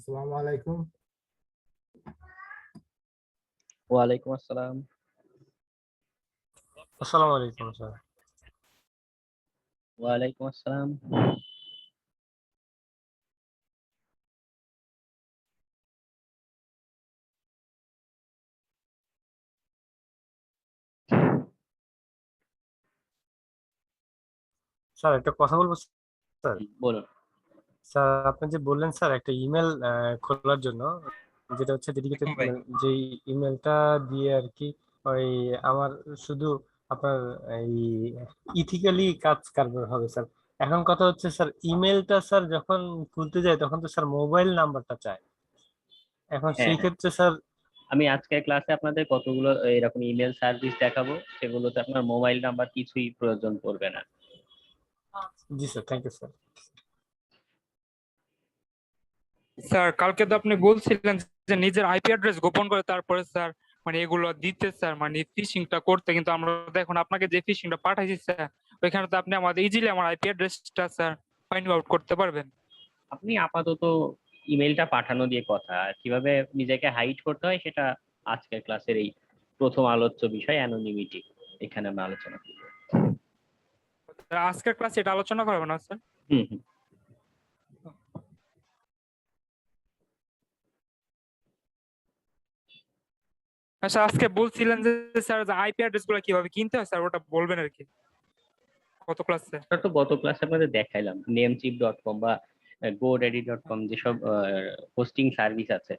আসসালামু আলাইকুম। ওয়ালাইকুম আসসালাম। আসসালামু আলাইকুম স্যার। ওয়ালাইকুম আসসালাম। স্যার একটা কথা বলবো স্যার। বলুন। স্যার আপনি যে বললেন স্যার একটা ইমেল খোলার জন্য, যেটা হচ্ছে ডেডিকেটেড, হুম ভাই। যে ইমেলটা দিয়ে আর কি ওই আমার শুধু আপনার এই ইথিক্যালি কাজ কারবার হবে স্যার। এখন কথা হচ্ছে স্যার, ইমেলটা স্যার যখন খুলতে যায় তখন তো স্যার মোবাইল নাম্বারটা চায়। এখন হ্যাঁ সেই হ্যাঁ, ক্ষেত্রে স্যার। আমি আজকের ক্লাসে আপনাদের কতগুলো এরকম ইমেল সার্ভিস দেখাবো, সেগুলোতে আপনার মোবাইল নাম্বার কিছুই প্রয়োজন পড়বে না। জি sir, thank you sir. Sir কালকে তো আপনি বলছিলেন যে নিজের আইপি অ্যাড্রেস গোপন করে তারপরে স্যার মানে এগুলো দিতে স্যার, মানে ফিশিংটা করতে, কিন্তু আমরা তো এখন আপনাকে যে ফিশিংটা পাঠাইছি স্যার, ওইখানে তো আপনি আমাদের ইজিলি আমার আইপি অ্যাড্রেসটা স্যার ফাইন্ড আউট করতে পারবেন। আপনি আপাতত ইমেলটা পাঠানো দিয়ে কথা, আর কিভাবে নিজেকে হাইড করতে হয় সেটা আজকের ক্লাসের এই প্রথম আলোচ্য বিষয় অ্যানোনিমিটি, এখানে আমরা আলোচনা করব। আজকের ক্লাসে এটা আলোচনা করবো না স্যার? হুম হুম। আচ্ছা, আজকে বলছিলেন যে স্যার আইপি অ্যাড্রেস গুলো কিভাবে কিনতে হয় স্যার, ওটা বলবেন আর কি কত ক্লাসে? ওটা তো গত ক্লাসে আপনাদের দেখাইলাম, নেমচিপ.com বা godaddy.com যেসব হোস্টিং সার্ভিস আছে,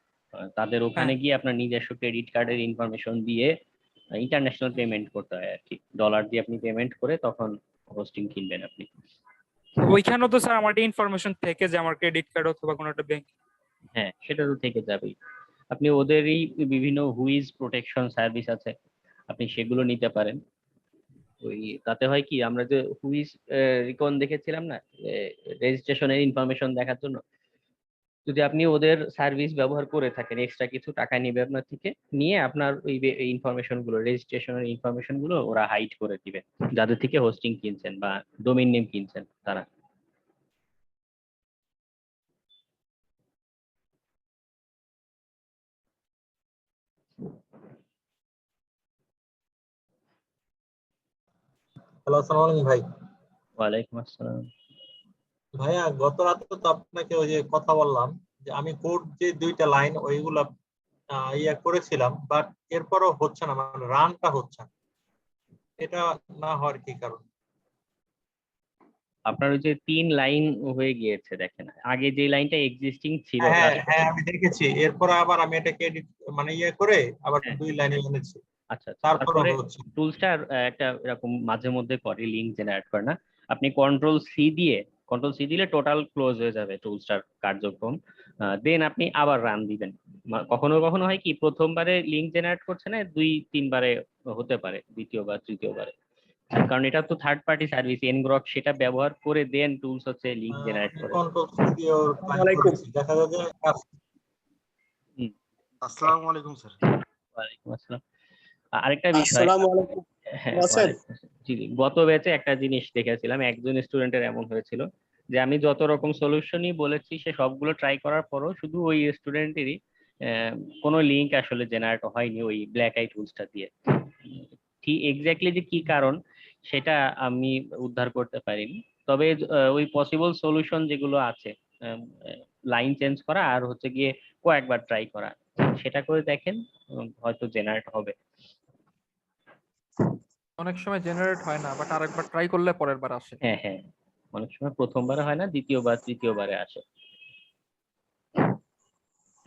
তাদের ওখানে হ্যাঁ, গিয়ে আপনার নিজস্ব ক্রেডিট কার্ডের ইনফরমেশন দিয়ে ইন্টারন্যাশনাল পেমেন্ট করতে হয় আর কি। ডলার দিয়ে আপনি পেমেন্ট করে তখন হোস্টিং কিনবেন আপনি। ওইখানেও তো স্যার আমার ইনফরমেশন থেকে যে আমার ক্রেডিট কার্ড অথবা কোনো একটা ব্যাংক। হ্যাঁ, সেটা তো থেকে যাবেই। আপনি ওদেরই বিভিন্ন হুইজ প্রোটেকশন সার্ভিস আছে, আপনি সেগুলো নিতে পারেন। ওই তাতে হয় কি, আমরা যে হুইজ রিকন দেখেছিলাম না, রেজিস্ট্রেশনের ইনফরমেশন দেখার জন্য, যদি আপনি ওদের সার্ভিস ব্যবহার করে থাকেন, এক্সট্রা কিছু টাকা নিবে আপনার থেকে, নিয়ে আপনার ওই ইনফরমেশন গুলো, রেজিস্ট্রেশনের ইনফরমেশন গুলো ওরা হাইড করে দিবে, যাদের থেকে হোস্টিং কিনছেন বা ডোমেইন নেম কিনছেন তারা। হ্যালো, আসসালামু আলাইকুম ভাই। ওয়ালাইকুম আসসালাম। ভাইয়া গত রাতে তো আপনাকে ওই যে কথা বললাম যে আমি কোড যে দুইটা লাইন ওইগুলা করেছিলাম, বাট এরপরও হচ্ছে না, মানে রানটা হচ্ছে না। এটা না হওয়ার কি কারণ? আপনার ওই যে 3 লাইন হয়ে গিয়েছে, দেখেন আগে যে লাইনটা এক্সিস্টিং ছিল হ্যাঁ হ্যাঁ লাস্ট। হ্যাঁ, আমি দেখেছি। এরপরে আবার আমি এটাকে এডিট মানে করে আবার হ্যাঁ, দুই লাইনে এনেছি, আচ্ছা আচ্ছা, তারপরও তারপরে হচ্ছে না। টুলসটা একটা এরকম মাঝে মধ্যে করে, লিঙ্ক জেনারেট করে না। আপনি কন্ট্রোল সি দিলে টোটাল ক্লোজ হয়ে যাবে টুলসটার কার্যক্রম। দেন আপনি আবার রান দিবেন। কখনো কখনো হয় কি, প্রথমবারে লিঙ্ক জেনারেট করছে না, 2-3 বারে হতে পারে, দ্বিতীয়বার তৃতীয়বারে, কারণ এটা তো থার্ড পার্টি সার্ভিস এনগ্রক, সেটা ব্যবহার করে দেন টুলস হচ্ছে লিঙ্ক জেনারেট আমি করে। কন্ট্রোল সি দিয়ে ট্রাই করেছি, দেখা যায় যে হুম। আসসালামু আলাইকুম স্যার। ওয়ালাইকুম আসসালাম। আরেকটা বিষয়। আসসালামু আলাইকুম। হ্যাঁ, আছেন? জি জি, গত ব্যাচে একটা জিনিস দেখেছিলাম, একজন স্টুডেন্টের এমন হয়েছিল যে আমি যত রকম সলিউশনই বলেছি, সে সবগুলো ট্রাই করার পরও শুধু ওই স্টুডেন্টেরই কোনো লিঙ্ক আসলে জেনারেট হয়নি ওই ব্ল্যাক আই টুলসটা দিয়ে। ঠিক এক্স্যাক্টলি যে কি কারণ সেটা আমি উদ্ধার করতে পারিনি। তবে ওই পসিবল সলিউশন যেগুলো আছে, লাইন চেঞ্জ করা আর হচ্ছে গিয়ে কয়েকবার ট্রাই করা, সেটা করে দেখেন, হয়তো জেনারেট হবে। অনেক সময় জেনারেট হয় না, বাট আরেকবার ট্রাই করলে পরের বার আসে। হ্যাঁ হ্যাঁ, অনেক সময় প্রথমবারে হয় না, দ্বিতীয়বার তৃতীয়বারে আসে।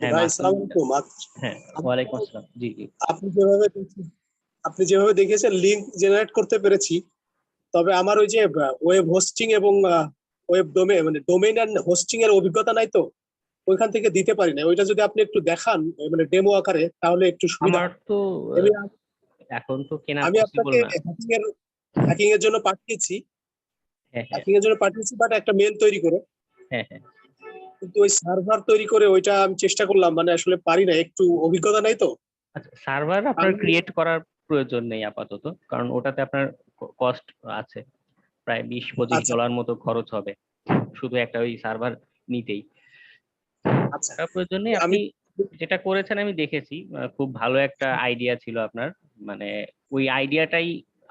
হ্যাঁ ভাই মাসুম। সালাম আলাইকুম। হ্যাঁ, ওয়ালাইকুম আসসালাম। জি জি। আপনি যেভাবে আপনি যেভাবে দেখিয়েছেন লিংক জেনারেট করতে পেরেছি, তবে আমার ওই যে ওয়েব হোস্টিং এবং ওয়েব ডোমেইন মানে ডোমেইন আর হোস্টিং এর অভিজ্ঞতা নাই, তো ওইখান থেকে দিতে পারি না। ওইটা যদি আপনি একটু দেখান মানে ডেমো আকারে, তাহলে একটু সুবিধা আমার হয়। তো আমি এখন তো কেনা আমি পসিবল আপনাকে না। হ্যাকিং এর জন্য পাঠিয়েছি, হ্যাঁ হ্যাঁ বাট একটা মেল তৈরি করে, হ্যাঁ হ্যাঁ। কিন্তু ওই সার্ভার তৈরি করে ওইটা আমি চেষ্টা করলাম, মানে আসলে পারি না, একটু অভিজ্ঞতা নাই তো। আচ্ছা, সার্ভার আপনার ক্রিয়েট করার প্রয়োজন নেই আপাতত, কারণ ওটাতে আপনার কস্ট আছে, প্রায় 20-25 আচ্ছা, ডলার মতো খরচ হবে শুধু একটা ওই সার্ভার নিতেই। আচ্ছা তার প্রয়োজনে আমি আপনি যেটা করেছেন আমি দেখেছি, খুব ভালো একটা আইডিয়া ছিল আপনার। মানে ওই আইডিয়াটাই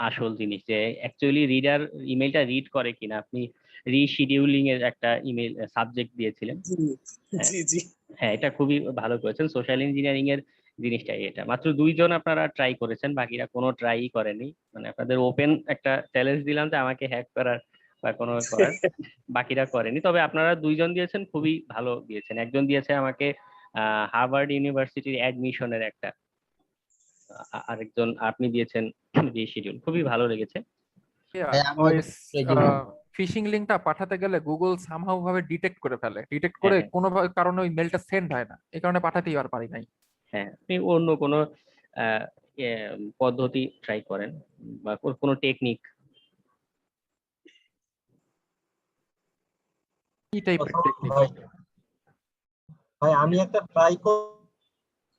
আসল জিনিস, যে অ্যাকচুয়ালি রিডার ইমেলটা রিড করে কিনা। আপনি রিশিডিউলিং এর একটা ইমেল সাবজেক্ট দিয়েছিলেন। জি হ্যাঁ, জি জি হ্যাঁ, এটা খুবই ভালো করেছেন। সোশ্যাল ইঞ্জিনিয়ারিং এর জিনিসটাই এটা। মাত্র 2 জন আপনারা ট্রাই করেছেন, বাকিরা কোনো ট্রাই করেনি। মানে আপনাদের ওপেন একটা চ্যালেঞ্জ দিলাম যে আমাকে হ্যাক করার বা কোনো করার, বাকিরা করেনি। তবে আপনারা 2 জন দিয়েছেন, খুবই ভালো দিয়েছেন। একজন দিয়েছে আমাকে হার্ভার্ড ইউনিভার্সিটির অ্যাডমিশনের একটা, আরেকজন আপনি দিয়েছেন রিশিডিউল। খুবই ভালো লেগেছে। ওই ফিশিং লিংকটা পাঠাতে গেলে গুগল সামহাউ ভাবে ডিটেক্ট করে ফেলে, ডিটেক্ট হ্যাঁ, করে হ্যাঁ, কোনো কারণে ওই মেলটা সেন্ড হয় না, এই কারণে পাঠাতেই আর পারি নাই। হ্যাঁ, আপনি অন্য কোনো আহ, এ, পদ্ধতি ট্রাই করেন বা কোনো টেকনিক। কি টাইপের টেকনিক? ভাই ভাই আমি একটা ট্রাই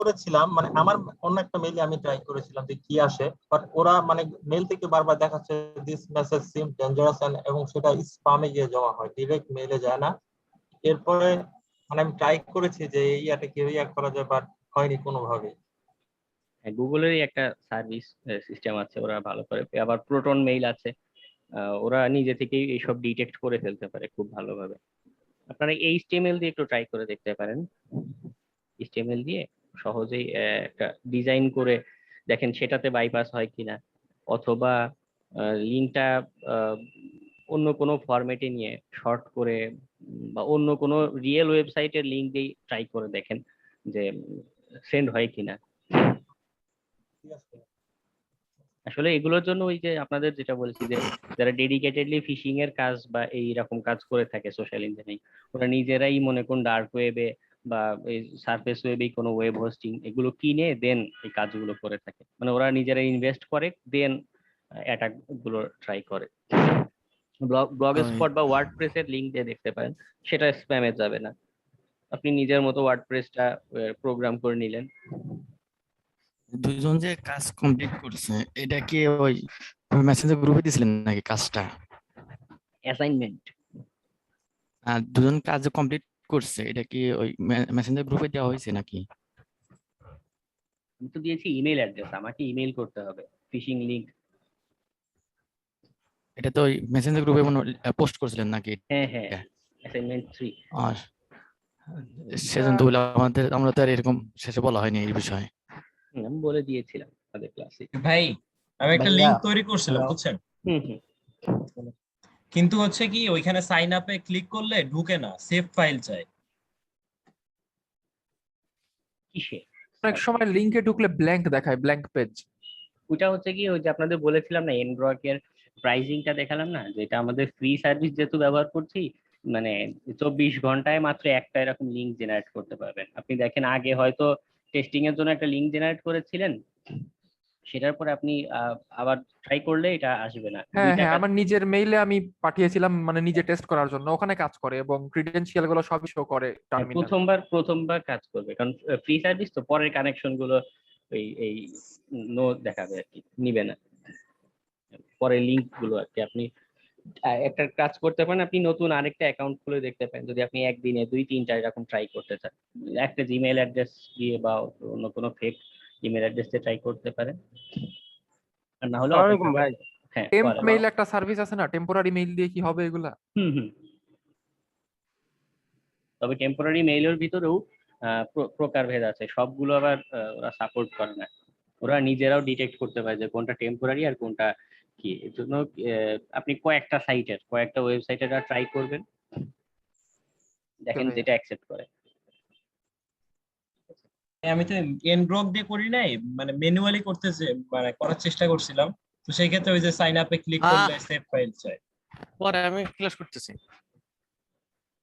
করেছিলাম, মানে আমার অন্য একটা মেইলে আমি ট্রাই করেছিলাম যে কি আসে, বাট ওরা মানে মেল থেকে বারবার দেখাচ্ছে দিস মেসেজ সিম ডেঞ্জারাস, এবং সেটা স্প্যামে গিয়ে জমা হয়, ডিরেক্ট মেইলে যায় না। এরপরে মানে আমি ট্রাই করেছি যে এই ইয়াটা কিভাবে ইয়া করা যায়, বাট হয়নি কোনোভাবে। গুগলেরই একটা সার্ভিস সিস্টেম আছে, ওরা ভালো করে। আবার প্রোটন মেইল আছে, ওরা নিজে থেকেই এইসব ডিটেক্ট করে ফেলতে পারে খুব ভালোভাবে। আপনারা এইচটিএমএল দিয়ে একটু ট্রাই করে দেখতে পারেন। এইচটিএমএল দিয়ে সহজেই একটা ডিজাইন করে দেখেন সেটাতে বাইপাস হয় কিনা, অথবা লিঙ্কটা অন্য কোনো ফরম্যাটে নিয়ে শর্ট করে, বা অন্য কোনো রিয়েল ওয়েবসাইটের লিঙ্ক দিয়ে ট্রাই করে দেখেন যে সেন্ড হয় কিনা। ঠিক আছে। আসলে এগুলোর জন্য ওই যে আপনাদের যেটা বলেছি, যে যারা ডেডিকেটেডলি ফিশিং এর কাজ বা এই রকম কাজ করে থাকে সোশ্যাল ইঞ্জিনিয়ারিং, ওরা নিজেরাই মনে করুন ডার্ক ওয়েবে বা এই সারফেস ওয়েবে কোনো ওয়েব হোস্টিং এগুলো কিনে দেন এই কাজগুলো করে থাকে। মানে ওরা নিজেরা ইনভেস্ট করে দেন অ্যাটাক গুলো ট্রাই করে। ব্লগ স্পট বা ওয়ার্ডপ্রেস এর লিংক দিয়ে দেখতে পারেন, সেটা স্প্যামে যাবে না। আপনি নিজের মতো ওয়ার্ডপ্রেসটা প্রোগ্রাম করে নিলেন। দুইজন যে কাজ কমপ্লিট করছে, এটা কি ওই মেসেঞ্জার গ্রুপে দিছিলেন নাকি কাজটা? অ্যাসাইনমেন্ট আর দুজন কাজ কমপ্লিট করছে, এটা কি ওই মেসেঞ্জার গ্রুপে দেওয়া হয়েছে নাকি? আমি তো দিয়েছি ইমেল অ্যাড্রেস, আমাকে ইমেল করতে হবে ফিশিং লিংক। এটা তো ওই মেসেঞ্জার গ্রুপে পোস্ট করছিলেন নাকি? হ্যাঁ, হ্যাঁ, অ্যাসাইনমেন্ট 3। আর সেজন্য তো বলে আমরা তো আর এরকম শেষে বলা হয়নি এই বিষয়ে। আমি বলে দিয়েছিলাম আমাদের ক্লাসে। ভাই আমি একটা ভাইয়া, লিংক তৈরি করছিলাম হ্যালো। বুঝছেন, হুম, হুম। কিন্তু হচ্ছে কি ওইখানে সাইন আপে ক্লিক করলে ঢুকে না, সেভ ফাইল চাই। কিসে? অনেক সময় লিংকে ঢুকলে ব্ল্যাঙ্ক দেখায়, ব্ল্যাঙ্ক পেজ। ওইটা হচ্ছে কি, ওই যে আপনাদের বলেছিলাম না এনগ্রকের প্রাইসিংটা দেখালাম না, যে এটা আমাদের ফ্রি সার্ভিস যেহেতু ব্যবহার করছি, মানে 24 ঘন্টায় মাত্র একটা এরকম লিংক জেনারেট করতে পারবেন। আপনি দেখেন আগে হয়তো টেস্টিং এর জন্য একটা লিংক জেনারেট করেছিলেন, সেটার পরে আপনি আবার ট্রাই করলে এটা আসবে না। হ্যাঁ 2 হ্যাঁ, টাকা আমার নিজের মেইলে আমি পাঠিয়েছিলাম, মানে নিজে টেস্ট করার জন্য, ওখানে কাজ করে এবং ক্রিডেনশিয়াল গুলো সবই শো করে টার্মিনাল। প্রথমবার কাজ করবে, কারণ ফ্রি সার্ভিস তো পরের কানেকশন গুলো এই নো দেখাবে আর কি, নিবে না পরের লিংক গুলো আর কি। আপনি একটা কাজ করতে পারেন, আপনি নতুন আরেকটা অ্যাকাউন্ট খুলে দেখতে পারেন, যদি আপনি একদিনে 2-3টা এরকম ট্রাই করতে চান। একটা জিমেইল অ্যাড্রেস দিয়ে বা অন্য কোনো ফেক ইমেল অ্যাড্রেস দিয়ে ট্রাই করতে পারেন, আর না হলে অপেক্ষা ভাই। করতে। হ্যাঁ, টেম্প বলেন। মেইল একটা সার্ভিস আছে না, টেম্পোরারি মেইল দিয়ে কি হবে এগুলা? হুম, হুম। তবে টেম্পোরারি মেইলের ভিতরেও প্রকারভেদ আছে, সবগুলো আবার ওরা সাপোর্ট করে না। ওরা নিজেরাও ডিটেক্ট করতে পারে যে কোনটা টেম্পোরারি আর কোনটা কি। এর জন্য আপনি কয়েকটা ওয়েবসাইটের ট্রাই করবেন, দেখেন যেটা অ্যাকসেপ্ট করে। আমি তো এনগ্রক দিয়ে করি নাই, মানে ম্যানুয়ালি মানে করার চেষ্টা করছিলাম। তো সেই ক্ষেত্রে ওই যে সাইন আপে ক্লিক করলে সেভ ফাইল চাই। পরে আমি ক্লাস করতেছি।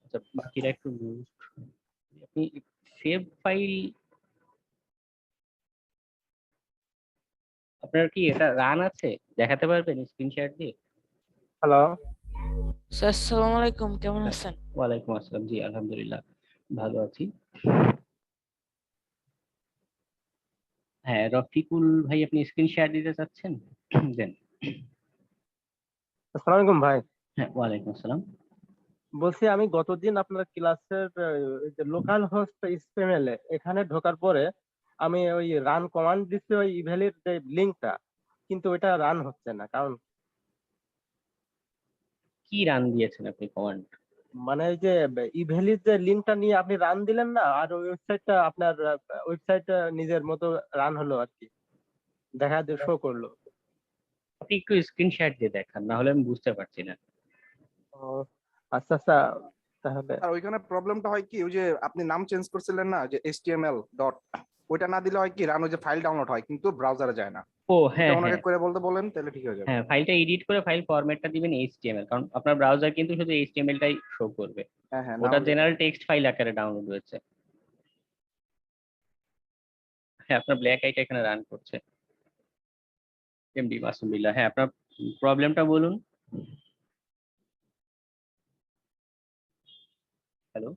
আচ্ছা, বাকিরা একটু আপনি সেভ ফাইল, আপনার কি এটা রান আছে দেখাতে পারবেন স্ক্রিনশট দিয়ে? হ্যালো স্যার আসসালামু আলাইকুম, কেমন আছেন? ওয়ালাইকুম আসসালাম, জি আলহামদুলিল্লাহ ভালো আছি। হ্যাঁ, রফিকুল ভাই, আপনি স্ক্রিনশট দিতে চাচ্ছেন? দেন। আসসালামু আলাইকুম ভাই। হ্যাঁ, ওয়ালাইকুম আসসালাম। বলছি আমি গতদিন আপনার ক্লাসের লোকাল হোস্ট স্পেমেল এখানে ঢোকার পরে আমি ওই রান কমান্ড দিচ্ছি ওই ইভ্যালির যে লিঙ্কটা, কিন্তু ওইটা রান হচ্ছে না। কারণ কি রান দিয়েছেন আপনি কমান্ড? মানে ওই যে ইভ্যালির যে লিঙ্কটা নিয়ে আপনি রান দিলেন না, আর ওই ওয়েবসাইটটা আপনার ওয়েবসাইটটা নিজের মতো রান হলো আর কি, দেখা শো করলো। আপনি একটু স্ক্রিনশট দিয়ে দেখান, না হলে আমি বুঝতে পারছি না। ও আচ্ছা আচ্ছা, তাহলে আর ওইখানে প্রবলেমটা হয় কি, ওই যে আপনি নাম চেঞ্জ করছিলেন না, যে HTML ডট, ওইটা না দিলে হয় কি রান, ওই যে ফাইল ডাউনলোড হয় কিন্তু ব্রাউজারে যায় না। ও এটা হ্যাঁ ওনাকে হ্যাঁ করে বলতে বলেন, তাহলে ঠিক হয়ে যাবে। হ্যাঁ, ফাইলটা এডিট করে ফাইল ফরম্যাটটা দিবেন HTML, কারণ আপনার ব্রাউজার কিন্তু শুধু HTML টাই শো করবে। হ্যাঁ হ্যাঁ, না ওটা হলে জেনারেল টেক্সট ফাইল আকারে ডাউনলোড হয়েছে। হ্যাঁ, আপনার ব্ল্যাক আইটা এখানে রান করছে। এমডি মাসুম বিল্লাহ, হ্যাঁ আপনার প্রবলেমটা বলুন। হ্যালো,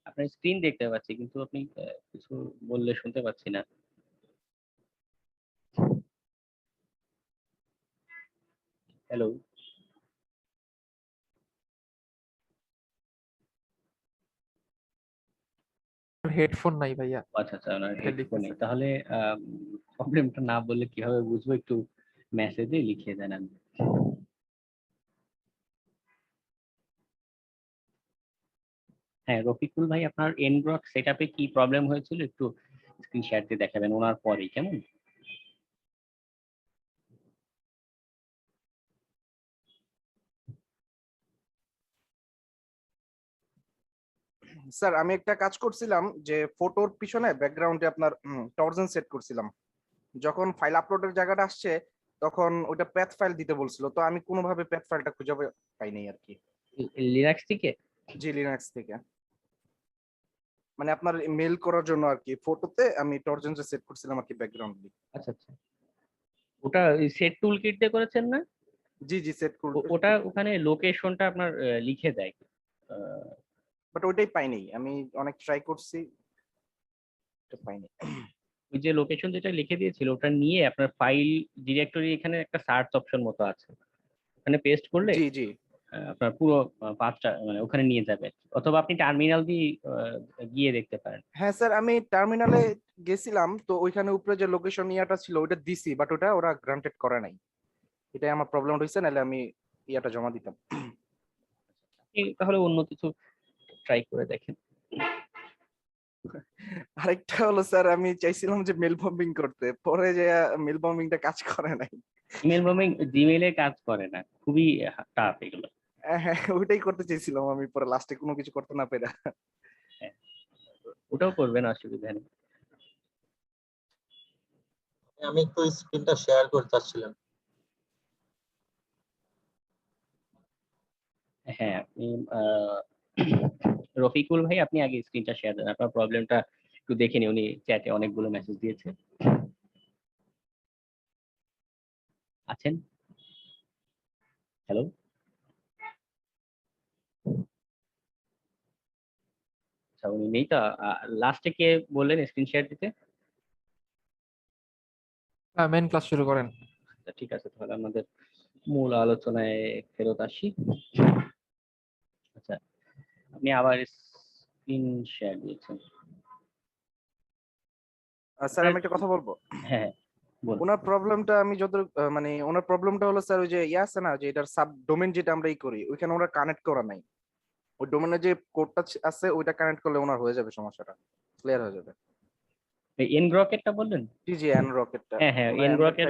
আপনার স্ক্রিন দেখতে পাচ্ছি কিন্তু আপনি কিছু বললে শুনতে পাচ্ছি না। হ্যালো, হেডফোন নাই ভাইয়া। আচ্ছা আচ্ছা, ওনার এটা হেডফোন নেই, লিখতেছে। তাহলে প্রবলেমটা না বললে কিভাবে বুঝবো, একটু মেসেজে লিখিয়ে দেন। হ্যাঁ রফিকুল ভাই, আপনার এনব্লক সেটআপে কি প্রবলেম হয়েছিল একটু স্ক্রিন শেয়ার দিয়ে দেখাবেন ওনার পরেই, কেমন? স্যার আমি একটা কাজ করছিলাম, যে ফটোর পিছনে ব্যাকগ্রাউন্ডে আপনার টর্জন সেট করছিলাম। যখন ফাইল আপলোডের জায়গাটা আসছে, তখন ওটা প্যাথ ফাইল দিতে বলছিল, তো আমি কোনোভাবে প্যাথ ফাইলটা খুঁজে পাইনি আর কি। লিনাক্স থেকে? জি, লিনাক্স থেকে। মানে আপনার মেল করার জন্য আর কি, ফটোতে আমি টর্জনটা সেট করছিলাম আর কি, ব্যাকগ্রাউন্ড দিয়ে। আচ্ছা আচ্ছা, ওটা সেট টুল কিট দিয়ে করেছেন না? জি জি, সেট ওটা ওখানে লোকেশনটা আপনার লিখে দেয়, বাট ওইটাই পাইনি, আমি অনেক ট্রাই করছি, এটা পাইনি। ওই যে লোকেশন যেটা লিখে দিয়েছিল ওটা নিয়ে আপনার ফাইল ডিরেক্টরি, এখানে একটা সার্চ অপশন মতো আছে, ওখানে পেস্ট করলে জি জি, আপনার পুরো পাঁচটা মানে ওখানে নিয়ে যাবে, অথবা আপনি টার্মিনাল দিয়ে গিয়ে দেখতে পারেন। হ্যাঁ স্যার, আমি টার্মিনালে গেছিলাম, তো ওইখানে উপরে যে লোকেশন ইয়াটা ছিল ওটা দিছি, বাট ওটা ওরা গ্রান্টেড করে নাই। এটাই আমার প্রবলেম হয়েছে, নাহলে আমি ইয়াটা জমা দিতাম। আপনি তাহলে অন্য কিছু ট্রাই করে দেখেন। আরেকটা হলো স্যার, আমি চাইছিলাম যে মেল বম্বিং করতে, পরে যে মেল বম্বিংটা কাজ করে নাই। ইমেল বম্বিং জিমেইলে কাজ করে না, খুবই টাফ এগুলো। হ্যাঁ, ওইটাই করতে চাইছিলাম আমি, পরে লাস্টে কোনো কিছু করতে না পেরে। হ্যাঁ, ওটাও করবেন, অসুবিধা নেই। আমি একটু স্ক্রিনটা শেয়ার করতে চাচ্ছিলাম। হ্যাঁ আপনি রফিকুল ভাই, আপনি আগে স্ক্রিনটা শেয়ার দেন, আপনার প্রবলেমটা একটু দেখে নিন, উনি চ্যাটে অনেকগুলো মেসেজ দিয়েছে। আছেন? হ্যালো, আচ্ছা উনি নেই তো। লাস্টে কে বললেন স্ক্রিন শেয়ার দিতে? মেন ক্লাস শুরু করেন। আচ্ছা, ঠিক আছে, তাহলে আমাদের মূল আলোচনায় ফেরত আসি। আচ্ছা, আপনি আবার স্ক্রিন শেয়ার দিয়েছেন। স্যার আমি একটা কথা বলবো। হ্যাঁ বলুন। ওনার প্রবলেমটা আমি যত মানে ওনার প্রবলেমটা হলো স্যার, ওই যে ইয়ে আছে না, যে এটার সাব ডোমেন যেটা আমরা করি, ওইখানে ওরা কানেক্ট করা নাই। ওই ডোমেনের যে কোডটা আছে ওইটা কানেক্ট করলে ওনার হয়ে যাবে, সমস্যাটা ক্লিয়ার হয়ে যাবে। এন রকেটটা বললেন? জি জি, এন রকেটটা। হ্যাঁ হ্যাঁ, এন রকেট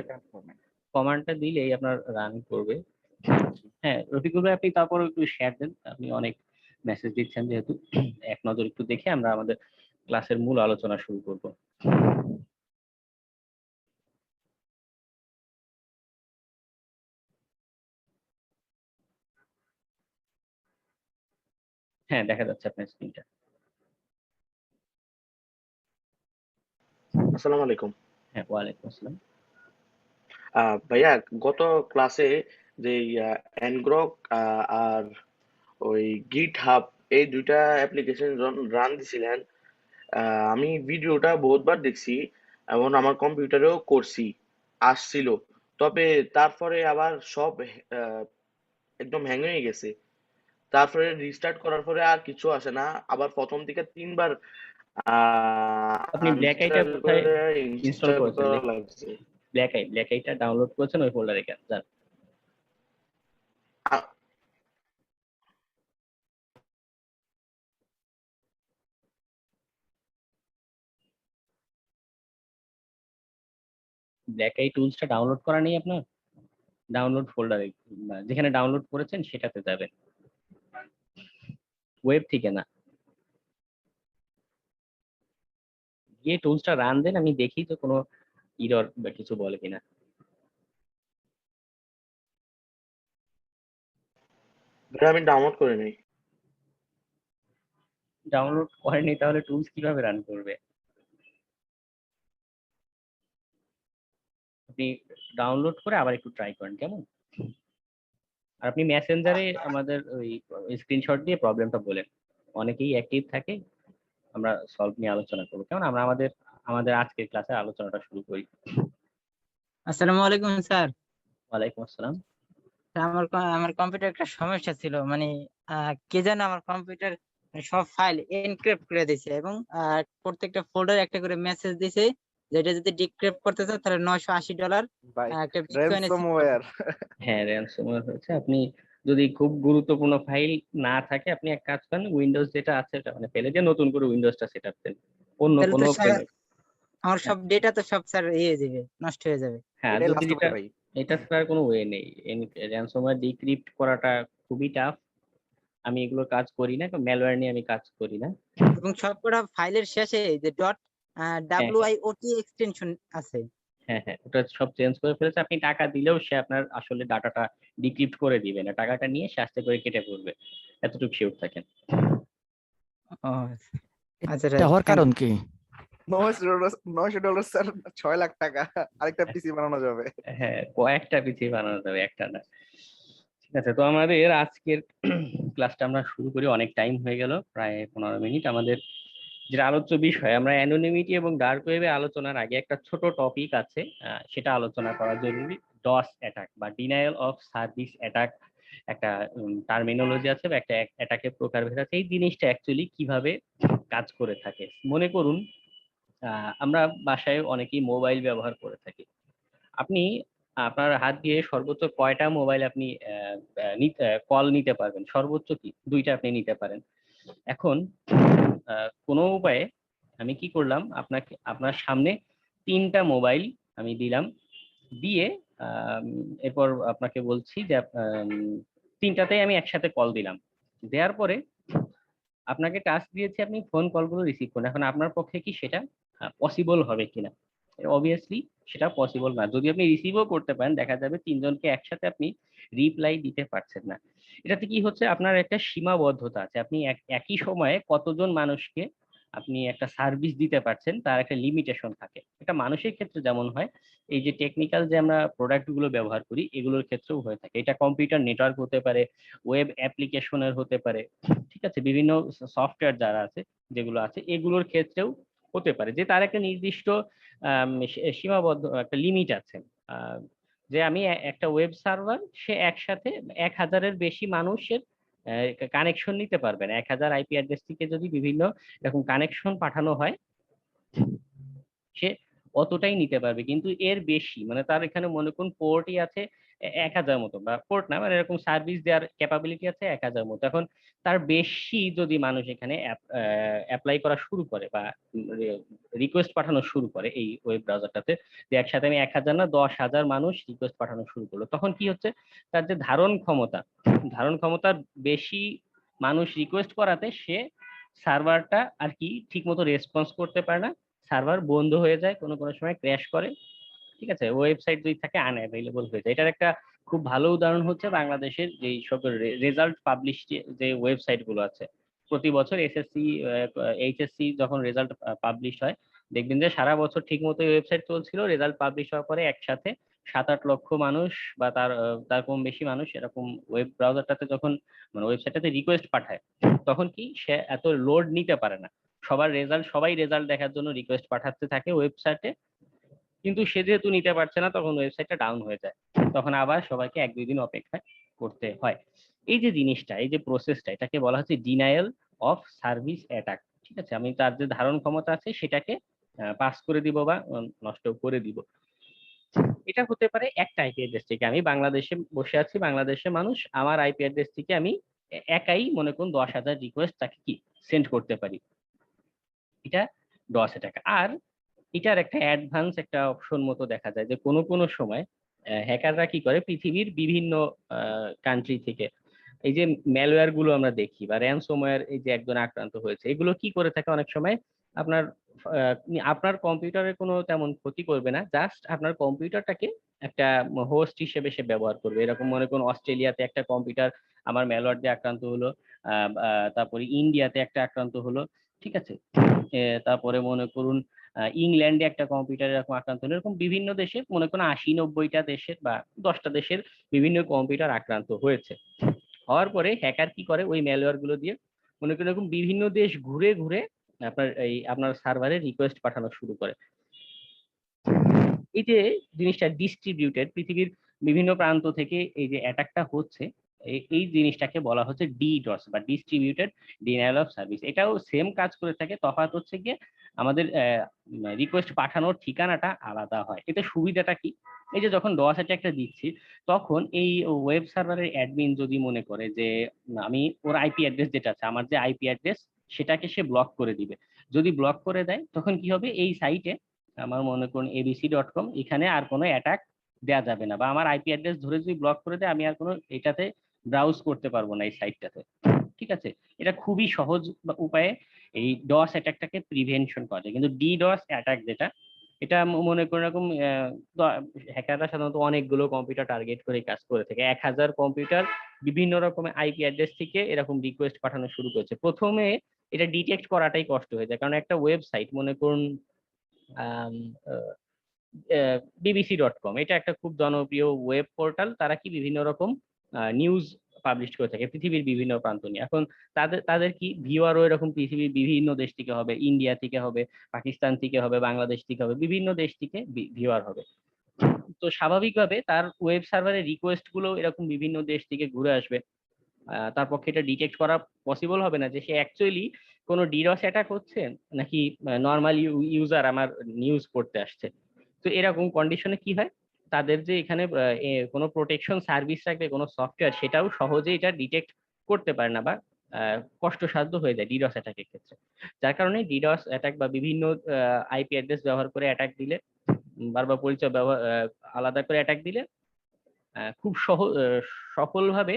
কমান্ডটা দিলেই আপনার রান করবে। হ্যাঁ রফিকুল ভাই, আপনি তারপর একটু শেয়ার দেন, আপনি অনেক মেসেজ দিচ্ছেন যেহেতু, এক নজর একটু দেখে আমরা আমাদের ক্লাসের মূল আলোচনা শুরু করব। হ্যাঁ দেখা যাচ্ছে আপনার স্ক্রিনটা। আসসালামু আলাইকুম। হ্যাঁ ওয়ালাইকুম আসসালাম। ভাইয়া, গত ক্লাসে যে এনগ্রক আর ওই গিট হাব, এই দুইটা অ্যাপ্লিকেশন রান দিছিলেন, আমি ভিডিওটা বহুতবার দেখছি এবং আমার কম্পিউটারেও করছি, আসছিল, তবে তারপরে আবার সব একদম হ্যাং হয়ে গেছে। তারপরে রিস্টার্ট করার পরে আর কিছু আসে না, আবার প্রথম থেকে 3 বার আপনি ব্ল্যাক আইটা আনইনস্টল কোথায় করে ইনস্টল ইনস্টল করেছেন? করা লাগছে। ব্ল্যাক আইটা ডাউনলোড করেছেন ওই ফোল্ডারে যান। আ- ব্ল্যাক আই টুলসটা ডাউনলোড করা নেই আপনার? ডাউনলোড ফোল্ডারে যেখানে ডাউনলোড করেছেন সেটাতে যাবেন, ওয়েব থেকে না। গিয়ে টুলসটা রান দেন, আমি দেখি তো কোনো ইরর বা কিছু বলে কিনা। এটা আমি ডাউনলোড করে নিই। ডাউনলোড করেনি তাহলে টুলস কিভাবে রান করবে? আপনি ডাউনলোড করে আবার একটু ট্রাই করেন কেমন। আর আপনি মেসেঞ্জারে আমাদের ওই স্ক্রিনশট দিয়ে প্রবলেমটা বলেন, অনেকেই অ্যাক্টিভ থাকে, আমরা সলভ নিয়ে আলোচনা করবো কেমন। আমরা আমাদের আমাদের আজকের ক্লাসে আলোচনাটা শুরু করি। আসসালামু আলাইকুম স্যার। ওয়ালাইকুম আসসালাম। আমার কম্পিউটার একটা সমস্যা ছিল, মানে কে যেন আমার কম্পিউটার সব ফাইল এনক্রিপ্ট করে দিয়েছে এবং প্রত্যেকটা ফোল্ডারে একটা করে মেসেজ দিয়েছে, যেটা যদি ডিক্রিপ্ট করতে চাও তাহলে $980 ভাই একটা বিটকয়েনে র্যানসমওয়্যার। হ্যাঁ, র্যানসমওয়্যার হচ্ছে। আপনি যদি খুব গুরুত্বপূর্ণ ফাইল না থাকে, আপনি এক কাজ করেন, উইন্ডোজ যেটা আছে ওটা মানে ফেলে দিয়ে নতুন করে উইন্ডোজটা সেট আপ দেন, অন্য তাহলে কোনো তো আমার হ্যাঁ সব ডেটা তো সব স্যার হয়ে যাবে, নষ্ট হয়ে যাবে। হ্যাঁ, এটাই যদি লাস্ট এটা ভাই। এটা ছাড়া কোনো ওয়ে নেই। র্যানসমওয়্যার ডিক্রিপ্ট করাটা খুবই টাফ। আমি এগুলো কাজ করি না, ম্যালওয়্যার নিয়ে আমি কাজ করি না। এবং সবকটা ফাইলের শেষে যে হ্যাঁ WIOT এক্সটেনশন আছে। হ্যাঁ হ্যাঁ, ওটা সব চেঞ্জ করে ফেলেছে। আপনি টাকা দিলেও সে আপনার আসলে ডাটাটা ডিক্রিপ্ট করে দিবে না, টাকাটা নিয়ে সে আস্তে করে কেটে পড়বে, এতটুকু শিওর থাকেন। ও আচ্ছা, এটা হওয়ার কারণ কি? $900 স্যার, 6 লাখ টাকা আরেকটা পিসি বানানো যাবে। হ্যাঁ, কয়েকটা পিছিয়ে বানানো যাবে, একটা না। ঠিক আছে, তো আমাদের আজকের ক্লাসটা আমরা শুরু করি। অনেক টাইম হয়ে গেল, প্রায় 15 মিনিট। আমাদের যেটা আলোচ্য বিষয়, আমরা অ্যানোনিমিটি এবং ডার্ক ওয়েবে আলোচনার আগে একটা ছোট টপিক আছে, সেটা আলোচনা করা জরুরি। ডস অ্যাটাক বা ডিনায়াল অফ সার্ভিস অ্যাটাক একটা টার্মিনোলজি আছে বা একটা অ্যাটাকের প্রকারভেদ আছে। এই জিনিসটা অ্যাকচুয়ালি কিভাবে কাজ করে থাকে। মনে করুন আমরা বাসায় অনেকেই মোবাইল ব্যবহার করে থাকি। আপনি আপনার হাত দিয়ে সর্বোচ্চ কয়টা মোবাইল আপনি কল নিতে পারবেন? সর্বোচ্চ কি 2টা আপনি নিতে পারেন। এখন কোনো উপায়ে আমি কি করলাম, আপনার সামনে 3টা মোবাইল আমি দিলাম, দিয়ে এরপর আপনাকে বলছি যে 3টাতেই আমি একসাথে কল দিলাম। দেওয়ার পরে আপনাকে টাস্ক দিয়েছি আপনি ফোন কলগুলো রিসিভ করুন। এখন আপনার পক্ষে কি সেটা পসিবল হবে কিনা? অবভিয়াসলি সেটা পসিবল না। যদি আপনি রিসিভও করতে পারেন, দেখা যাবে 3জনকে একসাথে আপনি রিপ্লাই দিতে পারছেন না। এটাতে কি হচ্ছে, আপনার একটা সীমাবদ্ধতা আছে। আপনি একই সময়ে কতজন মানুষকে আপনি একটা সার্ভিস দিতে পারছেন তার একটা লিমিটেশন থাকে। এটা মানুষের ক্ষেত্রে যেমন হয়, এই যে টেকনিক্যাল যে আমরা প্রোডাক্ট গুলো ব্যবহার করি এগুলোর ক্ষেত্রেও হয়ে থাকে। এটা কম্পিউটার নেটওয়ার্ক হতে পারে, ওয়েব অ্যাপ্লিকেশনের হতে পারে, ঠিক আছে, বিভিন্ন সফটওয়্যার যারা আছে যেগুলো আছে এগুলোর ক্ষেত্রেও হতে পারে যে তার একটা নির্দিষ্ট সীমাবদ্ধ একটা লিমিট আছে। যে আমি একটা ওয়েব সার্ভার, সে একসাথে 1000-এর বেশি মানুষের কানেকশন নিতে পারবে না। 1000 আইপি অ্যাড্রেস থেকে যদি বিভিন্ন এরকম কানেকশন পাঠানো হয়, সে অতটাই নিতে পারবে। কিন্তু এর বেশি মানে তার এখানে মনে করুন পোর্টই আছে 1000 মতো, বা পোর্ট না মানে এরকম সার্ভিস দেওয়ার ক্যাপাবিলিটি আছে 1000 মতো। এখন তার বেশি যদি মানুষ এখানে অ্যাপ্লাই করা শুরু করে বা রিকোয়েস্ট পাঠানো শুরু করে এই ওয়েব ব্রাউজারটাতে, যে একসাথে আমি 1000 না 10,000 মানুষ রিকোয়েস্ট পাঠানো শুরু করলো, তখন কি হচ্ছে, তার যে ধারণ ক্ষমতার বেশি মানুষ রিকোয়েস্ট করাতে সে সার্ভারটা আর কি ঠিক মতো রেসপন্স করতে পারে না, সার্ভার বন্ধ হয়ে যায়, কোনো কোনো সময় ক্র্যাশ করে, ঠিক আছে, ওয়েবসাইট যদি থাকে আনঅ্যাভেলেবল হয়ে যায়। এটার একটা খুব ভালো উদাহরণ হচ্ছে বাংলাদেশের যে সব রেজাল্ট পাবলিশ যে ওয়েবসাইট গুলো আছে। প্রতি বছর এসএসসি এইচএসসি যখন রেজাল্ট পাবলিশ হয়, দেখবেন যে সারা বছর ঠিক মতো ওয়েবসাইট চলছিল, রেজাল্ট পাবলিশ হওয়ার পরে একসাথে 7-8 লক্ষ মানুষ বা তার কম বেশি মানুষ এরকম ওয়েব ব্রাউজারটাতে যখন মানে ওয়েবসাইটটাতে রিকোয়েস্ট পাঠায়, তখন কি সে এত লোড নিতে পারে না। সবাই রেজাল্ট দেখার জন্য রিকোয়েস্ট পাঠাতে থাকে ওয়েবসাইটে, কিন্তু সে যেহেতু নিতে পারছে না তখন ওয়েবসাইটটা ডাউন হয়ে যায়, তখন আবার সবাইকে 1-2 দিন অপেক্ষা করতে হয়। এই যে জিনিসটা, এই যে প্রসেসটা, এটাকে বলা হচ্ছে ডিনায়াল অফ সার্ভিস অ্যাটাক। ঠিক আছে, আমি তার যে ধারণ ক্ষমতা আছে সেটাকে পাস করে দিব বা নষ্ট করে দিব। এটা হতে পারে একটা আইপি অ্যাড্রেস থেকে, আমি বাংলাদেশে বসে আছি, বাংলাদেশের মানুষ, আমার আইপি অ্যাড্রেস থেকে আমি একাই মনে করুন 10,000 রিকোয়েস্ট তাকে কি সেন্ড করতে পারি, এটা DOS অ্যাটাক। আর এটার একটা অ্যাডভান্স একটা অপশন মতো দেখা যায় যে কোনো কোনো সময় হ্যাকাররা কি করে পৃথিবীর বিভিন্ন কান্ট্রি থেকে এই যে ম্যালওয়্যার গুলো আমরা দেখি বা র্যানসমওয়্যার, এই যে একজন আক্রান্ত হয়েছে, এগুলো কি করে থাকে অনেক সময় আপনার আপনার কম্পিউটারের কোনো তেমন ক্ষতি করবে না, জাস্ট আপনার কম্পিউটারটাকে একটা হোস্ট হিসেবে সে ব্যবহার করবে। এরকম মনে করুন অস্ট্রেলিয়াতে একটা কম্পিউটার আমার ম্যালওয়্যার দিয়ে আক্রান্ত হলো, তারপরে ইন্ডিয়াতে একটা আক্রান্ত হলো, ঠিক আছে, তারপরে মনে করুন ইংল্যান্ডে একটা কম্পিউটার এরকম আক্রান্ত হলো, এরকম বিভিন্ন দেশে মনে করুন 80-90টা দেশের বা 10টা দেশের বিভিন্ন কম্পিউটার আক্রান্ত হয়েছে। হওয়ার পরে হ্যাকার কি করে ওই ম্যালওয়্যার গুলো দিয়ে মনে করেন এরকম বিভিন্ন দেশ ঘুরে ঘুরে আপনার সার্ভারে রিকোয়েস্ট পাঠানো শুরু করে। এই যে জিনিসটা ডিস্ট্রিবিউটেড পৃথিবীর বিভিন্ন প্রান্ত থেকে এই যে অ্যাটাকটা হচ্ছে, এই জিনিসটাকে বলা হচ্ছে DDoS বা ডিস্ট্রিবিউটেড ডিনায়াল অফ সার্ভিস। এটাও সেম কাজ করে থাকে, তফাৎ হচ্ছে গিয়ে আমাদের রিকোয়েস্ট পাঠানোর ঠিকানাটা আলাদা হয়। এতে সুবিধাটা কি, এই যে যখন DOS অ্যাটাকটা দিচ্ছি তখন এই ওয়েব সার্ভারের অ্যাডমিন যদি মনে করে যে আমি ওর আইপি অ্যাড্রেস যেটা আছে, আমার যে আইপি অ্যাড্রেস সেটাকে সে ব্লক করে দিবে। যদি ব্লক করে দেয় তখন কি হবে, এই সাইটে আমার মনে করুন abc.com, এখানে আর কোনো অ্যাটাক দেওয়া যাবে না, বা আমার আইপি অ্যাড্রেস ধরে যদি ব্লক করে দেয় আমি আর কোনো এটাতে ব্রাউজ করতে পারবো না এই সাইটটাতে। ঠিক আছে, এটা খুবই সহজ উপায়ে এই DOS অ্যাটাকটাকে প্রিভেনশন করা যায়। কিন্তু DDoS অ্যাটাক যেটা, এটা মনে করেন এরকম হ্যাকাররা সাধারণত অনেকগুলো কম্পিউটার টার্গেট করে কাজ করে থাকে। 1000 কম্পিউটার বিভিন্ন রকমের আইপি অ্যাড্রেস থেকে এরকম রিকোয়েস্ট পাঠানো শুরু করেছে। প্রথমে এটা ডিটেক্ট করাটাই কষ্ট হয়ে যায়, কারণ একটা ওয়েবসাইট মনে করুন bbc.com, এটা একটা খুব জনপ্রিয় ওয়েব পোর্টাল, তারা কি বিভিন্ন রকম নিউজ পাবলিশ করে থাকে পৃথিবীর বিভিন্ন প্রান্ত নিয়ে। এখন তাদের কি ভিউয়ারও এরকম পৃথিবীর বিভিন্ন দেশ থেকে হবে, ইন্ডিয়া থেকে হবে, পাকিস্তান থেকে হবে, বাংলাদেশ থেকে হবে, বিভিন্ন দেশ থেকে ভিউয়ার হবে। তো স্বাভাবিকভাবে তার ওয়েব সার্ভারের রিকোয়েস্ট গুলো এরকম বিভিন্ন দেশ থেকে ঘুরে আসবে। তার পক্ষে এটা ডিটেক্ট করা পসিবল হবে না যে সে অ্যাকচুয়ালি কোনো DDoS অ্যাটাক হচ্ছে নাকি নর্মাল ইউজার আমার নিউজ পড়তে আসছে। তো এরকম কন্ডিশনে কি হয়, তাদের যে এখানে কোনো প্রোটেকশন সার্ভিস থাকবে, কোনো সফটওয়্যার, সেটাও সহজে এটা ডিটেক্ট করতে পারে না বা কষ্টসাধ্য হয়ে যায় DDoS অ্যাটাকের ক্ষেত্রে। যার কারণে DDoS অ্যাটাক বা বিভিন্ন আইপি অ্যাড্রেস ব্যবহার করে অ্যাটাক দিলে, বারবার পরিচয় ব্যবহার আলাদা করে অ্যাটাক দিলে খুব সফলভাবে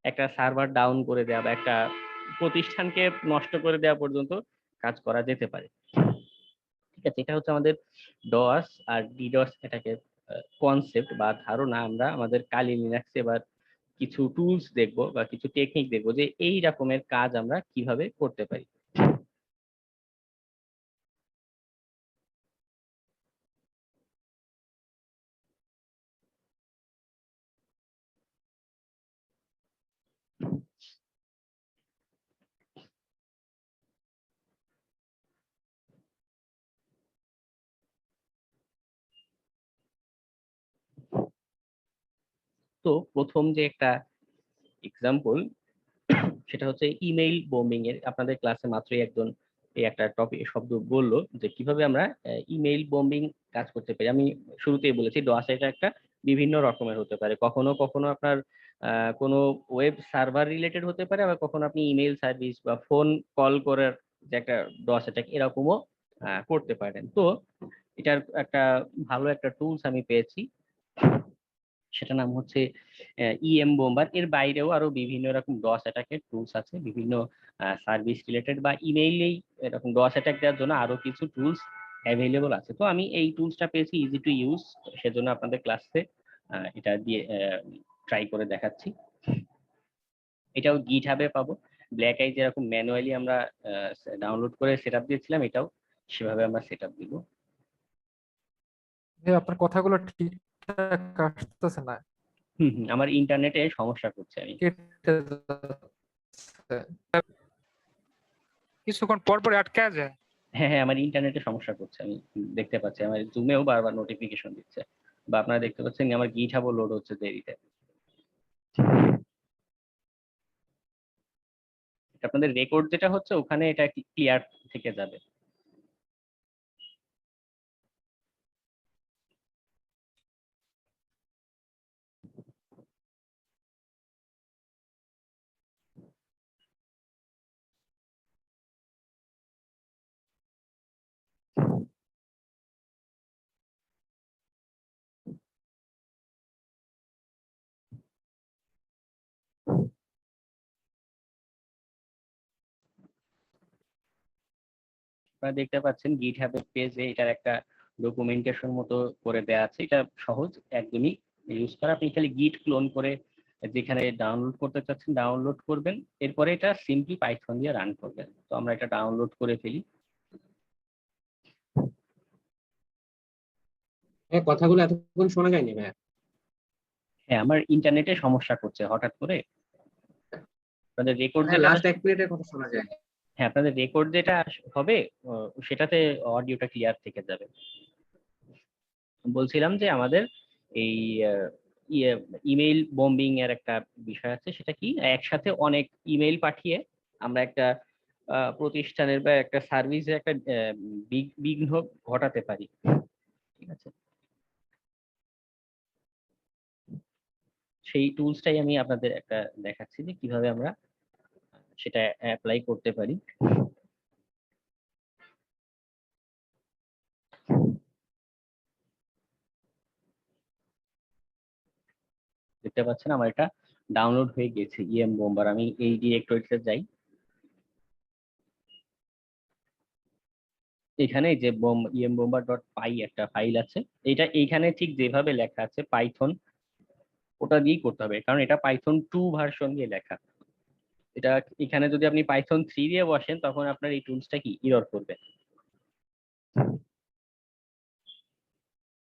একটা সার্ভার ডাউন করে দেওয়া বা একটা প্রতিষ্ঠানকে নষ্ট করে দেওয়া পর্যন্ত কাজ করা যেতে পারে। ঠিক আছে, এটা হচ্ছে আমাদের DOS আর DDoS অ্যাটাকের কনসেপ্ট বা ধারণা। আমরা আমাদের কালি লিনাক্সে এবার কিছু টুলস দেখবো বা কিছু টেকনিক দেখবো যে এই রকমের কাজ আমরা কিভাবে করতে পারি। তো প্রথম যে একটা এক্সাম্পল, সেটা হচ্ছে ইমেইল বোম্বিং এর। আপনাদের ক্লাসে মাত্রই একজন এই একটা টপিক শব্দ বললো যে কিভাবে আমরা ইমেইল বোম্বিং কাজ করতে পারি। আমি শুরুতেই বলেছি DOS এটা একটা বিভিন্ন রকমের হতে পারে, কখনো কখনো আপনার কোনো ওয়েব সার্ভার রিলেটেড হতে পারে, আবার কখনো আপনি ইমেইল সার্ভিস বা ফোন কল করার যে একটা DOS অ্যাটাক এরকমও করতে পারেন। তো এটার একটা ভালো একটা টুলস আমি পেয়েছি, সেটা নাম হচ্ছে EM বোম্বার। এর বাইরেও আরো বিভিন্ন রকম DOS অ্যাটাকের টুলস আছে, বিভিন্ন সার্ভিস রিলেটেড বা ইমেইলেই এরকম DOS অ্যাটাক দেওয়ার জন্য আরো কিছু টুলস অ্যাভেলেবল আছে। তো আমি এই টুলসটা পেয়েছি ইজি টু ইউজ, সেজন্য আপনাদের ক্লাসে এটা দিয়ে ট্রাই করে দেখাচ্ছি। এটাও গিটহাবে পাবো। ব্ল্যাক আই যেরকম ম্যানুয়ালি আমরা ডাউনলোড করে সেটআপ দিয়েছিলাম, এটাও সেভাবে আমরা সেটআপ দিব। আপনার কথাগুলো ঠিকঠাক আসতেছে না, আমার ইন্টারনেটে সমস্যা করছে, আমি কেটে যাচ্ছে। কিছুক্ষণ পর পর আটকে যায়। হ্যাঁ হ্যাঁ, আমার ইন্টারনেটে সমস্যা করছে, আমি দেখতে পাচ্ছি আমার জুমেও বারবার নোটিফিকেশন দিচ্ছে, বা আপনারা দেখতে পাচ্ছেন আমার গিটহাবও লোড হচ্ছে দেরিতে। আপনাদের রেকর্ড যেটা হচ্ছে ওখানে এটা ক্লিয়ার থেকে যাবে। আপনারা দেখতে পাচ্ছেন গিটহাবের পেজে এটার একটা ডকুমেন্টেশন মতো করে দেওয়া আছে, এটা সহজ একদমই ইউজ করা। আপনি খালি গিট ক্লোন করে যেখানে ডাউনলোড করতে চাচ্ছেন ডাউনলোড করবেন, এরপরে এটা সিম্পলি পাইথন দিয়ে রান করবেন। তো আমরা এটা ডাউনলোড করে ফেলি। কথাগুলো এতক্ষণ শোনা যায়নি ভাইয়া। হ্যাঁ, আমার ইন্টারনেটে সমস্যা করছে হঠাৎ করে। আপনাদের রেকর্ড যেটা লাস্ট 1 মিনিটের কথা শোনা যায়। হ্যাঁ, আপনাদের রেকর্ড যেটা হবে সেটাতে অডিওটা ক্লিয়ার থেকে যাবে। বলছিলাম যে আমাদের এই ইমেইল বম্বিং এর একটা বিষয় আছে, সেটা কি একসাথে অনেক ইমেইল পাঠিয়ে আমরা একটা প্রতিষ্ঠানের বা একটা সার্ভিসে একটা বিঘ্ন ঘটাতে পারি। ঠিক আছে, সেই টুলসটাই আমি আপনাদের একটা দেখাচ্ছি যে কিভাবে আমরা সেটা অ্যাপ্লাই করতে পারি। দেখতে পাচ্ছেন আমার এটা ডাউনলোড হয়ে গেছে ইএম বোম্বার। আমি এই ডিরেক্টরিতে যাই, এখানে যে emBomber.py একটা ফাইল আছে, এটা এইখানে ঠিক যেভাবে লেখা আছে পাইথন ওটা দিয়েই করতে হবে, কারণ এটা পাইথন 2 ভার্সন দিয়ে লেখা। এটা এখানে যদি আপনি পাইথন 3 দিয়ে বসেন তখন আপনার এই টুলসটা কি ইরর করবে।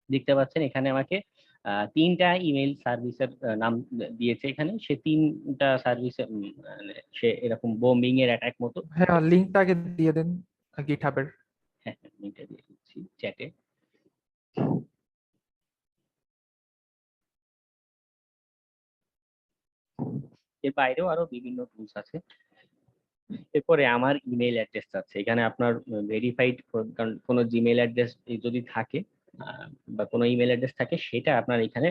দেখতে পাচ্ছেন এখানে আমাকে 3টা ইমেল সার্ভিসের নাম দিয়েছে, এখানে সে 3টা সার্ভিসে সে এরকম বোম্বিং এর অ্যাটাক মতো। হ্যাঁ, লিংকটা আগে দিয়ে দেন গিটহাবের। হ্যাঁ, লিংকটা দিয়ে দিচ্ছি চ্যাটে। এর বাইরেও আরো বিভিন্ন টুলস আছে। এরপরে আমার ইমেল অ্যাড্রেস আছে, এখানে আপনার ভেরিফাইড কোনো জিমেল অ্যাড্রেস যদি থাকে বা কোনো ইমেল অ্যাড্রেস থাকে সেটা আপনার এখানে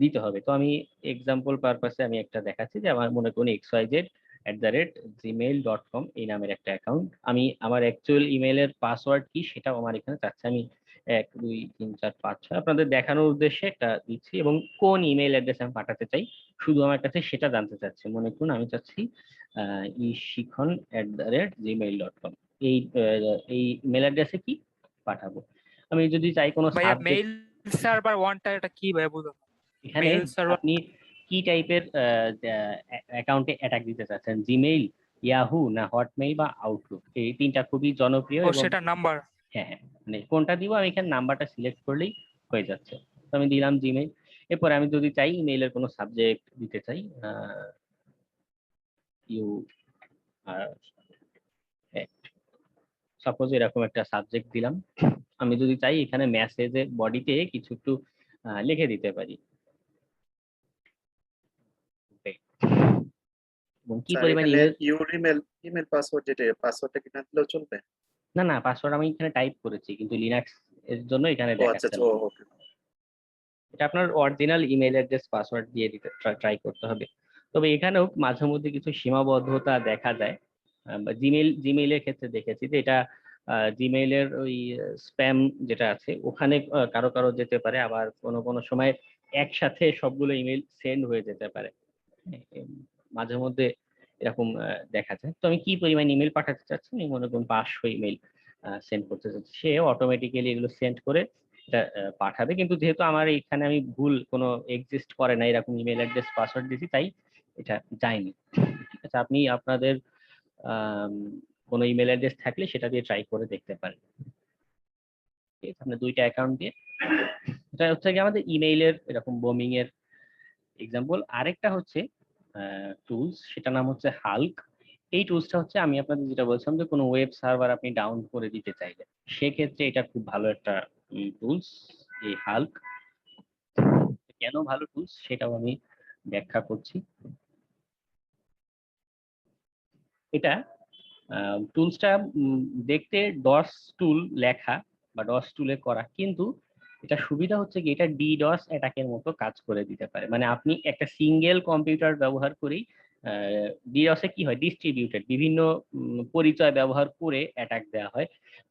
দিতে হবে। তো আমি এক্সাম্পল পারপাসে আমি একটা দেখাচ্ছি যে আমার মনে করুন xyz@gmail.com এই নামের একটা অ্যাকাউন্ট। আমি আমার অ্যাকচুয়াল ইমেলের পাসওয়ার্ড কি সেটাও আমার এখানে চাচ্ছে, আমি 1 2 3 4 5 6 আপনাদের দেখানোর উদ্দেশ্যে একটা দিচ্ছি, এবং কোন ইমেল অ্যাড্রেস আমি পাঠাতে চাই শুধু আমার কাছে সেটা জানতে চাচ্ছি। মনে করুন আমি চাচ্ছি ishikhan@gmail.com এই মেল অ্যাড্রেসে কি পাঠাবো। আমি যদি চাই কোনো ভাইয়া সাবজেক্ট, মেইল সার্ভার ওয়ানটা এটা কি ভাইয়া বুঝলাম? এখানে মেইল সার্ভার আপনি কি টাইপের অ্যাকাউন্টে অ্যাটাক দিতে চাচ্ছেন, জিমেইল, ইয়াহু না হটমেইল বা আউটলুক, এই 3টা খুবই জনপ্রিয়। ও এবং সেটা নাম্বার। হ্যাঁ হ্যাঁ, মানে কোনটা দিব আমি এখানে নাম্বারটা সিলেক্ট করলেই হয়ে যাচ্ছে। তো আমি দিলাম জিমেইল। এরপর আমি যদি চাই ইমেইলের কোনো সাবজেক্ট দিতে চাই, ইউ সাপোজ এরকম একটা সাবজেক্ট দিলাম। আমি যদি চাই এখানে মেসেজের বডিতে কিছু একটু লিখে দিতে পারি, এবং কি পরিমাণ ইমেল। ইমেল পাসওয়ার্ড যেটা পাসওয়ার্ডটা কি না দিলেও চলবে? না না, পাসওয়ার্ড আমি এখানে টাইপ করেছি, কিন্তু লিনাক্স এর জন্য এখানে ও আচ্ছা দেখাচ্ছে না। ওকে। এটা আপনার অরিজিনাল ইমেল অ্যাড্রেস পাসওয়ার্ড দিয়ে দিতে ট্রাই করতে হবে। তবে এখানেও মাঝে মধ্যে কিছু সীমাবদ্ধতা দেখা যায়। জিমেইলের ক্ষেত্রে দেখেছি যে এটা জিমেইলের ওই স্প্যাম যেটা আছে ওখানে কারো কারো যেতে পারে, আবার কোনো কোনো সময় একসাথে সবগুলো ইমেল সেন্ড হয়ে যেতে পারে। মাঝে মধ্যে এরকম দেখা যায়। তো আমি কি পরিমাণ ইমেল পাঠাতে চাচ্ছি, আমি মনে করুন 500 ইমেল সেন্ড করতে চাচ্ছি, সে অটোমেটিক্যালি এগুলো সেন্ড করে এটা পাঠাবে। কিন্তু যেহেতু আমার এখানে আমি ভুল কোনো এক্সিস্ট করে না এরকম ইমেল অ্যাড্রেস পাসওয়ার্ড দিয়েছি, তাই এটা যায়নি। ঠিক আছে, আপনি আপনাদের কোনো ইমেল অ্যাড্রেস থাকলে সেটা দিয়ে ট্রাই করে দেখতে পারেন। ঠিক আছে, আপনার 2টা অ্যাকাউন্ট দিয়ে। এটা হচ্ছে কি আমাদের ইমেইলের এরকম বোমিং এর এক্সাম্পল। আরেকটা হচ্ছে টুলস, সেটা নাম হচ্ছে হাল্ক। এই টুলসটা হচ্ছে আমি আপনাদের যেটা বলছিলাম যে কোনো ওয়েব সার্ভার আপনি ডাউন করে দিতে চাইলে সেক্ষেত্রে এটা খুব ভালো একটা টুলস। এই হাল্ক কেন ভালো টুলস সেটাও আমি ব্যাখ্যা করছি। এটা টুলসটা দেখতে ডস টুল লেখা বা ডস টুলে করা, কিন্তু এটা সুবিধা হচ্ছে কি এটা ডিডস অ্যাটাকের মতো কাজ করে দিতে পারে। মানে আপনি একটা সিঙ্গেল কম্পিউটার ব্যবহার করেই ডিডসে কি হয় ডিস্ট্রিবিউটেড বিভিন্ন পরিচয় ব্যবহার করে অ্যাটাক দেওয়া হয়।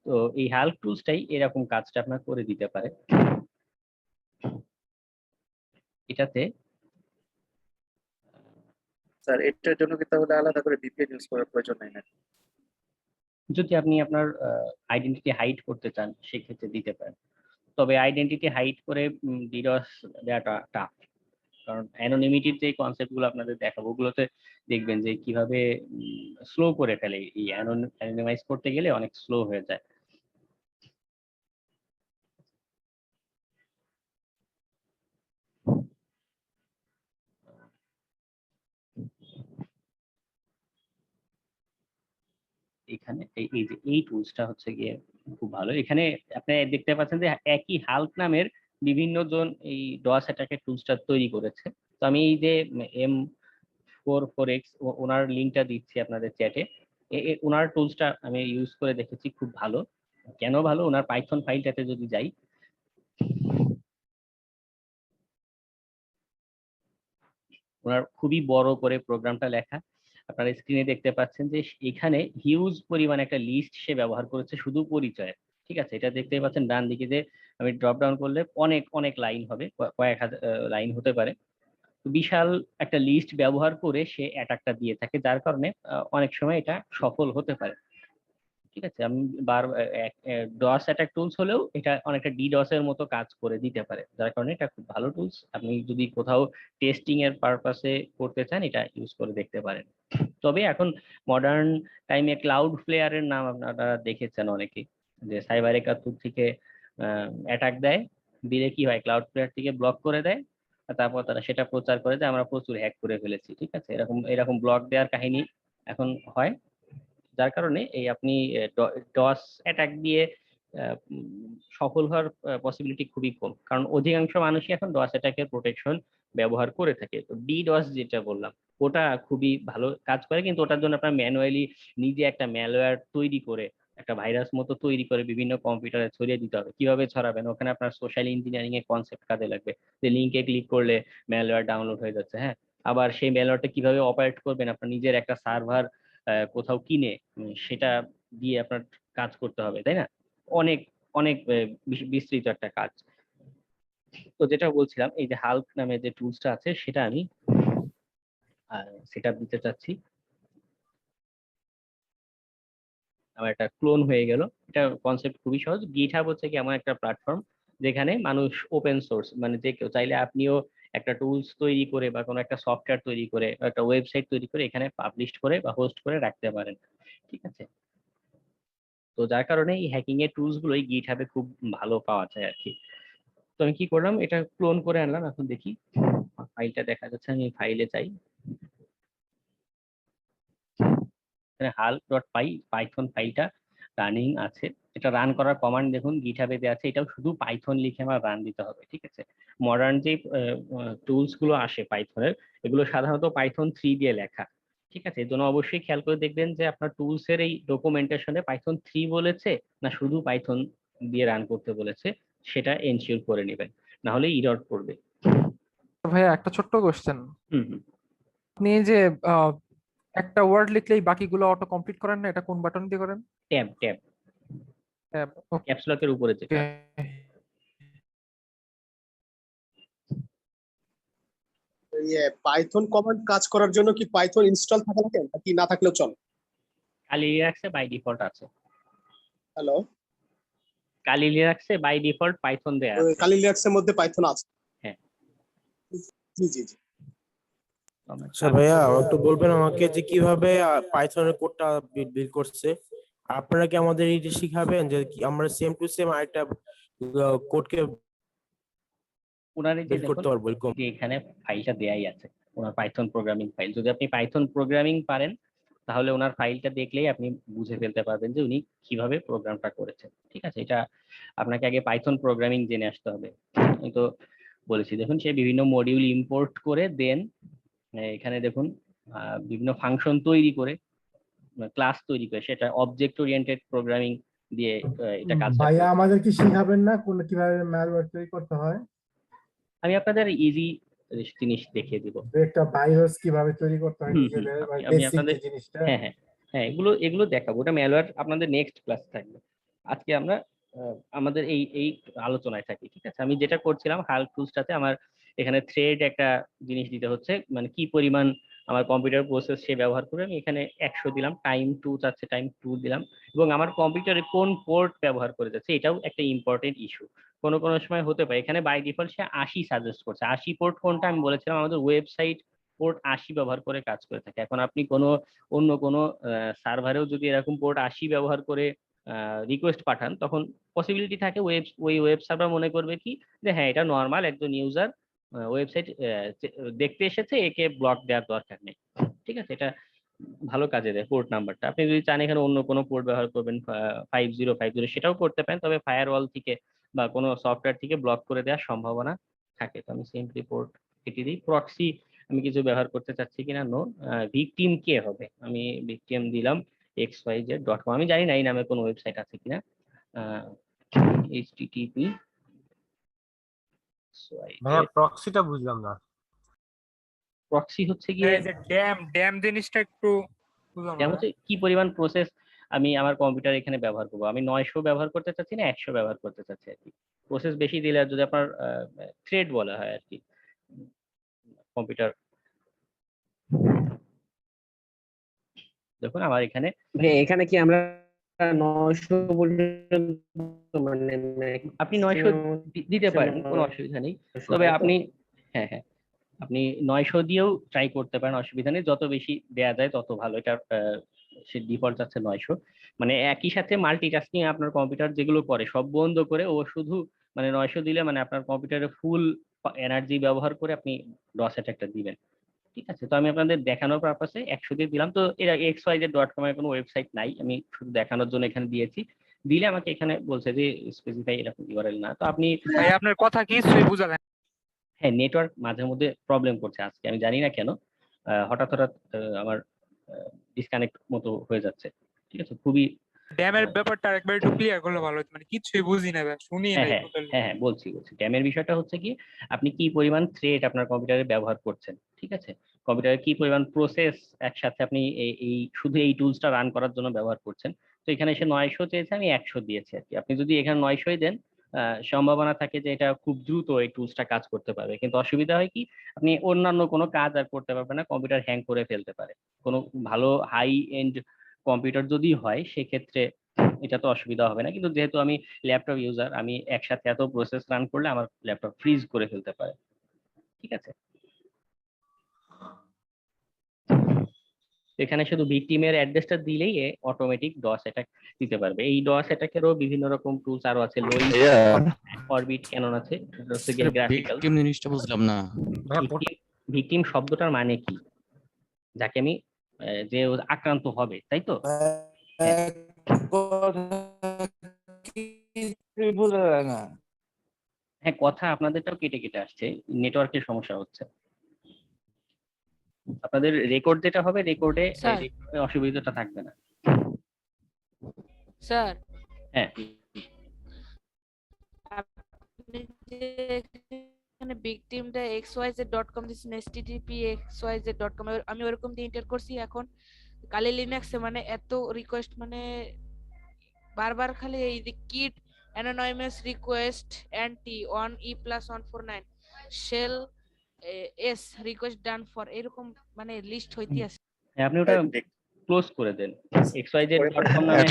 তো এই হাল্ক টুলসটাই এরকম কাজটা আপনার করে দিতে পারে। এটাতে স্যার এটার জন্য কি তাহলে আলাদা করে ভিপিএন ইউজ করার প্রয়োজন নাই না? যদি আপনি আপনার আইডেন্টিটি হাইড করতে চান সেক্ষেত্রে দিতে পারেন, তবে আইডেন্টিটি হাইড করে ডিডস দেওয়াটা টাফ, কারণ অ্যানোনিমিটির যে কনসেপ্ট গুলো আপনাদের দেখাবো ওগুলোতে দেখবেন যে কিভাবে স্লো করে ফেলে। এই অ্যানোনিমাইজ করতে গেলে অনেক স্লো হয়ে যায়। এখানে এই যে এই টুলসটা হচ্ছে গিয়ে খুব ভালো। এখানে আপনি দেখতে পাচ্ছেন যে একই হাল্ক নামের বিভিন্ন জন এই ডস অ্যাটাকের টুলসটা তৈরি করেছে। তো আমি এই যে M44X ওনার লিঙ্কটা দিচ্ছি আপনাদের চ্যাটে। ওনার টুলসটা আমি ইউজ করে দেখেছি, খুব ভালো। কেন ভালো? ওনার পাইথন ফাইলটাতে যদি যাই, ওনার খুবই বড় করে প্রোগ্রামটা লেখা। আপনারা স্ক্রিনে দেখতে পাচ্ছেন যে এখানে হিউজ পরিমাণ একটা লিস্ট সে ব্যবহার করেছে শুধু পরিচয়। ঠিক আছে, এটা দেখতেই পাচ্ছেন ডান দিকে যে আমি ড্রপ ডাউন করলে অনেক অনেক লাইন হবে, কয়েক হাজার লাইন হতে পারে। বিশাল একটা লিস্ট ব্যবহার করে সে অ্যাটাকটা দিয়ে থাকে, যার কারণে অনেক সময় এটা সফল হতে পারে। ঠিক আছে, আমি ডস অ্যাটাক টুলস হলেও এটা অনেকটা ডিডস এর মতো কাজ করে দিতে পারে, যার কারণে এটা খুব ভালো টুলস। আপনি যদি কোথাও টেস্টিং এর পারপাসে করতে চান এটা ইউজ করে দেখতে পারেন। তবে এখন মডার্ন টাইমে ক্লাউড ফ্লেয়ারের নাম আপনারা দেখেছেন অনেকে, যে সাইবার একাত্তর থেকে অ্যাটাক দেয়, দিলে কি হয় ক্লাউড ফ্লেয়ার থেকে ব্লক করে দেয়, আর তারপর তারা সেটা প্রচার করে যে আমরা প্রচুর হ্যাক করে ফেলেছি। ঠিক আছে, এরকম এরকম ব্লক দেওয়ার কাহিনী এখন হয়, যার কারণে এই আপনি ডস অ্যাটাক দিয়ে সফল হওয়ার পসিবিলিটি খুবই কম, কারণ অধিকাংশ মানুষই এখন ডস অ্যাটাকের প্রোটেকশন ব্যবহার করে থাকে। তো ডিডস যেটা বললাম ওটা খুবই ভালো কাজ করে, কিন্তু ওটার জন্য আপনার ম্যানুয়ালি নিজে একটা ম্যালওয়্যার তৈরি করে একটা ভাইরাস মতো তৈরি করে বিভিন্ন কম্পিউটারে ছড়িয়ে দিতে হবে। কিভাবে ছড়াবেন? ওখানে আপনার সোশ্যাল ইঞ্জিনিয়ারিং এর কনসেপ্ট কাজে লাগবে, যে লিঙ্কে ক্লিক করলে ম্যালওয়্যার ডাউনলোড হয়ে যাচ্ছে। হ্যাঁ, আবার সেই ম্যালওয়্যারটা কিভাবে অপারেট করবেন, আপনার নিজের একটা সার্ভার কোথাও কিনে সেটা দিয়ে আপনার কাজ করতে হবে, তাই না? অনেক অনেক বিস্তৃত একটা কাজ। তো যেটা বলছিলাম, এই যে হাল্ক নামে যে টুলসটা আছে সেটা আমি সেটআপ দিতে চাচ্ছি। আমার একটা ক্লোন হয়ে গেল। এটা কনসেপ্ট খুবই সহজ। গিটহাব হচ্ছে কি এমন একটা প্ল্যাটফর্ম যেখানে মানুষ ওপেন সোর্স, মানে যে কেউ চাইলে আপনিও একটা টুলস তৈরি করে বা কোনো একটা সফটওয়্যার তৈরি করে একটা ওয়েবসাইট তৈরি করে এখানে পাবলিশ করে বা হোস্ট করে রাখতে পারেন। ঠিক আছে, তো যার কারণে এই হ্যাকিং এর টুলস গুলোই গিটহাবে খুব ভালো পাওয়া যায় আর কি। তো আমি কি করলাম, এটা ক্লোন করে আনলাম। এখন দেখি ফাইলটা দেখা যাচ্ছে, আমি ফাইলে চাই, এখানে halk.py পাইথন ফাইলটা রানিং আছে। এটা রান করার কমান্ড দেখুন গিটহাবে দেওয়া আছে, এটাও শুধু পাইথন লিখে আমার রান দিতে হবে। ঠিক আছে, মডার্ন যে টুলস গুলো আসে পাইথনের এগুলো সাধারণত পাইথন 3 দিয়ে লেখা। ঠিক আছে, এর জন্য অবশ্যই খেয়াল করে দেখবেন যে আপনার টুলস এর এই ডকুমেন্টেশনে পাইথন 3 বলেছে না শুধু পাইথন দিয়ে রান করতে বলেছে, সেটা এনশিওর করে নেবেন, না হলে এরর করবে। ভাইয়া একটা ছোট্ট কোশ্চেন, হুম, আপনি এই যে একটা ওয়ার্ড লিখলেই বাকিগুলো অটো কমপ্লিট করেন না, এটা কোন বাটন দিয়ে করেন? ট্যাব ট্যাব ট্যাব, ক্যাপস লকের উপরে যেটা। পাইথন কমান্ড কাজ করার জন্য কি পাইথন ইনস্টল থাকা লাগে নাকি না থাকলেও চলে? কালি লিনাক্সে বাই ডিফল্ট আছে। হ্যালো, কালি লিনাক্সে বাই ডিফল্ট পাইথন দেয়া আছে। কালি লিনাক্সের মধ্যে পাইথন আছে? হ্যাঁ, জি জি জি। আচ্ছা ভাইয়া একটু বলবেন আমাকে যে কিভাবে পাইথনের কোডটা বিল্ড করছে? আপনারা কি আমাদের এটা শিখাবেন যে আমরা সেম টু সেম আরেকটা কোডকে ওনারে যে বিল্ড করতে পারবো এরকম? এখানে ফাইলটা দেয়াই আছে ওনার পাইথন প্রোগ্রামিং ফাইল। যদি আপনি পাইথন প্রোগ্রামিং পারেন তাহলে ওনার ফাইলটা দেখলেই আপনি বুঝে ফেলতে পারবেন যে উনি কিভাবে প্রোগ্রামটা করেছেন। ঠিক আছে, এটা আপনাকে আগে পাইথন প্রোগ্রামিং জেনে আসতে হবে। আমি তো বলেছি, দেখুন সে বিভিন্ন মডিউল ইম্পোর্ট করে দেন এখানে দেখুন বিভিন্ন ফাংশন তৈরি করে ক্লাস তৈরি করে সেটা অবজেক্ট ওরিয়েন্টেড প্রোগ্রামিং দিয়ে এটা কাজটা ভাইয়া করে। আমাদের কি শিখাবেন না কোন কিভাবে ম্যালওয়্যার তৈরি করতে হয়? আমি আপনাদের ইজি জিনিস দেখিয়ে দিব। একটা ভাইরাস কিভাবে তৈরি করতে হয় নিজেদের, আমি বেসিক আপনাদের যে জিনিসটা। হ্যাঁ হ্যাঁ হ্যাঁ এগুলো দেখাবো, ওটা ম্যালওয়্যার আপনাদের নেক্সট ক্লাস থাকবে। আজকে আমরা আমাদের এই আলোচনায় থাকি। ঠিক আছে, আমি যেটা করছিলাম হাল্ক টুলসটাতে আমার এখানে থ্রেড একটা জিনিস দিতে হচ্ছে, মানে কি পরিমাণ আমার কম্পিউটার প্রসেস সে ব্যবহার করে আমি এখানে 100 দিলাম, টাইম 2 চাচ্ছে টাইম 2 দিলাম, এবং আমার কম্পিউটারে কোন পোর্ট ব্যবহার করে যাচ্ছে এটাও একটা ইম্পর্টেন্ট ইস্যু। কোনো সময় হতে পারে এখানে বাই ডিফল্ট সে 80 সাজেস্ট করছে। 80 পোর্ট কোনটা আমি বলেছিলাম আমাদের ওয়েবসাইট পোর্ট 80 ব্যবহার করে কাজ করে থাকে। এখন আপনি অন্য কোনো সার্ভারেও যদি এরকম পোর্ট 80 ব্যবহার করে রিকোয়েস্ট পাঠান, তখন পসিবিলিটি থাকে ওই ওয়েব সার্ভার মনে করবে কি যে হ্যাঁ এটা নর্মাল একজন ইউজার ওয়েবসাইট দেখতে এসেছে, একে ব্লক দেওয়ার দরকার নেই। ঠিক আছে, এটা ভালো কাজে দেয় পোর্ট নাম্বারটা। আপনি যদি চান এখানে অন্য কোনো পোর্ট ব্যবহার করবেন 5050 সেটাও করতে পারেন, তবে ফায়ারওয়াল থেকে বা কোনো সফটওয়্যার থেকে ব্লক করে দেওয়ার সম্ভাবনা থাকে। তো আমি সিম্পলি পোর্ট কেটে দিই। প্রক্সি আমি কিছু ব্যবহার করতে চাচ্ছি কিনা, নো। ভিকটিম কে হবে, আমি ভিকটিম দিলাম xyz.com। আমি জানি না এই নামে কোনো ওয়েবসাইট আছে কিনা। http ভাইয়া প্রক্সিটা বুঝলাম না। প্রক্সি হচ্ছে গিয়ে এই যে ড্যাম জিনিসটা একটু বুঝলাম না। যেমন হচ্ছে কি পরিমাণ প্রসেস আমি আমার কম্পিউটার এখানে ব্যবহার করবো। আমি 900 ব্যবহার করতে চাচ্ছি না 100 ব্যবহার করতে চাচ্ছি আর কি। প্রসেস বেশি দিলে আর যদি আপনার থ্রেড বলা হয় আর কি কম্পিউটার। দেখুন আমার এখানে এখানে কি আমরা 900 পর্যন্ত মানে আপনি 900 দিতে পারেন, কোনো অসুবিধা নেই। তবে আপনি হ্যাঁ আপনি 900 দিয়েও ট্রাই করতে পারেন, অসুবিধা নেই। যত বেশি দেয়া যায় তত ভালো। এটা সে ডিফল্ট আছে 900। মানে একই সাথে মাল্টিটাস্কিং আপনার কম্পিউটার যেগুলো করে সব বন্ধ করে ও শুধু মানে 900 দিলে মানে আপনার কম্পিউটারে ফুল এনার্জি ব্যবহার করে আপনি ডস অ্যাটাকটা দিবেন। ঠিক আছে, তো আমি আপনাদের দেখানোর পারপাসে 100 দিয়ে দিলাম। তো এর xyz.com এর কোনো ওয়েবসাইট নাই, আমি শুধু দেখানোর জন্য এখানে দিয়েছি। দিলে আমাকে এখানে বলছে যে স্পেসিফাই এরকম ইউআরএল না। তো আপনি ভাই আপনার কথা কিছুই বোঝা যায় না। হ্যাঁ নেটওয়ার্ক মাঝে মধ্যে প্রবলেম করছে আজকে, আমি জানি না কেন হঠাৎ আমার ডিসকানেক্ট মতো হয়ে যাচ্ছে। ঠিক আছে, খুবই ড্যামের ব্যাপারটা একবার একটু ক্লিয়ার করলে ভালো হতো, মানে কিছুই বুঝি না ভাই, শুনি নাই টোটালি। হ্যাঁ বলছি ড্যামের বিষয়টা হচ্ছে কি আপনি কি পরিমাণ থ্রেড আপনার কম্পিউটারে ব্যবহার করছেন। ঠিক আছে, কম্পিউটারে কি পরিমাণ প্রসেস একসাথে আপনি এই শুধু এই টুলসটা রান করার জন্য ব্যবহার করছেন। তো এখানে এসে 900 চেয়েছে, আমি 100 দিয়েছি আর কি। আপনি যদি এখানে 900 দেন সম্ভাবনা থাকে যে এটা খুব দ্রুত এই টুলসটা কাজ করতে পারবে, কিন্তু অসুবিধা হয় কি আপনি অন্যান্য কোনো কাজ আর করতে পারবেন না, কম্পিউটার হ্যাং করে ফেলতে পারে। কোনো ভালো হাই এন্ড কম্পিউটার যদি হয় সেক্ষেত্রে এটা তো অসুবিধা হবে না, কিন্তু যেহেতু আমি ল্যাপটপ ইউজার, আমি একসাথে এত প্রসেস রান করলে আমার ল্যাপটপ ফ্রিজ করে ফেলতে পারে। ঠিক আছে, এখানে শুধু ভিকটিমের অ্যাড্রেসটা দিলেই অটোমেটিক ডস অ্যাটাক দিতে পারবে। এই ডস অ্যাটাকেরও বিভিন্ন রকম টুলস আরো আছে, লোইন, অরবিট, ক্যানন আছে। এটা হচ্ছে গিয়ে গ্রাফিক্যাল। ভিকটিম জিনিসটা বুঝলাম না। ভিকটিম শব্দটার মানে কি, যাকে আমি যে আক্রান্ত হবে, তাই তো? হ্যাঁ কথা আপনাদেরটাও কেটে কেটে আসছে, নেটওয়ার্কের সমস্যা হচ্ছে। আপনাদের রেকর্ড যেটা হবে রেকর্ডে অসুবিধাটা থাকবে না স্যার। হ্যাঁ আপনি যে এখানে victimটা xyz.com দিছেন, http xyz.com আমি ওরকম দিয়ে এন্টার করছি। এখন কালি লিনাক্সে মানে এত রিকোয়েস্ট, মানে বারবার খালি এই যে kit anonymous request anti 1e+149 shell s request done for এরকম মানে লিস্ট হইতে আছে। হ্যাঁ আপনি ওটা ক্লোজ করে দেন। xyz.com নামে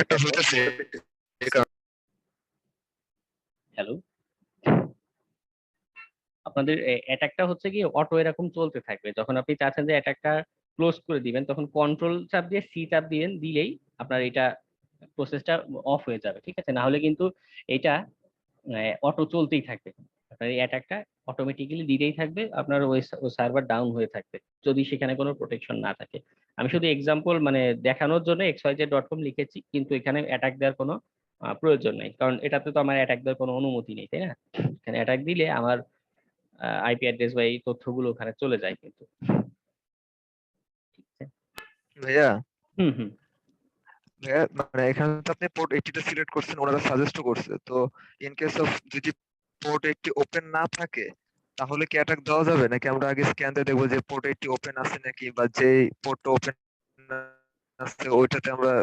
হ্যালো, আপনাদের অ্যাটাকটা হচ্ছে কি অটো এরকম চলতে থাকবে। যখন আপনি চাচ্ছেন যে অ্যাটাকটা ক্লোজ করে দিবেন তখন কন্ট্রোল চাপ দিয়ে সি চাপ দিলেই আপনার এটা প্রসেসটা অফ হয়ে যাবে। ঠিক আছে, না হলে কিন্তু এটা অটো চলতেই থাকবে। আপনার এই অ্যাটাকটা অটোমেটিক্যালি দিতেই থাকবে, আপনার ওই সার্ভার ডাউন হয়ে থাকবে যদি সেখানে কোনো প্রোটেকশন না থাকে। আমি শুধু এক্সাম্পল মানে দেখানোর জন্য xyz.com লিখেছি, কিন্তু এখানে অ্যাটাক দেওয়ার কোনো প্রয়োজন নেই, কারণ এটাতে তো আমার অ্যাটাক দেওয়ার কোনো অনুমতি নেই, তাই না? এখানে অ্যাটাক দিলে আমার আইপি অ্যাড্রেস বা এই তথ্যগুলো ওখানে চলে যায় কিন্তু। ভাইয়া হুম হুম ভাইয়া মানে এখানে তো আপনি পোর্ট 80 সিলেক্ট করছেন, ওনারা সাজেস্ট করছে, তো ইন কেস অফ যদি পোর্ট 80 ওপেন না থাকে তাহলে কি অ্যাটাক দেওয়া যাবে, নাকি আমরা আগে স্ক্যান দিয়ে দেখবো যে পোর্ট 80 ওপেন আছে নাকি, বা যে পোর্টটা ওপেন আছে ওইটাতে আমরা?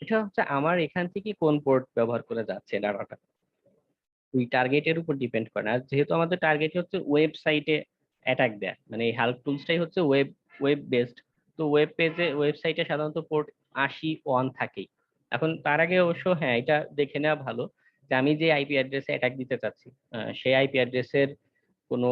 এটা হচ্ছে আমার এখান থেকে কোন পোর্ট ব্যবহার করে যাচ্ছে ডাটাটা, ওই টার্গেটের উপর ডিপেন্ড করে। আর যেহেতু আমাদের টার্গেট হচ্ছে ওয়েবসাইটে অ্যাটাক দেয়া, মানে এই হাল্ক টুলসটাই হচ্ছে ওয়েব বেসড, তো ওয়েব পেজে ওয়েবসাইটে সাধারণত পোর্ট 80 থাকেই। এখন তার আগে অবশ্য হ্যাঁ এটা দেখে নেওয়া ভালো যে আমি যে আইপি অ্যাড্রেসে অ্যাটাক দিতে চাচ্ছি সেই আইপি অ্যাড্রেসের কোনো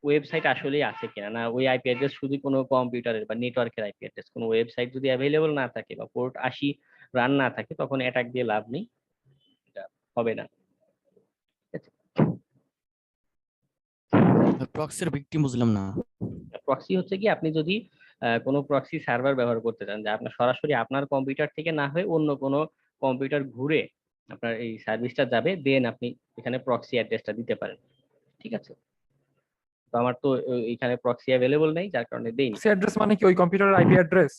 ওয়েবসাইট আসলেই আছে কিনা, না ওই আইপি অ্যাড্রেস শুধু কোনো কম্পিউটারের বা নেটওয়ার্কের আইপি অ্যাড্রেস, কোনো ওয়েবসাইট যদি অ্যাভেলেবল না থাকে বা পোর্ট 80 রান না থাকে, তখন অ্যাটাক দিয়ে লাভ নেই, এটা হবে না। প্রক্সির ভিকটিম বুঝলাম না। প্রক্সি হচ্ছে কি, আপনি যদি কোনো প্রক্সি সার্ভার ব্যবহার করতে চান, যে আপনার সরাসরি আপনার কম্পিউটার থেকে না হয়ে অন্য কোনো কম্পিউটার ঘুরে আপনার এই সার্ভিসটা যাবে, দেন আপনি এখানে প্রক্সি অ্যাড্রেসটা দিতে পারেন। ঠিক আছে, তো আমার তো এখানে প্রক্সি অ্যাভেলেবল নেই, যার কারণে দেইনি। প্রক্সি অ্যাড্রেস মানে কি ওই কম্পিউটারের আইপি অ্যাড্রেস?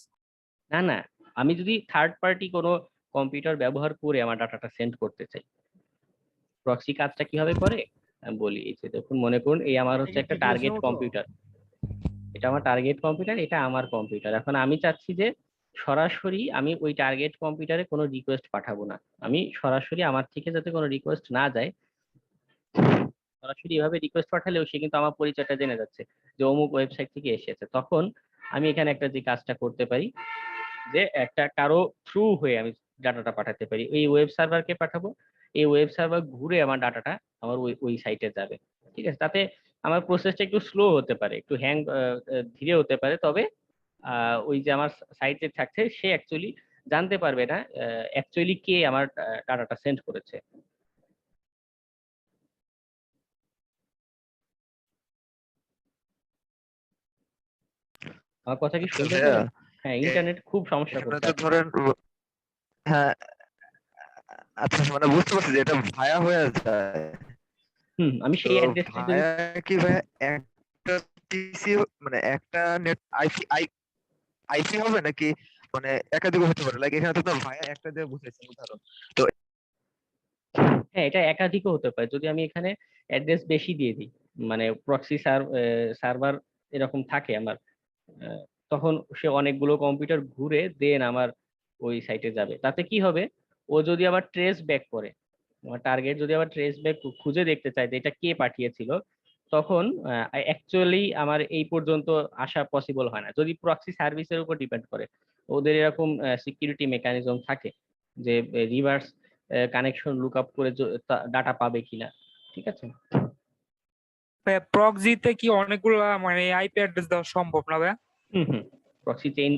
না না, আমি যদি থার্ড পার্টি কোনো কম্পিউটার ব্যবহার করে আমার ডাটাটা সেন্ড করতে চাই, প্রক্সি কাজটা কিভাবে করে আমি বলি। এই যে দেখুন, মনে করুন এই আমার হচ্ছে একটা টার্গেট কম্পিউটার, এটা আমার টার্গেট কম্পিউটার, এটা আমার কম্পিউটার। এখন আমি চাচ্ছি যে সরাসরি আমি ওই টার্গেট কম্পিউটারে কোনো রিকোয়েস্ট পাঠাবো না, আমি সরাসরি আমার থেকে যাতে কোনো রিকোয়েস্ট না যায়, সরাসরি এভাবে রিকোয়েস্ট পাঠালেও সে কিন্তু আমার পরিচয়টা জেনে যাচ্ছে যে অমুক ওয়েবসাইট থেকে এসেছে। তখন আমি এখানে একটা যে কাজটা করতে পারি, যে একটা কারো থ্রু হয়ে আমি ডাটাটা পাঠাতে পারি, এই ওয়েব সার্ভারকে পাঠাবো, এই ওয়েব সার্ভার ঘুরে আমার ডাটাটা আমার ওই সাইটে যাবে। ঠিক আছে, তাতে আমার প্রসেসটা একটু স্লো হতে পারে, একটু হ্যাং ধীরে হতে পারে, তবে ওই যে আমার সাইটে থাকছে সে অ্যাকচুয়ালি জানতে পারবে না অ্যাকচুয়ালি কে আমার ডাটাটা সেন্ড করেছে। আমার কথা কি শুনতে পেলেন? হ্যাঁ, ইন্টারনেট খুব সমস্যা এখানে করছে। তো ধরেন হ্যাঁ, আচ্ছা মানে বুঝতে পারছি যে এটা ভায়া হয়ে যায়। আমি সেই তো অ্যাড্রেসটা যদি ভায়া কি ভাইয়া একটা পিসি মানে একটা নেট আইপি হবে নাকি মানে একাধিক হতে পারে? লাইক এখানে তো আপনার ভায়া একটা দিয়ে বুঝাইছেন উদাহরণ, তো হ্যাঁ এটা একাধিকও হতে পারে। যদি আমি এখানে অ্যাড্রেস বেশি দিয়ে দিই, মানে প্রক্সি সার্ভার এরকম থাকে আমার, তখন সে অনেকগুলো কম্পিউটার ঘুরে দেন আমার ওই সাইটে যাবে। তাতে কি হবে, ও যদি আবার ট্রেস ব্যাক করে, আমার টার্গেট যদি আবার ট্রেস ব্যাক খুঁজে দেখতে চায় যে এটা কে পাঠিয়েছিল, তখন অ্যাকচুয়ালি আমার এই পর্যন্ত আসা পসিবল হয় না, যদি প্রক্সি সার্ভিসের উপর ডিপেন্ড করে। ওদের এরকম সিকিউরিটি মেকানিজম থাকে যে রিভার্স কানেকশন লুক আপ করে ডাটা পাবে কিনা। ঠিক আছে, প্রক্সিতে কি অনেকগুলো মানে আইপি অ্যাড্রেস দেওয়া সম্ভব না ভাইয়া? প্রক্সি চেইন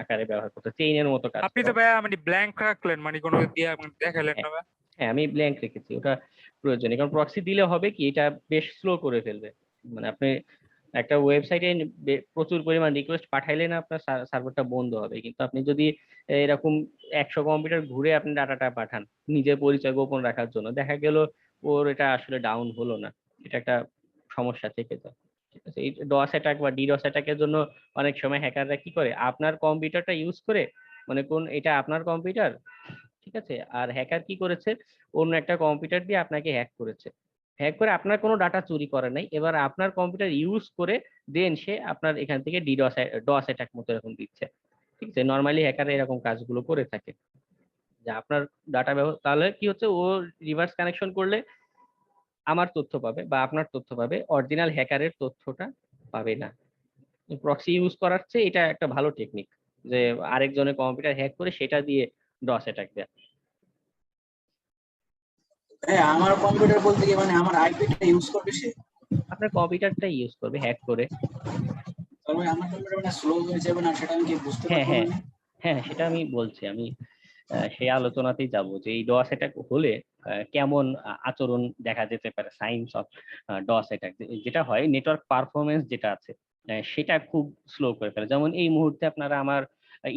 আকারে ব্যবহার করতে, চেইনের মতো কাজ আপনি তো করে। ভাইয়া মানে ব্ল্যাঙ্ক রাখলেন, মানে কোনো দিয়ে দেখালেন না ভাইয়া? হ্যাঁ আমি ব্ল্যাঙ্ক রেখেছি, ওটা প্রয়োজনীয়, কারণ প্রক্সি দিলে হবে কি, এটা বেশ স্লো করে ফেলবে। মানে আপনি একটা ওয়েবসাইটে প্রচুর পরিমাণ রিকোয়েস্ট পাঠাইলে না আপনার সার্ভারটা বন্ধ হবে, কিন্তু আপনি যদি এরকম 100 কম্পিউটার ঘুরে আপনি ডাটাটা পাঠান নিজের পরিচয় গোপন রাখার জন্য, দেখা গেল ওর এটা আসলে ডাউন হলো না, এটা একটা সমস্যা থেকে যায়। ঠিক আছে, এই ডস অ্যাটাক বা ডিডস অ্যাটাকের জন্য অনেক সময় হ্যাকাররা কি করে, আপনার কম্পিউটারটা ইউজ করে, মানে কোন এটা আপনার কম্পিউটার, ঠিক আছে, আর হ্যাকার কি করেছে, অন্য একটা কম্পিউটার দিয়ে আপনাকে হ্যাক করেছে, হ্যাক করে আপনার কোনো ডাটা চুরি করে নাই, এবার আপনার কম্পিউটার ইউজ করে দেন সে আপনার এখান থেকে ডস অ্যাটাক মতো এরকম দিচ্ছে। ঠিক আছে, নরমালি হ্যাকার এরকম কাজগুলো করে থাকে, যে আপনার ডাটা তাহলে কি হচ্ছে, ও রিভার্স কানেকশন করলে আমার তথ্য পাবে বা আপনার তথ্য পাবে, অরিজিনাল হ্যাকারের তথ্যটা পাবে না। প্রক্সি ইউজ করার চেয়ে এটা একটা ভালো টেকনিক, যে আরেকজনের কম্পিউটার হ্যাক করে সেটা দিয়ে ডস অ্যাটাক দেয়। হ্যাঁ, আমার কম্পিউটার বলতে কি মানে আমার আইপিটা ইউজ করবে সে? আপনার কম্পিউটারটা ইউজ করবে হ্যাক করে। তার মানে আমার কম্পিউটার মানে স্লো হয়ে যাবে না, সেটা আমি কি বুঝতে হ্যাঁ পারবো হ্যাঁ না? হ্যাঁ সেটা আমি বলছি, আমি সেই আলোচনাতেই যাব যে এই ডস অ্যাটাক হলে কেমন আচরণ দেখা যেতে পারে, সাইন্স অফ ডস অ্যাটাক। যেটা হয়, নেটওয়ার্ক পারফরমেন্স যেটা আছে সেটা খুব স্লো করে ফেলে। যেমন এই মুহূর্তে আপনারা আমার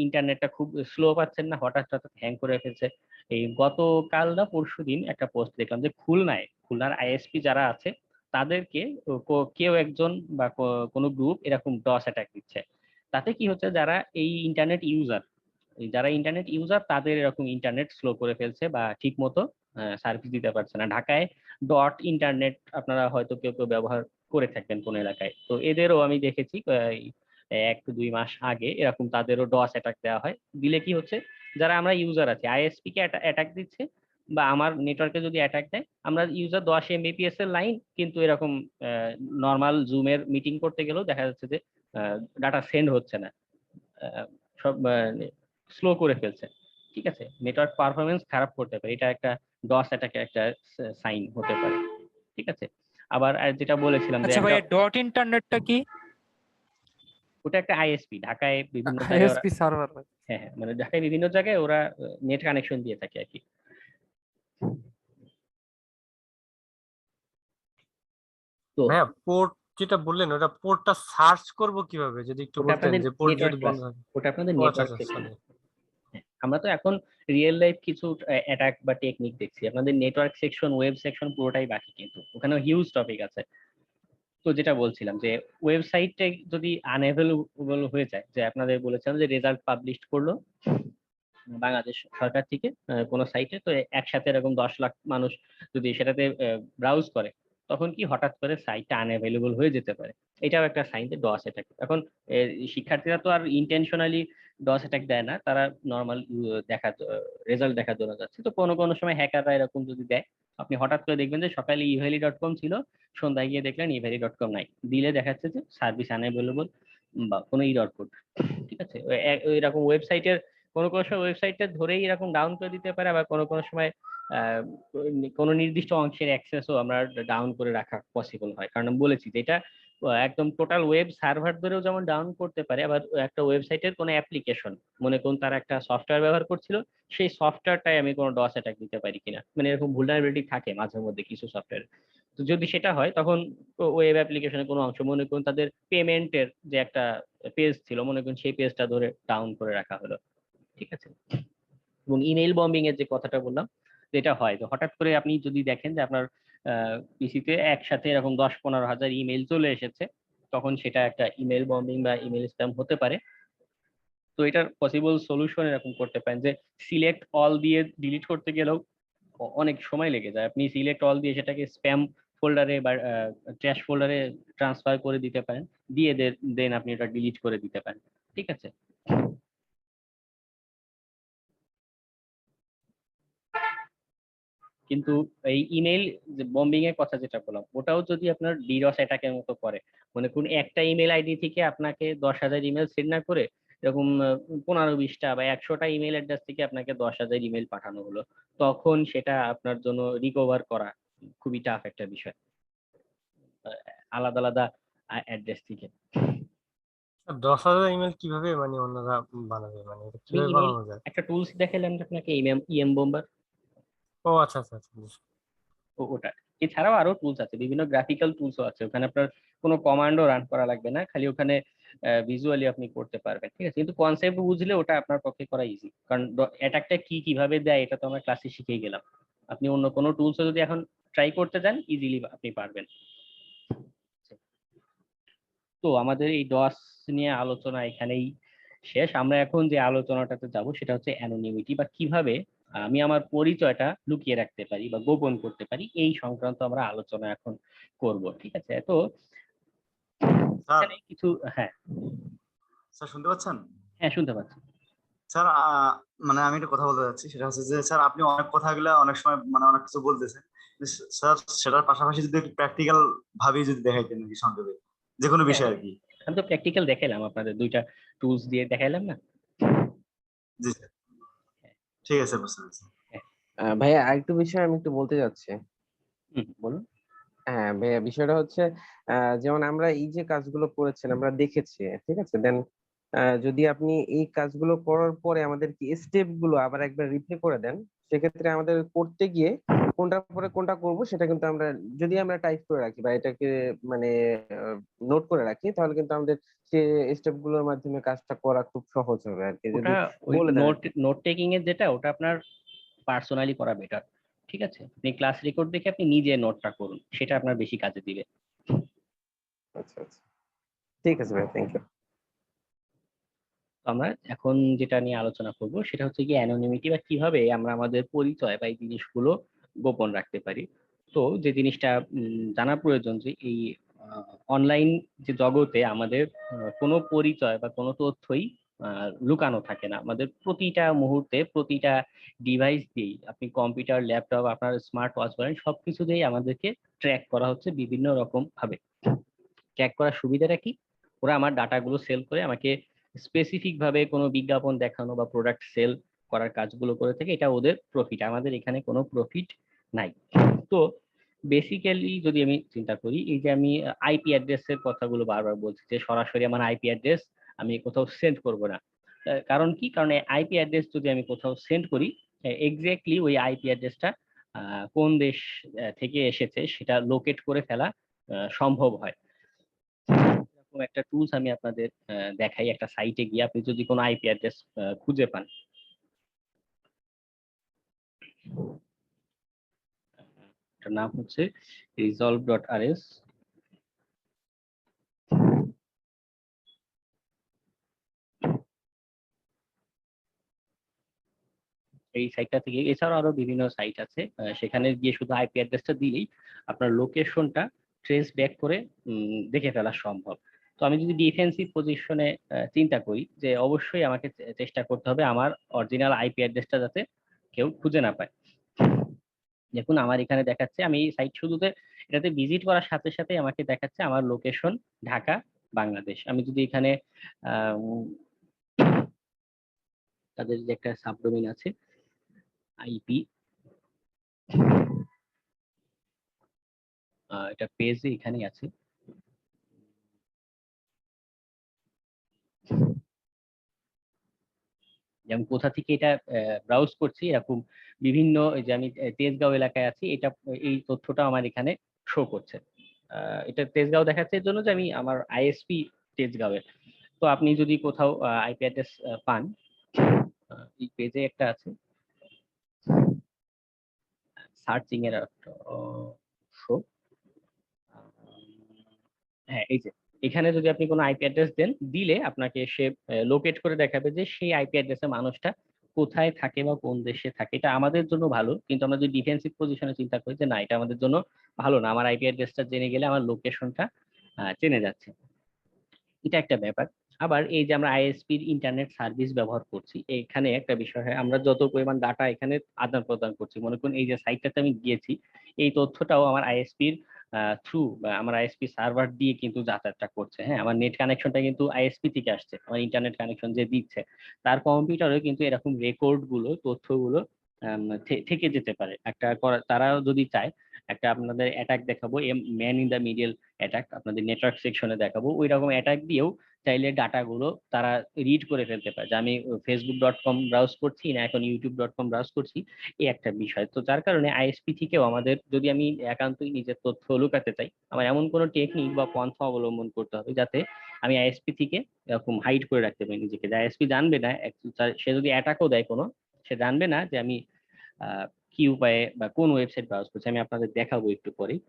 ইন্টারনেটটা খুব স্লো পাচ্ছেন না, হঠাৎ হঠাৎ হ্যাং করে ফেলছে। এই গতকাল না পরশুদিন একটা পোস্ট দেখলাম যে খুলনার আইএসপি যারা আছে তাদেরকে কেউ একজন বা কোনো গ্রুপ এরকম ডস অ্যাটাক দিচ্ছে। তাতে কি হচ্ছে, যারা ইন্টারনেট ইউজার তাদের এরকম ইন্টারনেট স্লো করে ফেলছে বা ঠিক মতো সার্ভিস দিতে পারছে না। ঢাকায় ডট ইন্টারনেট আপনারা হয়তো কেউ কেউ ব্যবহার করে থাকবেন কোন এলাকায়, তো এদেরও আমি দেখেছি 1-2 মাস আগে এরকম তাদেরও ডস অ্যাটাক দেওয়া হয়। দিলে কি হচ্ছে, যারা আমরা ইউজার আছি আইএসপি কে অ্যাটাক দিচ্ছে বা আমার নেটওয়ার্কে যদি অ্যাটাক দেয়, আমরা ইউজার 10 এমবিপিএস এর লাইন, কিন্তু এরকম নর্মাল জুমের মিটিং করতে গেলেও দেখা যাচ্ছে যে ডাটা সেন্ড হচ্ছে না, সব স্লো করে ফেলছে। ঠিক আছে, নেটওয়ার্ক পারফরমেন্স খারাপ করতে পারে, এটা একটা ডস অ্যাটাকের একটা সাইন হতে পারে। ঠিক আছে, আবার যেটা বলেছিলাম যে আচ্ছা ভাইয়া, ডট ইন্টারনেটটা কি? ওটা একটা আইএসপি, ঢাকায় বিভিন্ন জায়গায় আইএসপি সার্ভার। হ্যাঁ হ্যাঁ, মানে ঢাকায় বিভিন্ন জায়গায় ওরা নেট কানেকশন দিয়ে থাকে আর কি। তো হ্যাঁ, পোর্ট যেটা বললেন ওটা পোর্টটা সার্চ করব কিভাবে, যদি একটু ওটা বলতেন আপনাদের যে পোর্ট নেটওয়ার্ক যদি ক্লাস, বন্ধ হয়। ওটা আপনাদের ও আচ্ছা নেটওয়ার্ক আচ্ছা, সেকশন। sorry। আমরা তো এখন রিয়েল লাইফ কিছু অ্যাটাক বা টেকনিক দেখছি, আপনাদের নেটওয়ার্ক সেকশন, ওয়েব সেকশন পুরোটাই বাকি, কিন্তু ওখানে হিউজ টপিক আছে। তো যেটা বলছিলাম যে ওয়েবসাইটে যদি আনএভেলেবল হয়ে যায়, যে আপনাদের বলেছিলাম যে রেজাল্ট পাবলিশ করলো বাংলাদেশ সরকার থেকে কোনো সাইটে, তো একসাথে এরকম 10 লাখ মানুষ যদি সেটাতে ব্রাউজ করে, তখন কি হঠাৎ করে সাইটটা আনএভেলেবল হয়ে যেতে পারে। এটাও একটা সাইন যে ডস অ্যাটাক। এখন শিক্ষার্থীরা তো আর ইন্টেনশনালি ডস অ্যাটাক দেয় না, তারা নর্মাল রেজাল্ট দেখার জন্য যাচ্ছে। তো কোনো কোনো সময় হ্যাকাররা এরকম যদি দেয়, আপনি হঠাৎ করে দেখবেন যে সকালে ইভ্যালি.কম ছিল, সন্ধ্যায় গিয়ে দেখলেন ইভ্যালি.কম নাই, দিলে দেখাচ্ছে যে সার্ভিস আনএভেলেবল বা কোনো ইরর কোড। ঠিক আছে, এরকম ওয়েবসাইটের কোনো কোনো সময় ওয়েবসাইটটা ধরেই এরকম ডাউন করে দিতে পারে, আবার কোনো কোনো সময় কোনো নির্দিষ্ট অংশের অ্যাক্সেসও আমরা ডাউন করে রাখা পসিবল হয়। কারণ আমি বলেছি যে এটা একদম টোটাল ওয়েব সার্ভার ধরেও যেমন ডাউন করতে পারে, আবার একটা ওয়েবসাইটের কোনো অ্যাপ্লিকেশন, মনে করুন তারা একটা সফটওয়্যার ব্যবহার করছিল, সেই সফটওয়্যারটাই আমি কোনো ডস অ্যাটাক দিতে পারি কিনা, মানে এরকম ভুলনারেবিলিটি থাকে মাঝে মধ্যে কিছু সফটওয়্যার। তো যদি সেটা হয়, তখন ওয়েব অ্যাপ্লিকেশনের কোনো অংশ, মনে করুন তাদের পেমেন্টের যে একটা পেজ ছিল, মনে করুন সেই পেজটা ধরে ডাউন করে রাখা হলো। ঠিক আছে, এবং ইমেইল বম্বিং এর যে কথাটা বললাম, যেটা হয় যে হঠাৎ করে আপনি যদি দেখেন যে আপনার পিসিতে একসাথে এরকম 10-15 হাজার ইমেইল চলে এসেছে, তখন সেটা একটা ইমেইল বম্বিং বা ইমেইল স্প্যাম হতে পারে। তো এটার পসিবল সলিউশন এরকম করতে পারেন যে সিলেক্ট অল দিয়ে ডিলিট করতে গেলেও অনেক সময় লেগে যায়। আপনি সিলেক্ট অল দিয়ে সেটাকে স্প্যাম ফোল্ডারে বা ট্র্যাশ ফোল্ডারে ট্রান্সফার করে দিতে পারেন, দিয়ে দেন আপনি এটা ডিলিট করে দিতে পারেন। ঠিক আছে, কিন্তু এই ইমেল বম্বিং এর কথা যেটা বললাম, ওটাও যদি আপনার ডিডস অ্যাটাকের মতো করে, মনে করুন একটা ইমেল আইডি থেকে আপনাকে 10,000 ইমেল সেন্ড না করে এরকম 15-20টা বা 100টা ইমেল অ্যাড্রেস থেকে আপনাকে 10,000 ইমেল পাঠানো হলো, তখন সেটা আপনার জন্য রিকভার করা খুবই টাফ একটা বিষয় আলাদা আলাদা অ্যাড্রেস থেকে। 10,000 ইমেল কিভাবে মানে অন্যরা বানাবে, মানে এটা কিভাবে বানানো যায়? একটা টুলস দেখাইলাম আপনাকে, ইএম বম্বার। ও আচ্ছা আচ্ছা আচ্ছা, ওটা এছাড়াও আরো টুলস আছে, বিভিন্ন গ্রাফিক্যাল টুলসও আছে, ওখানে আপনার কোনো কমান্ডও রান করা লাগবে না, খালি ওখানে ভিজুয়ালি আপনি করতে পারবেন। ঠিক আছে, কিন্তু কনসেপ্ট বুঝলে ওটা আপনার পক্ষে করা ইজি, কারণ অ্যাটাকটা কিভাবে দেয় এটা তো আমরা ক্লাসে শিখেই গেলাম। আপনি অন্য কোনো টুলসও যদি এখন ট্রাই করতে যান, ইজিলি আপনি পারবেন। তো আমাদের এই ডস নিয়ে আলোচনা এখানেই শেষ। আমরা এখন যে আলোচনাটাতে যাব সেটা হচ্ছে অ্যানোনিমিটি, বা কিভাবে আমি আমার পরিচয়টা লুকিয়ে রাখতে পারি বা গোপন করতে পারি, এই সংক্রান্ত আমরা আলোচনা এখন করব। ঠিক আছে, তো এখানে কিছু স্যার শুনতে পাচ্ছেন? হ্যাঁ, শুনতে পাচ্ছি স্যার। মানে আমি একটা কথা বলতে চাচ্ছি, সেটা হচ্ছে যে স্যার আপনি অনেক কথাগুলো অনেক সময় মানে অনেক কিছু বলতেছেন স্যার, সেটার পাশাপাশি যদি একটু প্র্যাকটিক্যাল ভাবে যদি দেখাইতেন আর কি, সংক্ষেপে যে কোনো বিষয় আর কি। আমি তো প্র্যাকটিক্যাল দেখাইলাম, আপনাদের দুইটা টুলস দিয়ে দেখাইলাম না? জি স্যার, ঠিক আছে, বুঝতে পেরেছি। ভাইয়া আরেকটু বিষয় আমি একটু বলতে যাচ্ছি। বলুন। হ্যাঁ ভাইয়া, বিষয়টা হচ্ছে যেমন আমরা এই যে কাজগুলো করেছেন আমরা দেখেছি, ঠিক আছে, দেন যদি আপনি এই কাজগুলো করার পরে আমাদের কি স্টেপ গুলো আবার একবার রিপ্লে করে দেন, সেক্ষেত্রে আমাদের করতে গিয়ে কোনটার পরে কোনটা করব সেটা কিন্তু আমরা যদি আমরা টাইপ করে রাখি বা এটাকে মানে নোট করে রাখি, তাহলে কিন্তু আমাদের সে স্টেপ গুলোর মাধ্যমে কাজটা করা খুব সহজ হবে আর কি। যদি ওটা ওই বলে দেন আর নোট কি। নোট টেকিং এর যেটা, ওটা আপনার পার্সোনালি করা বেটার। ঠিক আছে, আপনি ক্লাস রেকর্ড দেখে আপনি নিজে নোটটা করুন, সেটা আপনার বেশি কাজে দিবে। আচ্ছা আচ্ছা, ঠিক আছে ভাই, থ্যাংক ইউ। তো আমরা এখন যেটা নিয়ে আলোচনা করব সেটা হচ্ছে কি অ্যানোনিমিটি, বা কিভাবে আমরা আমাদের পরিচয় বা এই জিনিসগুলো গোপন রাখতে পারি। তো যে জিনিসটা জানা প্রয়োজন যে এই অনলাইন যে জগতে আমাদের কোনো পরিচয় বা কোনো তথ্যই লুকানো থাকে না। আমাদের প্রতিটা মুহূর্তে প্রতিটা ডিভাইস দিয়েই, আপনি কম্পিউটার, ল্যাপটপ, আপনার স্মার্ট ওয়াচ বলেন, সবকিছু দিয়েই আমাদেরকে ট্র্যাক করা হচ্ছে বিভিন্ন রকম ভাবে। ট্র্যাক করার সুবিধাটা কি? ওরা আমার ডাটাগুলো সেল করে আমাকে স্পেসিফিক ভাবে কোনো বিজ্ঞাপন দেখানো বা প্রোডাক্ট সেল করার কাজগুলো করে থাকে, এটা ওদের প্রফিট। আমাদের এখানে কোনো প্রফিট নাই। তো বেসিক্যালি যদি আমি চিন্তা করি, এই যে আমি আইপি অ্যাড্রেসের কথাগুলো বারবার বলছি যে সরাসরি আমার আইপি অ্যাড্রেস আমি কোথাও সেন্ড করব না। কারণ কি? কারণ আইপি অ্যাড্রেস যদি আমি কোথাও সেন্ড করি, এক্স্যাক্টলি ওই আইপি অ্যাড্রেসটা কোন দেশ থেকে এসেছে সেটা লোকেট করে ফেলা সম্ভব হয়। এরকম একটা টুলস আমি আপনাদের দেখাই। একটা সাইটে গিয়ে আপনি যদি কোনো আইপি অ্যাড্রেস খুঁজে পান, এটার নাম হচ্ছে resolve.rs। এই সাইটটা থেকে, এছাড়াও আরো বিভিন্ন সাইট আছে, সেখানে গিয়ে শুধু আইপি অ্যাড্রেসটা দিলেই আপনার লোকেশনটা ট্রেস ব্যাক করে দেখে ফেলা সম্ভব। তো আমি যদি ডিফেন্সিভ পজিশনে চিন্তা করি, যে অবশ্যই আমাকে চেষ্টা করতে হবে আমার অরিজিনাল আইপি অ্যাড্রেসটা যাতে কেউ খুঁজে না পায়। দেখুন আমার এখানে দেখাচ্ছে, আমি এই সাইট শুধুতে এটাতে ভিজিট করার সাথে সাথে আমাকে দেখাচ্ছে আমার লোকেশন ঢাকা, বাংলাদেশ। আমি যদি এখানে তাদের যে একটা সাবডোমেইন আছে আইপি, এটা পেজে এখানেই আছে। যে আমি কোথা থেকে এটা ব্রাউজ করছি, এরকম বিভিন্ন, যে আমি তেজগাঁও এলাকায় আছি, এটা এই তথ্যটা আমার এখানে শো করছে। এটা তেজগাঁও দেখাচ্ছে এর জন্য যে আমি আমার আইএসপি তেজগাঁওয়ের। তো আপনি যদি কোথাও আইপি অ্যাড্রেস পান, এই পেজে একটা আছে সার্চিং এর শো। হ্যাঁ, এই যে এখানে যদি আপনি কোনো আইপি অ্যাড্রেস দেন, দিলে আপনাকে সে লোকেট করে দেখাবে যে সেই আইপি অ্যাড্রেসে মানুষটা কোথায় থাকে বা কোন দেশে থাকে। এটা আমাদের জন্য ভালো, কিন্তু আমরা যদি ডিফেন্সিভ পজিশনে চিন্তা করি যে না, এটা আমাদের জন্য ভালো না। আমার আইপি অ্যাড্রেসটা জেনে গেলে আমার লোকেশনটা চেনে যাচ্ছে, এটা একটা ব্যাপার। আবার এই যে আমরা আইএসপির ইন্টারনেট সার্ভিস ব্যবহার করছি, এখানে একটা বিষয় হয়, আমরা যত পরিমাণ ডাটা এখানে আদান প্রদান করছি, মনে করুন এই যে সাইটটাতে আমি গিয়েছি, এই তথ্যটাও আমার আইএসপির থ্রু বা আমার আইএসপি সার্ভার দিয়ে কিন্তু যাতায়াতটা করছে। হ্যাঁ, আমার নেট কানেকশনটা কিন্তু আইএসপি থেকে আসছে, আমার ইন্টারনেট কানেকশন যে দিচ্ছে তার কম্পিউটারেও কিন্তু এরকম রেকর্ড গুলো, তথ্যগুলো থেকে যেতে পারে। একটা তারাও যদি চায়, একটা আপনাদের অ্যাটাক দেখাবো, man in the middle attack আপনাদের নেটওয়ার্ক সেকশনে দেখাবো, ওই রকম অ্যাটাক দিয়েও চাইলে ডাটাগুলো তারা রিড করে ফেলতে পারে, যে আমি facebook.com ব্রাউজ করছি না এখন youtube.com ব্রাউজ করছি, এই একটা বিষয়। তো যার কারণে আইএসপি থেকেও আমাদের, যদি আমি একান্তই নিজের তথ্য লুকাতে চাই, আমার এমন কোনো টেকনিক বা পন্থা অবলম্বন করতে হবে যাতে আমি আইএসপি থেকে এরকম হাইড করে রাখতে পারি নিজেকে, যে আইএসপি জানবে না। সে যদি অ্যাটাকও দেয় কোনো, সে জানবে না যে আমি কি উপায়ে বা কোন ওয়েবসাইট ব্রাউজ করছি। আমি আপনাদের দেখাবো একটু পরেই।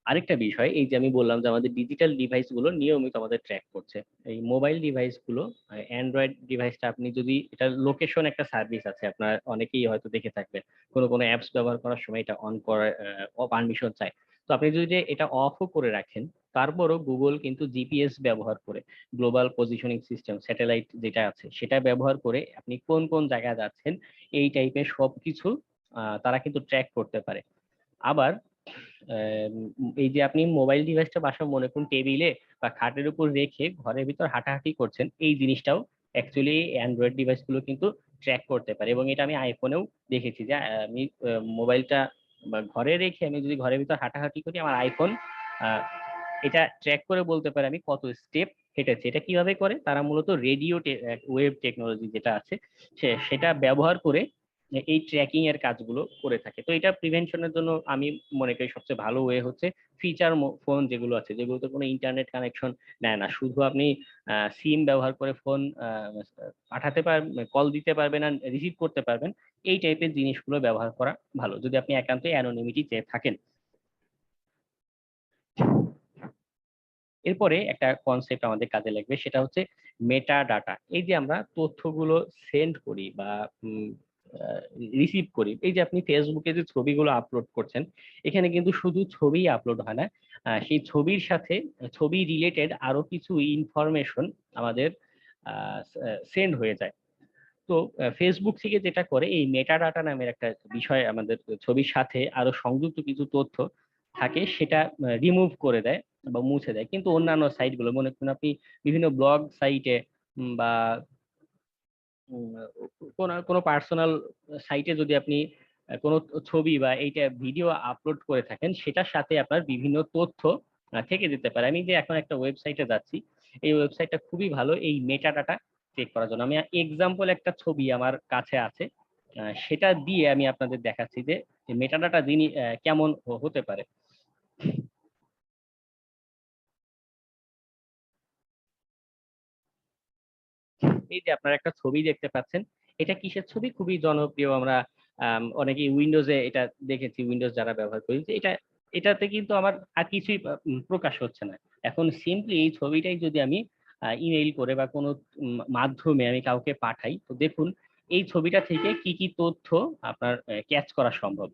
আরেকটা বিষয়, এই যে আমি বললাম যে আমাদের ডিজিটাল ডিভাইস গুলো নিয়মিত আমাদের ট্র্যাক করছে। এই মোবাইল ডিভাইস গুলো, অ্যান্ড্রয়েড ডিভাইসটা আপনি যদি, এটা লোকেশন একটা সার্ভিস আছে, আপনার অনেকেই হয়তো দেখে থাকবেন, কোনো অ্যাপস ব্যবহার করার সময় এটা অন করার পারমিশন চায়। তো আপনি যদি এটা অফও করে রাখেন, তারপরও গুগল কিন্তু জিপিএস ব্যবহার করে, গ্লোবাল পজিশনিং সিস্টেম, স্যাটেলাইট যেটা আছে সেটা ব্যবহার করে আপনি কোন কোন জায়গায় যাচ্ছেন এই টাইপের সবকিছু তারা কিন্তু ট্র্যাক করতে পারে। আবার এই যে আপনি মোবাইল ডিভাইসটা বাসা মনে করুন টেবিলে বা খাটের উপর রেখে ঘরের ভিতর হাঁটাহাঁটি করছেন, এই জিনিসটাও অ্যাকচুয়ালি অ্যান্ড্রয়েড ডিভাইসগুলো কিন্তু ট্র্যাক করতে পারে। এবং এটা আমি আইফোনেও দেখেছি, যে আমি মোবাইলটা ঘরে রেখে আমি যদি ঘরের ভিতর হাঁটাহাঁটি করি, আমার আইফোন এটা ট্র্যাক করে বলতে পারে আমি কত স্টেপ হেঁটেছে। এটা কিভাবে করে? তারা মূলত রেডিও ওয়েব টেকনোলজি যেটা আছে সেটা ব্যবহার করে এই ট্র্যাকিং এর কাজগুলো করে থাকে। তো এটা প্রিভেনশনের জন্য আমি মনে করি সবচেয়ে ভালো ওয়ে হচ্ছে ফিচার ফোন যেগুলো আছে, যেগুলোতে কোনো ইন্টারনেট কানেকশন নেয় না, শুধু আপনি সিম ব্যবহার করে ফোন পাঠাতে পারবেন, কল দিতে পারবেন আর রিসিভ করতে পারবেন, এই টাইপের জিনিসগুলো ব্যবহার করা ভালো যদি আপনি একান্তই অ্যানোনিমিটি চেয়ে থাকেন। এরপরে একটা কনসেপ্ট আমাদের কাজে লাগবে, সেটা হচ্ছে মেটা ডাটা। এই যে আমরা তথ্যগুলো সেন্ড করি বা রিসিভ করি, এই যে আপনি ফেসবুকে যে ছবিগুলো আপলোড করছেন, এখানে কিন্তু শুধু ছবি আপলোড হয় না, সেই ছবির সাথে ছবি রিলেটেড আরো কিছু ইনফরমেশন আমাদের সেন্ড হয়ে যায়। তো ফেসবুক থেকে যেটা করে, এই মেটা ডাটা নামের একটা বিষয় আমাদের ছবির সাথে আরো সংযুক্ত কিছু তথ্য থাকে সেটা রিমুভ করে দেয় বা মুছে দেয়। কিন্তু অন্যান্য সাইটগুলো, মনে করুন আপনি বিভিন্ন ব্লগ সাইটে বা কোনো পার্সোনাল সাইটে যদি আপনি কোনো ছবি বা এইটা ভিডিও আপলোড করে থাকেন, সেটার সাথে আপনার বিভিন্ন তথ্য থেকে যেতে পারে। আমি যে এখন একটা ওয়েবসাইটে যাচ্ছি, এই ওয়েবসাইটটা খুবই ভালো এই মেটা ডাটা চেক করার জন্য। আমি এক্সাম্পল একটা ছবি আমার কাছে আছে, সেটা দিয়ে আমি আপনাদের দেখাচ্ছি যে মেটা ডাটা কেমন হতে পারে। এই যে আপনারা একটা ছবি দেখতে পাচ্ছেন, এটা কিসের ছবি? খুবই জনপ্রিয়, আমরা অনেকেই উইন্ডোজে এটা দেখেছি, উইন্ডোজ যারা ব্যবহার করি। এটাতে কিন্তু আমার আর কিছুই প্রকাশ হচ্ছে না। এখন সিম্পলি এই ছবিটাই যদি আমি ইমেইল করে বা কোনো মাধ্যমে আমি কাউকে পাঠাই, তো দেখুন এই ছবিটা থেকে কি কি তথ্য আপনার ক্যাচ করা সম্ভব।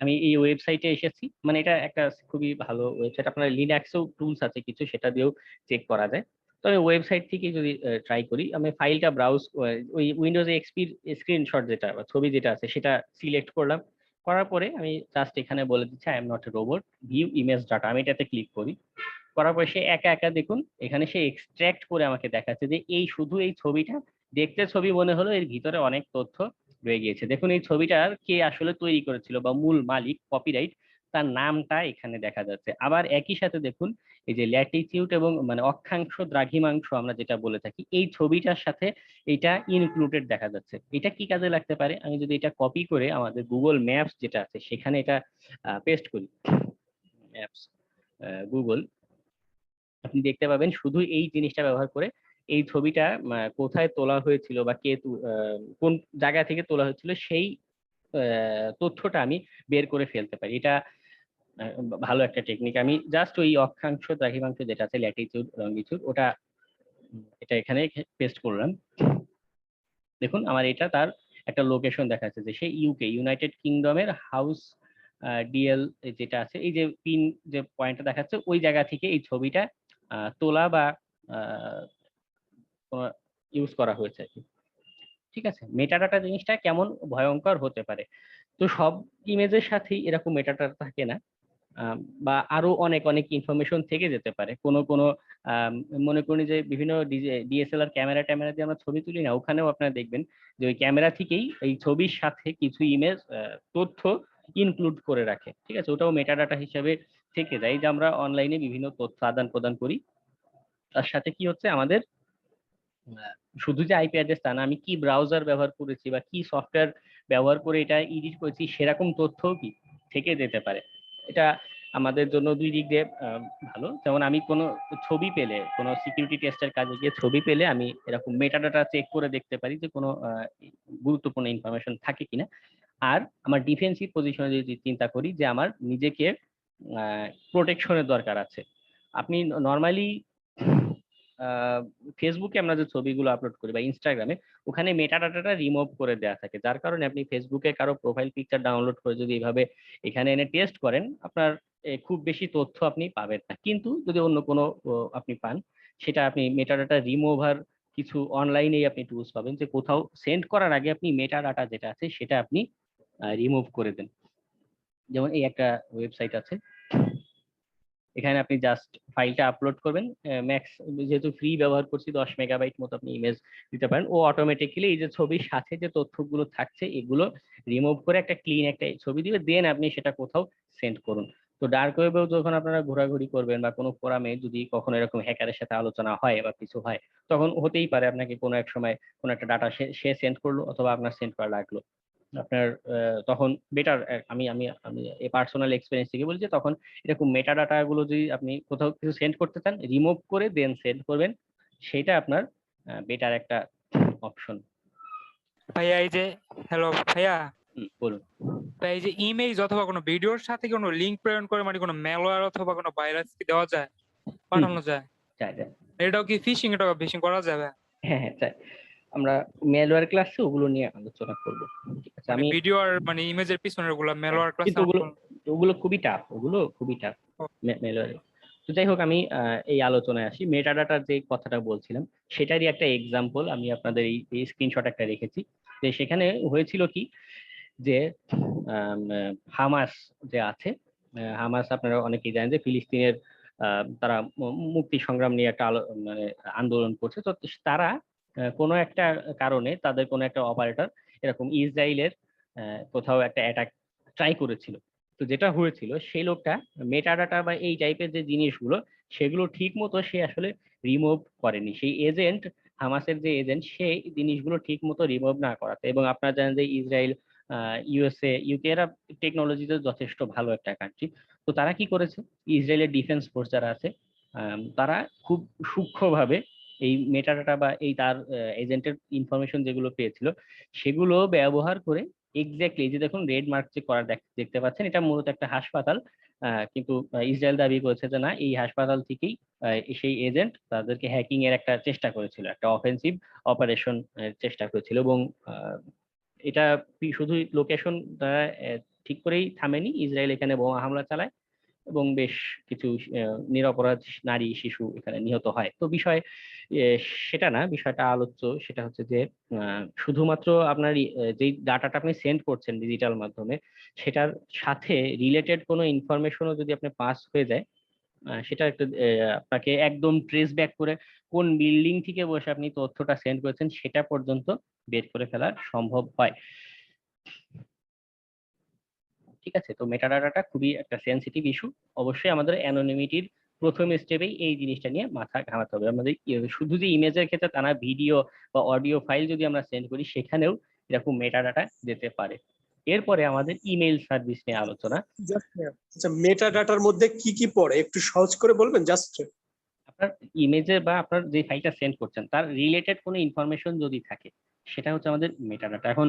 আমি এই ওয়েবসাইটে এসেছি, মানে এটা একটা খুবই ভালো ওয়েবসাইট। আপনার লিনাক্সেও টুলস আছে কিছু, সেটা দিয়েও চেক করা যায়। তো আমি ওয়েবসাইট থেকে যদি ট্রাই করি, আমি ফাইলটা ব্রাউজ, ওই উইন্ডোজ এক্সপির স্ক্রিনশট যেটা বা ছবি যেটা আছে সেটা সিলেক্ট করলাম। করার পরে আমি জাস্ট এখানে বলে দিচ্ছি I am not a robot, view image data, আমি এটাতে ক্লিক করি। করার পরে সে একা একা দেখুন এখানে সে এক্সট্রাক্ট করে আমাকে দেখাচ্ছে যে এই শুধু এই ছবিটা দেখতে ছবি মনে হলো, এর ভিতরে অনেক তথ্য রয়ে গিয়েছে। দেখুন এই ছবিটার কে আসলে তৈরি করেছিল বা মূল মালিক, কপিরাইট, তার নামটা এখানে দেখা যাচ্ছে। আবার একই সাথে দেখুন এই যে ল্যাটিটিউড এবং মানে অক্ষাংশ দ্রাঘিমাংশ আমরা যেটা বলে থাকি, এই ছবিটার সাথে এটা ইনক্লুডেড দেখা যাচ্ছে। এটা কি কাজে লাগতে পারে? আমি যদি এটা কপি করে আমাদের গুগল ম্যাপস যেটা আছে সেখানে এটা পেস্ট করি, ম্যাপস গুগল, আপনি দেখতে পাবেন শুধু এই জিনিসটা ব্যবহার করে এই ছবিটা কোথায় তোলা হয়েছিল বা কে কোন জায়গা থেকে তোলা হয়েছিল সেই তথ্যটা আমি বের করে ফেলতে পারি। এটা ভালো একটা টেকনিক। আমি জাস্ট ওই অক্ষাংশ দ্রাঘিমাংশ যেটা আছে ল্যাটিটিউড লঙ্গিটিউড, এটা এখানে পেস্ট করলাম। দেখুন আমার এটা তার একটা লোকেশন দেখাচ্ছে যে সে ইউকে, ইউনাইটেড কিংডমের হাউস ডিএল যেটা আছে, এই যে পিন যে পয়েন্টটা দেখাচ্ছে ওই জায়গা থেকে এই ছবিটা তোলা বা ইউজ করা হয়েছে। ঠিক আছে, মেটাডাটা জিনিসটা কেমন ভয়ঙ্কর হতে পারে। তো সব ইমেজের সাথেই এরকম মেটাডাটা থাকে না, বা আরো অনেক অনেক ইনফরমেশন থেকে যেতে পারে। কোনো মনে করি যে বিভিন্ন ডিএসএলআর ক্যামেরা দিয়ে আমরা ছবি তুলি না, ওখানেও আপনারা দেখবেন যে ওই ক্যামেরা থেকেই এই ছবির সাথে কিছু ইমেজ তথ্য ইনক্লুড করে রাখে। ঠিক আছে, ওটাও মেটাডাটা হিসেবে থেকে যায়। যে আমরা অনলাইনে বিভিন্ন তথ্য আদান প্রদান করি, তার সাথে কি হচ্ছে আমাদের শুধু যে আইপি অ্যাড্রেস তা না, আমি কি ব্রাউজার ব্যবহার করেছি বা কি সফটওয়্যার ব্যবহার করে এটা এডিট করেছি সেরকম তথ্যও কি থেকে যেতে পারে। এটা আমাদের জন্য দুই দিক দিয়ে ভালো। যেমন আমি কোনো ছবি পেলে, কোনো সিকিউরিটি টেস্টের কাজে গিয়ে ছবি পেলে আমি এরকম মেটাডাটা চেক করে দেখতে পারি যে কোনো গুরুত্বপূর্ণ ইনফরমেশন থাকে কিনা। আর আমার ডিফেন্সিভ পজিশনে যদি চিন্তা করি যে আমার নিজেকে প্রোটেকশনের দরকার আছে। আপনি নর্মালি ফেসবুকে আমরা যে ছবিগুলো আপলোড করি বা ইনস্টাগ্রামে, ওখানে মেটাডাটাটা রিমুভ করে দেওয়া থাকে, যার কারণে আপনি ফেসবুকে কারো প্রোফাইল পিকচার ডাউনলোড করে যদি এইভাবে এখানে এনে টেস্ট করেন, আপনার খুব বেশি তথ্য আপনি পাবেন না। কিন্তু যদি অন্য কোনো আপনি পান, সেটা আপনি মেটাডাটা রিমুভার কিছু অনলাইনেই আপনি টুলস পাবেন, যে কোথাও সেন্ড করার আগে আপনি মেটাডাটা যেটা আছে সেটা আপনি রিমুভ করে দেন। যেমন এই একটা ওয়েবসাইট আছে, এখানে আপনি জাস্ট ফাইলটা আপলোড করবেন, ম্যাক্স যেহেতু ফ্রি ব্যবহার করছি 10 মেগাবাইট মতো আপনি ইমেজ দিতে পারেন, ও অটোমেটিক্যালি এই যে ছবির সাথে যে তথ্যগুলো থাকছে এগুলো রিমুভ করে একটা ক্লিন একটা ছবি দিবে, দেন আপনি সেটা কোথাও সেন্ড করুন। তো ডার্ক ওয়েবেও যখন আপনারা ঘোরাঘুরি করবেন বা কোনো ফোরামে যদি কখনো এরকম হ্যাকারের সাথে আলোচনা হয় বা কিছু হয়, তখন হতেই পারে আপনাকে কোনো এক সময় কোনো একটা ডাটা সে সেন্ড করলো অথবা আপনার সেন্ড করা লাগলো। আপনার তখন বেটার, আমি আমি আমি এই পার্সোনাল এক্সপিরিয়েন্স থেকে বলছি, তখন এরকম মেটা ডাটা গুলো যদি আপনি কোথাও কিছু সেন্ড করতে চান, রিমুভ করে দেন সেন্ড করবেন, সেটা আপনার বেটার একটা অপশন। ভাইয়া এই যে, হ্যালো ভাইয়া, বলুন। ভাই এই যে ইমেজ অথবা কোনো ভিডিওর সাথে কোনো লিংক প্রেরণ করে মানে কোনো ম্যালওয়্যার অথবা কোনো ভাইরাস কি দেওয়া যায়, পাঠানো যায়? যায়। এটাও কি ফিশিং, এটাও ফিশিং করা যাবে? হ্যাঁ, চাই। আমরা ম্যালওয়্যার ক্লাসে ওগুলো নিয়ে আলোচনা করব। ঠিক আছে, আমি ভিডিও আর মানে ইমেজের পিছনের ওগুলা ম্যালওয়্যার ক্লাস, কিন্তু ওগুলো খুবই টাফ, ম্যালওয়্যার। তো যাই হোক, আমি এই আলোচনায় আসি। মেটাডাটার যে কথাটা বলছিলাম সেটারই একটা এক্সাম্পল আমি আপনাদের এই স্ক্রিনশট একটা রেখেছি। যে সেখানে হয়েছিল কি, যে হামাস যে আছে, হামাস আপনারা অনেকেই জানেন যে ফিলিস্তিনের তারা মুক্তি সংগ্রাম নিয়ে একটা মানে আন্দোলন করছে। তো তারা কোনো একটা কারণে তাদের কোনো একটা অপারেটর এরকম ইসরায়েলের কোথাও একটা অ্যাটাক ট্রাই করেছিল। তো যেটা হয়েছিল, সেই লোকটা মেটাডাটা বা এই টাইপের যে জিনিসগুলো সেগুলো ঠিক মতো সে আসলে রিমুভ করেনি। সেই এজেন্ট, হামাসের যে এজেন্ট, সেই জিনিসগুলো ঠিক মতো রিমুভ না করাতে। এবং আপনারা জানেন যে ইসরায়েল, ইউএসএ, ইউকে এরা টেকনোলজিতে যথেষ্ট ভালো একটা কান্ট্রি। তো তারা কি করেছে, ইসরায়েলের ডিফেন্স ফোর্স যারা আছে তারা খুব সূক্ষ্মভাবে এই মেটাডাটা বা এই তার এজেন্টের ইনফরমেশন যেগুলো পেয়েছিল সেগুলো ব্যবহার করে এক্স্যাক্টলি, যে দেখুন রেড মার্ক যে করা দেখতে পাচ্ছেন, এটা মূলত একটা হাসপাতাল। কিন্তু ইসরায়েল দাবি করেছে যে না, এই হাসপাতাল থেকেই সেই এজেন্ট তাদেরকে হ্যাকিং এর একটা চেষ্টা করেছিল, একটা অফেন্সিভ অপারেশন চেষ্টা করেছিল। এবং এটা শুধু লোকেশন তারা ঠিক করেই থামেনি, ইসরায়েল এখানে বোমা হামলা চালায় এবং বেশ কিছু নিরপরাধ নারী শিশু এখানে নিহত হয়। তো বিষয় সেটা না, বিষয়টা আলোচ্য সেটা হচ্ছে যে শুধুমাত্র আপনার যেই ডাটাটা আপনি সেন্ড করছেন ডিজিটাল মাধ্যমে, সেটার সাথে রিলেটেড কোনো ইনফরমেশনও যদি আপনি পাস হয়ে যায়, সেটা একটা আপনাকে একদম ট্রেস ব্যাক করে কোন বিল্ডিং থেকে বসে আপনি তথ্যটা সেন্ড করেছেন সেটা পর্যন্ত বের করে ফেলা সম্ভব হয়। ঠিক আছে, তো মেটাডাটাটা খুবই একটা সেনসিটিভ ইস্যু। অবশ্যই আমাদের অ্যানোনিমিটির প্রথম স্টেপেই এই জিনিসটা নিয়ে মাথা ঘামাতে হবে। আমাদের শুধু যে ইমেজের ক্ষেত্রে তা না, ভিডিও বা অডিও ফাইল যদি আমরা সেন্ড করি সেখানেও এরকম মেটাডাটা যেতে পারে। এরপরে আমাদের ইমেইল সার্ভিস নিয়ে আলোচনা। আচ্ছা, মেটাডাটার মধ্যে কি কি পড়ে একটু সহজ করে বলবেন? জাস্ট আপনার ইমেজে বা আপনার যে ফাইলটা সেন্ড করছেন তার রিলেটেড কোনো ইনফরমেশন যদি থাকে, সেটা হচ্ছে আমাদের মেটাডাটা। এখন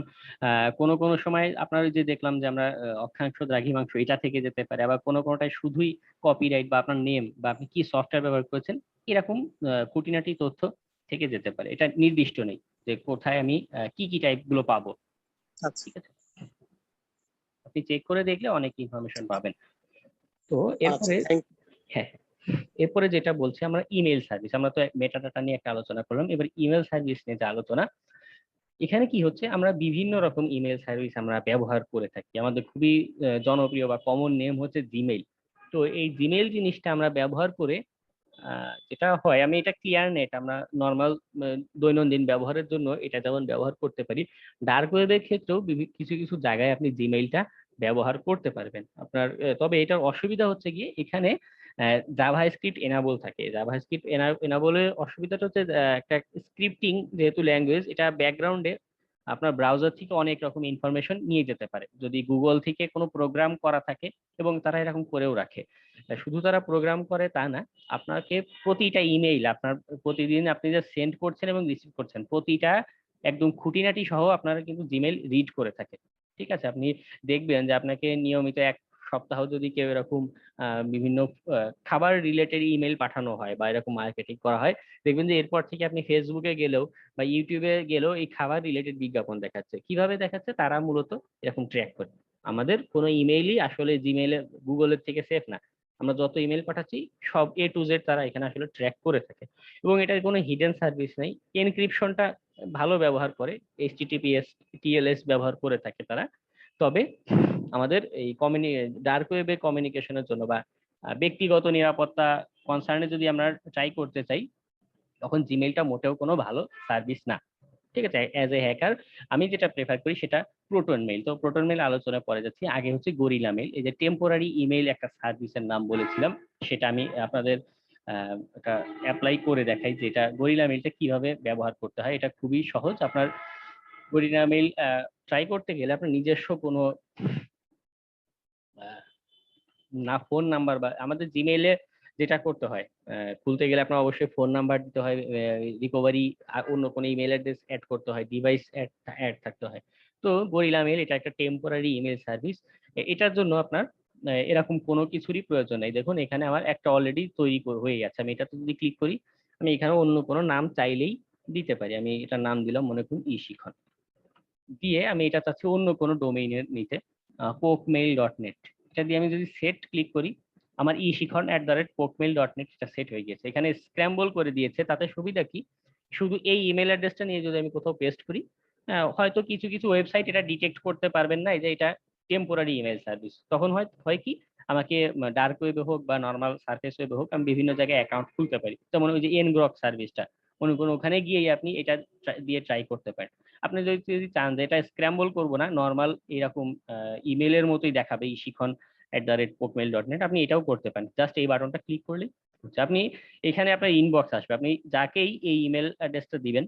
কোনো সময় আপনার যে দেখলাম যে আমরা অক্ষাংশ দ্রাঘিমাংশ এটা থেকে যেতে পারে, আবার কোনোটায় শুধুই কপিরাইট বা আপনার নেম বা আপনি কি সফটওয়্যার ব্যবহার করেছেন এরকম খুঁটিনাটি তথ্য থেকে যেতে পারে। এটা নির্দিষ্ট নেই যে কোথায় আমি কি টাইপ গুলো পাবো। ঠিক আছে, আপনি চেক করে দেখলে অনেক ইনফরমেশন পাবেন। তো এরপরে হ্যাঁ, এরপরে যেটা বলছি আমরা ইমেল সার্ভিস, আমরা তো মেটাডাটা নিয়ে একটা আলোচনা করলাম, এবার ইমেল সার্ভিস নিয়ে যে আলোচনা। এখানে কি হচ্ছে, আমরা বিভিন্ন রকম ইমেল সার্ভিস আমরা ব্যবহার করে থাকি। আমাদের খুবই জনপ্রিয় বা কমন নেম হচ্ছে জিমেইল। তো এই জিমেইল জিনিসটা আমরা ব্যবহার করে যেটা হয়, আমি এটা ক্লিয়ার নেট আমরা নর্মাল দৈনন্দিন ব্যবহারের জন্য এটা যেমন ব্যবহার করতে পারি, ডার্ক ওয়েবের ক্ষেত্রেও কিছু কিছু জায়গায় আপনি জিমেইলটা ব্যবহার করতে পারবেন আপনার। তবে এটার অসুবিধা হচ্ছে গিয়ে এখানে জাভাস্ক্রিপ্ট এনাবল থাকে। জাভাস্ক্রিপ্ট এনাবলের অসুবিধাটা হচ্ছে একটা স্ক্রিপ্টিং যেহেতু ল্যাঙ্গুয়েজ, এটা ব্যাকগ্রাউন্ডে আপনার ব্রাউজার থেকে অনেক রকম ইনফরমেশন নিয়ে যেতে পারে যদি গুগল থেকে কোনো প্রোগ্রাম করা থাকে, এবং তারা এরকম করেও রাখে। শুধু তারা প্রোগ্রাম করে তা না, আপনাকে প্রতিটা ইমেইল আপনার প্রতিদিন আপনি যে সেন্ড করছেন এবং রিসিভ করছেন প্রতিটা একদম খুঁটিনাটি সহ আপনারা কিন্তু জিমেইল রিড করে থাকে। ঠিক আছে, আপনি দেখবেন যে আপনাকে নিয়মিত এক সপ্তাহ যদি কেউ এরকম বিভিন্ন খাবার রিলেটেড ইমেল পাঠানো হয় বা এরকম মার্কেটিং করা হয়, দেখবেন যে এরপর থেকে আপনি ফেসবুকে গেলেও বা ইউটিউবে গেলেও এই খাবার রিলেটেড বিজ্ঞাপন দেখাচ্ছে। কিভাবে দেখাচ্ছে? তারা মূলত এরকম ট্র্যাক করে। আমাদের কোনো ইমেইলই আসলে জিমেইলে গুগলের থেকে সেফ না। আমরা যত ইমেল পাঠাচ্ছি সব A to Z তারা এখানে আসলে ট্র্যাক করে থাকে, এবং এটার কোনো হিডেন সার্ভিস নেই। এনক্রিপশনটা ভালো ব্যবহার করে, HTTPS TLS ব্যবহার করে থাকে তারা। তবে আমাদের এই ডার্ক ওয়েবে কমিউনিকেশনের জন্য বা ব্যক্তিগত নিরাপত্তা কনসার্নে যদি আমরা ট্রাই করতে চাই, তখন জিমেইলটা মোটেও কোনো ভালো সার্ভিস না। ঠিক আছে। অ্যাজ এ হ্যাকার আমি যেটা প্রেফার করি সেটা প্রোটন মেইল। তো প্রোটন মেইল আলোচনায় পরে যাচ্ছি। আগে হচ্ছে গরিলা মেইল। এই যে টেম্পোরারি ইমেইল একটা সার্ভিসের নাম বলেছিলাম, সেটা আমি আপনাদের একটা অ্যাপ্লাই করে দেখাই যে এটা গরিলা মেইলটা কিভাবে ব্যবহার করতে হয়। এটা খুবই সহজ। আপনার গরিলা মেইল ট্রাই করতে গেলে আপনার নিজস্ব কোনো না ফোন নাম্বার বা আমাদের জিমেইলে যেটা করতে হয়, খুলতে গেলে আপনার অবশ্যই ফোন নাম্বার দিতে হয়, রিকভারি অন্য কোনো ইমেল অ্যাড্রেস অ্যাড করতে হয়, ডিভাইস অ্যাড থাকতে হয়। তো গরিলা মেইল এটা একটা টেম্পোরারি ইমেল সার্ভিস। এটার জন্য আপনার এরকম কোনো কিছুরই প্রয়োজন নেই। দেখুন এখানে আমার একটা অলরেডি তৈরি হয়ে গেছে। আমি এটাতে যদি ক্লিক করি, আমি এখানে অন্য কোনো নাম চাইলেই দিতে পারি। আমি এটার নাম দিলাম মনে করুন ইশিখন, দিয়ে আমি এটা চাচ্ছি অন্য কোনো ডোমেইনে নিতে, pokemail.net। এটা দিয়ে আমি যদি সেট ক্লিক করি, আমার ishikhan@pokemail.net এটা সেট হয়ে গেছে। এখানে স্ক্র্যাম্বল করে দিয়েছে, তাতে সুবিধা কি, শুধু এই ইমেল অ্যাড্রেসটা নিয়ে যদি আমি কোথাও পেস্ট করি, হয়তো কিছু কিছু ওয়েবসাইট এটা ডিটেক্ট করতে পারবেন না যে এটা টেম্পোরারি ইমেল সার্ভিস। তখন হয় কি, আমাকে ডার্ক ওয়েবে হোক বা নর্মাল সার্ফেস ওয়েবে হোক আমি বিভিন্ন জায়গায় অ্যাকাউন্ট খুলতে পারি। যেমন ওই যে ngrok সার্ভিসটা, মনে করুন ওখানে গিয়েই আপনি এটা দিয়ে ট্রাই করতে পারেন। আপনি যদি চান যে এটা স্ক্র্যাম্বল করবো না, নর্মাল এরকম ইমেলের মতোই দেখাবে ishikhan@pokemail.net, আপনি এটাও করতে পারেন। জাস্ট এই বাটনটা ক্লিক করলে আপনি এখানে আপনার ইনবক্স আসবে। আপনি যাকেই এই ইমেল অ্যাড্রেসটা দিবেন,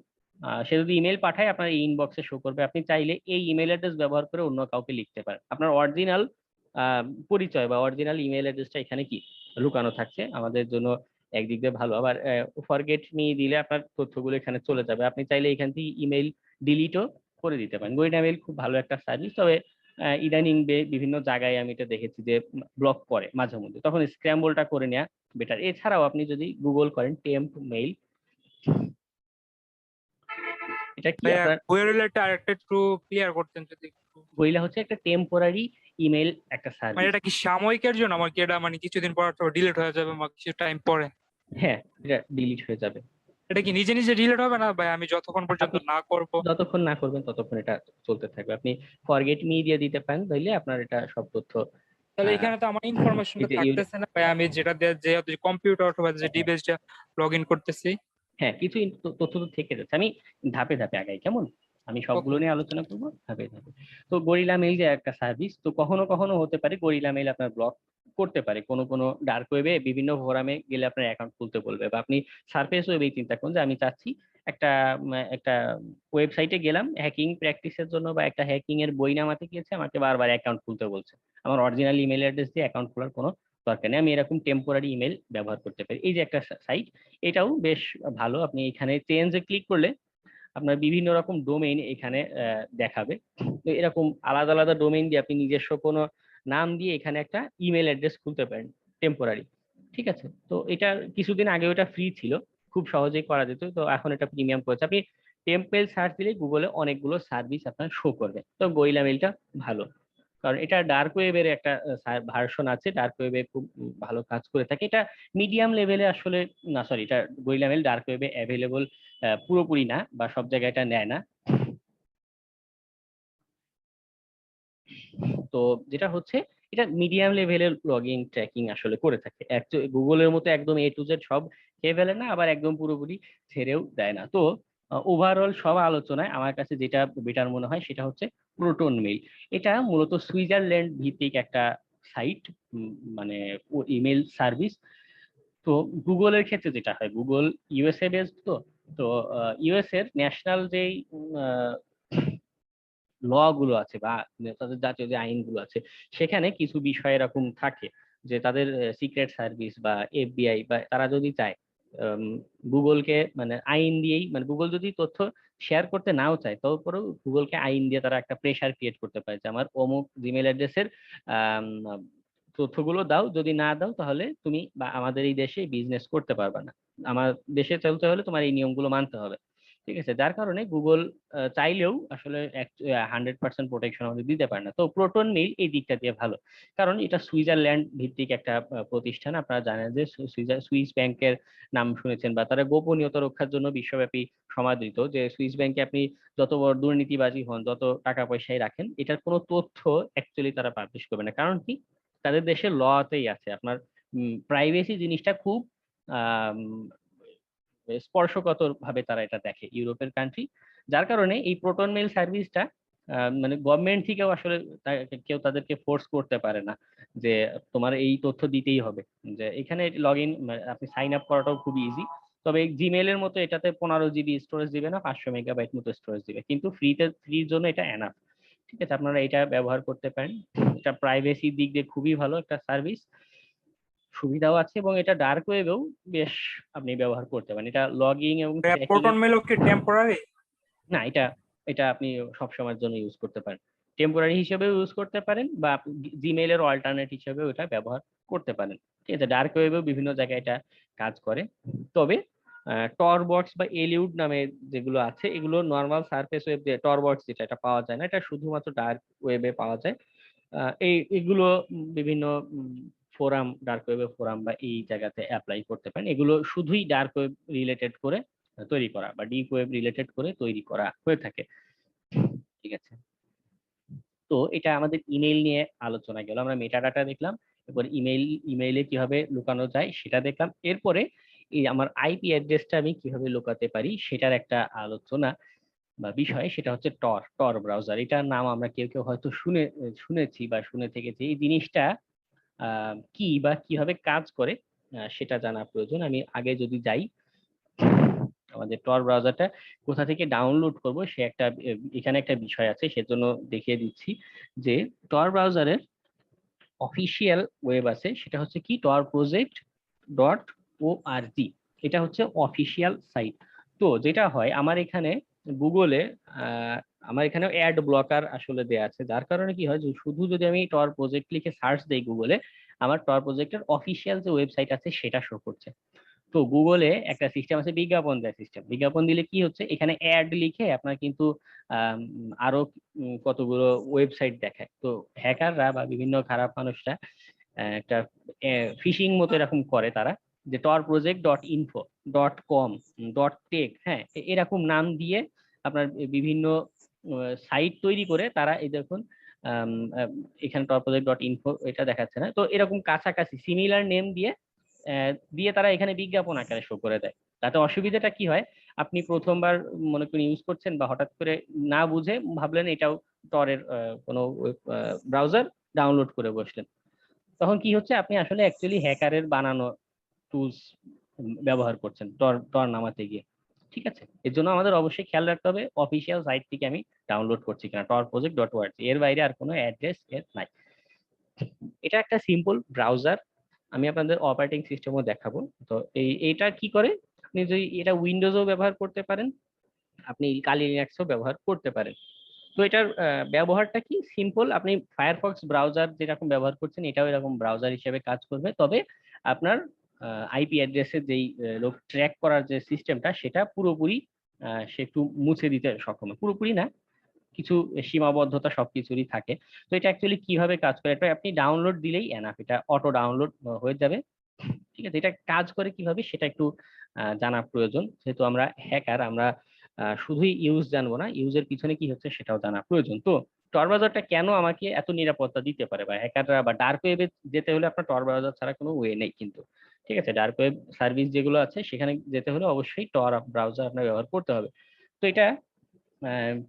সে যদি ইমেল পাঠায় আপনার এই ইনবক্সে শো করবে। আপনি চাইলে এই ইমেল অ্যাড্রেস ব্যবহার করে অন্য কাউকে লিখতে পারেন। আপনার অরিজিনাল পরিচয় বা অরিজিনাল ইমেল অ্যাড্রেসটা এখানে কি লুকানো থাকছে, আমাদের জন্য একদিক দিয়ে ভালো। আবার ফরগেট মি দিলে আপনার তথ্যগুলো এখানে চলে যাবে। আপনি চাইলে এখান থেকে ইমেল ডিলিটও করে দিতে পারেন। গরিলা মেইল খুব ভালো একটা সার্ভিস, তবে ইদানিং বিভিন্ন জায়গায় আমি এটা দেখেছি যে ব্লক করে মাঝে মধ্যে, তখন স্ক্র্যাম্বলটা করে নেওয়া বেটার। এছাড়াও আপনি যদি গুগল করেন টেম্প মেইল, এটা কি ভাইয়া আপনার গরিলা টা আরেকটা একটু ক্লিয়ার করতেন যদি একটু। গরিলা হচ্ছে একটা টেম্পোরারি ইমেল একটা মানে সার্ভিস। এটা কি সাময়িকের জন্য, আমার কি এটা মানে কিছুদিন পর তো ডিলিট হয়ে যাবে বা কিছু টাইম পরে? হ্যাঁ, এটা ডিলিট হয়ে যাবে। এটা কি নিজে নিজে ডিলিট হবে না ভাই, আমি যতক্ষণ পর্যন্ত আপনি না করব? যতক্ষণ না করবেন ততক্ষণ এটা চলতে থাকবে। আপনি ফরগেট মি দিয়ে দিতে পারেন, তাইলে আপনার এটা সব তথ্য তাহলে এখানে তো আমার ইনফরমেশনটা থাকতেছে না ভাই, আমি যেটা দিয়ে যেহেতু কম্পিউটার অথবা যে ডিভাইসটা লগ ইন করতেছি। হ্যাঁ, কিছু তথ্য তো থেকে যাচ্ছে। আমি ধাপে ধাপে আগাই, কেমন? আমি সবগুলো নিয়ে আলোচনা করবো ধাপে ধাপে। তো গরিলা মেইল যে একটা সার্ভিস, তো কখনো কখনো হতে পারে গরিলা মেইল আপনার ব্লক করতে পারে। কোনো কোনো ডার্ক ওয়েবে বিভিন্ন ফোরামে গেলে আপনার অ্যাকাউন্ট খুলতে বলবে, বা আপনি সারফেস ওয়েবেই চিন্তা করুন যে আমি চাচ্ছি একটা ওয়েবসাইটে গেলাম হ্যাকিং প্র্যাকটিসের জন্য, বা একটা হ্যাকিং এর বই নামাতে গিয়েছে, আমাকে বারবার অ্যাকাউন্ট খুলতে বলছে। আমার অরিজিনাল ইমেল অ্যাড্রেস দিয়ে অ্যাকাউন্ট খোলার কোনো দরকার নেই, আমি এরকম টেম্পোরারি ইমেল ব্যবহার করতে পারি। এই যে একটা সাইট, এটাও বেশ ভালো। আপনি এখানে চেঞ্জে ক্লিক করলে আপনার বিভিন্ন রকম ডোমেইন এখানে দেখাবে। তো এরকম আলাদা আলাদা ডোমেইন দিয়ে আপনি নিজস্ব কোনো নাম দিয়ে এখানে একটা ইমেল অ্যাড্রেস খুলতে পারেন টেম্পোরারি। ঠিক আছে, তো এটা কিছুদিন আগে ওটা ফ্রি ছিল, খুব সহজেই করা যেত, তো এখন এটা প্রিমিয়াম করেছে। আপনি টেম্পেল সার্চ দিলে গুগলে অনেকগুলো সার্ভিস আপনার শো করবে। তো গরিলা মেইলটা ভালো, কারণ এটা ডার্ক ওয়েবের একটা ভার্সন আছে, ডার্ক ওয়েবে খুব ভালো কাজ করে থাকে। এটা মিডিয়াম লেভেলে আসলে না, সরি, এটা গরিলা মেইল ডার্ক ওয়েবে অ্যাভেলেবল পুরোপুরি না, বা সব জায়গায় এটা নেয় না। তো যেটা হচ্ছে, এটা মিডিয়াম লেভেলের লগইন ট্র্যাকিং আসলে করে থাকে। গুগলের মতো একদম এ টু জেড সব খেয়ে ফেলে না, আবার একদম পুরোপুরি ছেড়েও দেয় না। তো ওভারঅল সব আলোচনায় আমার কাছে যেটা বেটার মনে হয় সেটা হচ্ছে প্রোটন মেইল। এটা মূলত সুইজারল্যান্ড ভিত্তিক একটা সাইট, মানে ইমেল সার্ভিস। তো গুগলের ক্ষেত্রে যেটা হয়, গুগল ইউএসএ বেসড, তো তো ইউএস এর ন্যাশনাল যেই ল গুলো আছে বা তাদের জাতীয় যে আইনগুলো আছে, সেখানে কিছু বিষয় এরকম থাকে যে তাদের সিক্রেট সার্ভিস বা এফবিআই বা তারা যদি চায় গুগলকে মানে আইন দিয়েই, মানে গুগল যদি তথ্য শেয়ার করতে নাও চায়, তারপরেও গুগলকে আইন দিয়ে তারা একটা প্রেশার ক্রিয়েট করতে পারে যে আমার অমুক জিমেল অ্যাড্রেসের তথ্যগুলো দাও, যদি না দাও তাহলে তুমি বা আমাদের এই দেশে বিজনেস করতে পারবে না, আমার দেশে চলতে হলে তোমার এই নিয়মগুলো মানতে হবে। ঠিক আছে, যার কারণে গুগল চাইলেও আসলে 100% প্রোটেকশন আমাদের দিতে পারে না। তো প্রোটন মেইল এই দিকটা দিয়ে ভালো, কারণ এটা সুইজারল্যান্ড ভিত্তিক একটা প্রতিষ্ঠান। আপনারা জানেন যে সুইস ব্যাংকের নাম শুনেছেন, বা তারা গোপনীয়তা রক্ষার জন্য বিশ্বব্যাপী সমাদৃত, যে সুইস ব্যাংকে আপনি যত বড় দুর্নীতিবাজি হন, যত টাকা পয়সাই রাখেন, এটার কোনো তথ্য অ্যাকচুয়ালি তারা পাবলিশ করবে না। কারণ কি, তাদের দেশের লতেই আছে আপনার প্রাইভেসি জিনিসটা খুব স্পর্শকাতর ভাবে তারা এটা দেখে। ইউরোপের কান্ট্রি যার কারণে এই প্রোটন মেইল সার্ভিসটা মানে গভর্নমেন্ট থেকেও আসলে কেউ তাদেরকে ফোর্স করতে পারে না যে তোমার এই তথ্য দিতেই হবে। যে এখানে লগ ইন আপনি সাইন আপ করাটাও খুব ইজি। তবে জিমেইল এর মতো এটাতে 15 জিবি স্টোরেজ দিবে না, 500 মেগাবাইট মতো স্টোরেজ দিবে, কিন্তু ফ্রির জন্য এটা এনাফ। ঠিক আছে, আপনারা এটা ব্যবহার করতে পারেন। এটা প্রাইভেসির দিক দিয়ে খুবই ভালো একটা সার্ভিস, সুবিধাও আছে, এবং এটা ডার্ক ওয়েবেও বেশ আপনি ব্যবহার করতে পারেন। এটা লগইন এবং প্রোটন মেইল কি টেম্পোরারি? না, এটা এটা আপনি সব সময়ের জন্য ইউজ করতে পারেন, টেম্পোরারি হিসেবেও ইউজ করতে পারেন, বা জিমেইলের অল্টারনেট হিসেবেও এটা ব্যবহার করতে পারেন। ঠিক আছে, ডার্ক ওয়েবেও বিভিন্ন জায়গায় এটা কাজ করে। তবে টরবক্স বা এলিউড নামে যেগুলো আছে, এগুলো নর্মাল সারফেস ওয়েব দিয়ে, টরবক্স যেটা, এটা পাওয়া যায় না, এটা শুধুমাত্র ডার্ক ওয়েবে পাওয়া যায়। এগুলো বিভিন্ন ফোরাম, ডার্ক ওয়েবে ফোরাম বা এই জায়গাতে অ্যাপ্লাই করতে পারেন। এগুলো শুধুই ডার্ক ওয়েব রিলেটেড করে তৈরি করা বা ডিপ ওয়েব রিলেটেড করে তৈরি করা হয়ে থাকে। ঠিক আছে, তো এটা আমাদের ইমেইল নিয়ে আলোচনা গেল। আমরা মেটাডাটা দেখলাম, এরপর ইমেইলে কিভাবে লুকানো যায় সেটা দেখলাম। এরপরে এই আমার আইপি অ্যাড্রেসটা আমি কিভাবে লুকাতে পারি সেটার একটা আলোচনা বা বিষয়, সেটা হচ্ছে টর ব্রাউজার। এটার নাম আমরা কেউ কেউ হয়তো শুনেছি বা শুনে থেকেছি। এই জিনিসটা কি বা কিভাবে কাজ করে সেটা জানা প্রয়োজন। আমি আগে যদি যাই, আমাদের টর ব্রাউজারটা কোথা থেকে ডাউনলোড করব সে একটা এখানে একটা বিষয় আছে, সেজন্য দেখিয়ে দিচ্ছি যে টর ব্রাউজারের অফিসিয়াল ওয়েব আছে, সেটা হচ্ছে কি torproject.org। এটা হচ্ছে অফিসিয়াল সাইট। তো যেটা হয়, আমার এখানে গুগলে আমার এখানে অ্যাড ব্লকার আসলে দেয়া আছে, যার কারণে কি হয়, যে শুধু যদি আমি টর প্রজেক্ট লিখে সার্চ দেই গুগলে, আমার টর প্রজেক্টের অফিসিয়াল যে ওয়েবসাইট আছে সেটা শো করছে। তো গুগলে একটা সিস্টেম আছে বিজ্ঞাপন দেওয়ার সিস্টেম। বিজ্ঞাপন দিলে কি হচ্ছে, এখানে অ্যাড লিখে আপনার কিন্তু আরো কতগুলো ওয়েবসাইট দেখায়। তো হ্যাকাররা বা বিভিন্ন খারাপ মানুষরা একটা ফিশিং মতো এরকম করে তারা, যে torproject.info.com.tech, হ্যাঁ, এরকম নাম দিয়ে আপনার বিভিন্ন সাইট তৈরি করে তারা, এই দেখুন এখানে torproject.info এটা দেখাচ্ছে না, তো এরকম কাছাকাছি সিমিলার নেম দিয়ে তারা এখানে বিজ্ঞাপন আকারে শো করে দেয়। তাতে অসুবিধাটা কি হয়, আপনি প্রথমবার মনে করেন ইউজ করছেন বা হঠাৎ করে না বুঝে ভাবলেন এটাও টরের কোনো ব্রাউজার, ডাউনলোড করে বসলেন, তখন কি হচ্ছে, আপনি আসলে অ্যাকচুয়ালি হ্যাকারের বানানো টুলস ব্যবহার করছেন টর নামাতে গিয়ে। ঠিক আছে, এর জন্য আমাদের অবশ্যই খেয়াল রাখতে হবে অফিসিয়াল সাইট থেকে আমি ডাউনলোড করছি কিনা, torproject.org, এর বাইরে আর কোনো অ্যাড্রেস এর নাই। এটা একটা সিম্পল ব্রাউজার, আমি আপনাদের অপারেটিং সিস্টেমও দেখাবো। তো এইটা কি করে, আপনি যদি এটা উইন্ডোজও ব্যবহার করতে পারেন, আপনি কালি লিনাক্সও ব্যবহার করতে পারেন। তো এটার ব্যবহারটা কি সিম্পল, আপনি ফায়ারফক্স ব্রাউজার যেরকম ব্যবহার করছেন এটাও এরকম ব্রাউজার হিসেবে কাজ করবে। তবে আপনার আইপি অ্যাড্রেসের যেই ট্র্যাক করার যে সিস্টেমটা, সেটা পুরোপুরি সে একটু মুছে দিতে সক্ষম, পুরোপুরি না, কিছু সীমাবদ্ধতা সবকিছুরই থাকে। তো এটা অ্যাকচুয়ালি কিভাবে কাজ করে, এটা আপনি ডাউনলোড দিলেই এনাফ, এটা অটো ডাউনলোড হয়ে যাবে। ঠিক আছে, এটা কাজ করে কিভাবে সেটা একটু জানা প্রয়োজন, যেহেতু আমরা হ্যাকার, আমরা শুধুই ইউজ জানবো না, ইউজের পিছনে কি হচ্ছে সেটাও জানা প্রয়োজন। তো টর ব্রাউজারটা কেন আমাকে এত নিরাপত্তা দিতে পারে, বা হ্যাকাররা বা ডার্ক ওয়েবে যেতে হলে আপনার টর ব্রাউজার ছাড়া কোনো ওয়ে নেই কিন্তু। ঠিক আছে, ডার্ক ওয়েব সার্ভিস যেগুলো আছে সেখানে যেতে হলে অবশ্যই টর ব্রাউজার আপনার ব্যবহার করতে হবে। তো এটা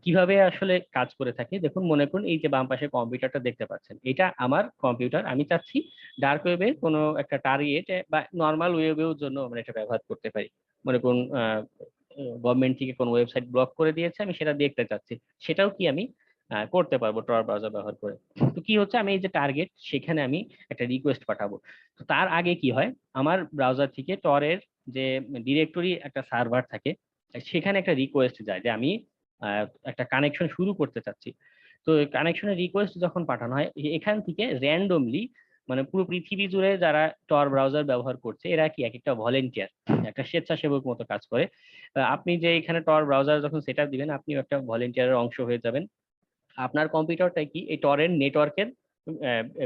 কিভাবে আসলে কাজ করে থাকে দেখুন, মনে করুন এই যে বাম পাশে কম্পিউটারটা দেখতে পাচ্ছেন, এটা আমার কম্পিউটার, আমি চাচ্ছি ডার্ক ওয়েবে কোনো একটা টার্গেট বা নর্মাল ওয়েবের জন্য আমরা এটা ব্যবহার করতে পারি। মনে করুন গভর্নমেন্ট থেকে কোনো ওয়েবসাইট ব্লক করে দিয়েছে, আমি সেটা দেখতে চাচ্ছি, সেটাও কি আমি করতে পারবো টর ব্রাউজার ব্যবহার করে। তো কি হচ্ছে, আমি এই যে টার্গেট, সেখানে আমি একটা রিকোয়েস্ট পাঠাবো। তো তার আগে কি হয়, আমার ব্রাউজার থেকে টরের যে ডিরেক্টরি একটা সার্ভার থাকে, সেখানে একটা রিকোয়েস্ট যায় যে আমি একটা কানেকশন শুরু করতে চাচ্ছি। তো কানেকশনের রিকোয়েস্ট যখন পাঠানো হয়, এখান থেকে র্যান্ডমলি মানে পুরো পৃথিবী জুড়ে যারা টর ব্রাউজার ব্যবহার করছে, এরা কি এক একটা ভলেন্টিয়ার, একটা স্বেচ্ছাসেবক মতো কাজ করে। আপনি যে এখানে টর ব্রাউজার যখন সেট আপ দিবেন, আপনিও একটা ভলেন্টিয়ারের অংশ হয়ে যাবেন। আপনার কম্পিউটারটা কি এই টরের নেটওয়ার্কের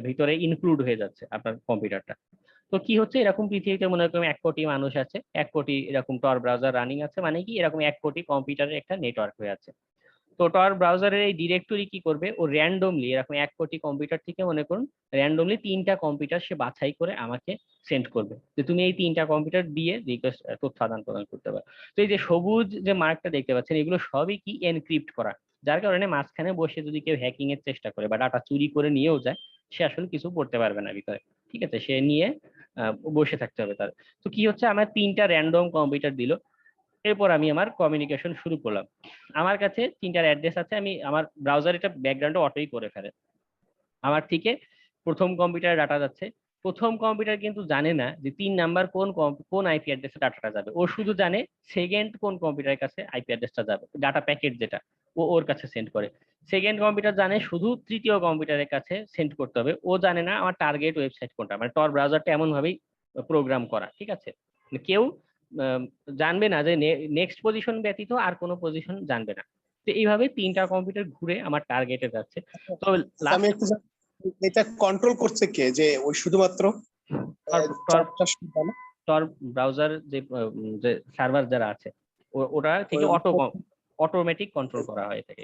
ভিতরে ইনক্লুড হয়ে যাচ্ছে আপনার কম্পিউটারটা। তো কি হচ্ছে, এরকম পৃথিবীতে মনে করেন 1 কোটি মানুষ আছে, 1 কোটি এরকম টর ব্রাউজার রানিং আছে, মানে কি এরকম 1 কোটি কম্পিউটারের একটা নেটওয়ার্ক হয়ে আছে। তো টর ব্রাউজারের এই ডিরেক্টরি কি করবে, ও র্যান্ডমলি এরকম 1 কোটি কম্পিউটার থেকে মনে করুন র্যান্ডমলি 3টা কম্পিউটার সে বাছাই করে আমাকে সেন্ড করবে যে তুমি এই 3টা কম্পিউটার দিয়ে রিকোয়েস্ট তথ্য আদান প্রদান করতে পারো। তো এই যে সবুজ যে মার্কটা দেখতে পাচ্ছেন এগুলো সবই কি এনক্রিপ্ট করা, যার কারণে মাঝখানে বসে যদি কেউ হ্যাকিং এর চেষ্টা করে বা ডাটা চুরি করে নিয়েও যায় সে আসলে কিছু করতে পারবে না ভিতরে, ঠিক আছে, সে নিয়ে বসে থাকতে হবে তার। তো কি হচ্ছে, আমার 3টা র্যান্ডম কম্পিউটার দিল, এরপর আমি আমার কমিউনিকেশন শুরু করলাম। আমার কাছে 3টার অ্যাড্রেস আছে, আমি আমার ব্রাউজার এটা ব্যাকগ্রাউন্ডে অটোই করে ফেলে। আমার থেকে প্রথম কম্পিউটারে ডাটা যাচ্ছে, প্রথম কম্পিউটার কিন্তু জানে না যে 3 নাম্বার কোন আইপি অ্যাড্রেসে ডাটাটা যাবে, ও শুধু জানে সেকেন্ড কোন কম্পিউটারের কাছে আইপি অ্যাড্রেসটা যাবে, ডাটা প্যাকেট যেটা ওর কাছে সেন্ড করে। সেকেন্ড কম্পিউটার জানে শুধু তৃতীয় কম্পিউটারের কাছে সেন্ড করতে হবে, ও জানে না আমার টার্গেট ওয়েবসাইট কোনটা। মানে টর ব্রাউজারটা এমন ভাবেই প্রোগ্রাম করা, ঠিক আছে, কেউ জানবে না যে নেক্সট পজিশন ব্যতীত আর কোনো পজিশন জানবে না। তো এইভাবে 3টা কম্পিউটার ঘুরে আমার টার্গেটে যাচ্ছে। তো আমি একটু এটা কন্ট্রোল করছে কে, যে ওই শুধুমাত্র টর ব্রাউজার যে সার্ভার যারা আছে ওটা থেকে অটোমেটিক কন্ট্রোল করা হয় থাকে,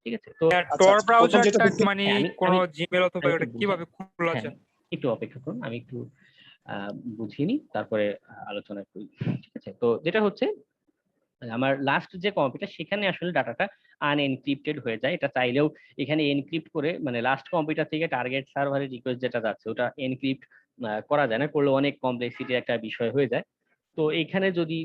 ঠিক আছে। তো টর ব্রাউজারটা মানে কোন জিমেল অথবা এটা কিভাবে খোলা যায়? একটু অপেক্ষা করুন, আমি একটু বুঝিনি তারপরে আলোচনা করি, ঠিক আছে। তো যেটা হচ্ছে আমার লাস্ট যে কম্পিউটার সেখানে আসলে ডাটাটা আনএনক্রিপ্টেড হয়ে যায়, এটা চাইলেও এখানে এনক্রিপ্ট করে মানে লাস্ট কম্পিউটার থেকে টার্গেট সার্ভারের রিকোয়েস্ট যেটা যাচ্ছে ওটা এনক্রিপ্ট করা যায় না, করলে অনেক কমপ্লেক্সিটির একটা বিষয় হয়ে যায়। তো এখানে যদি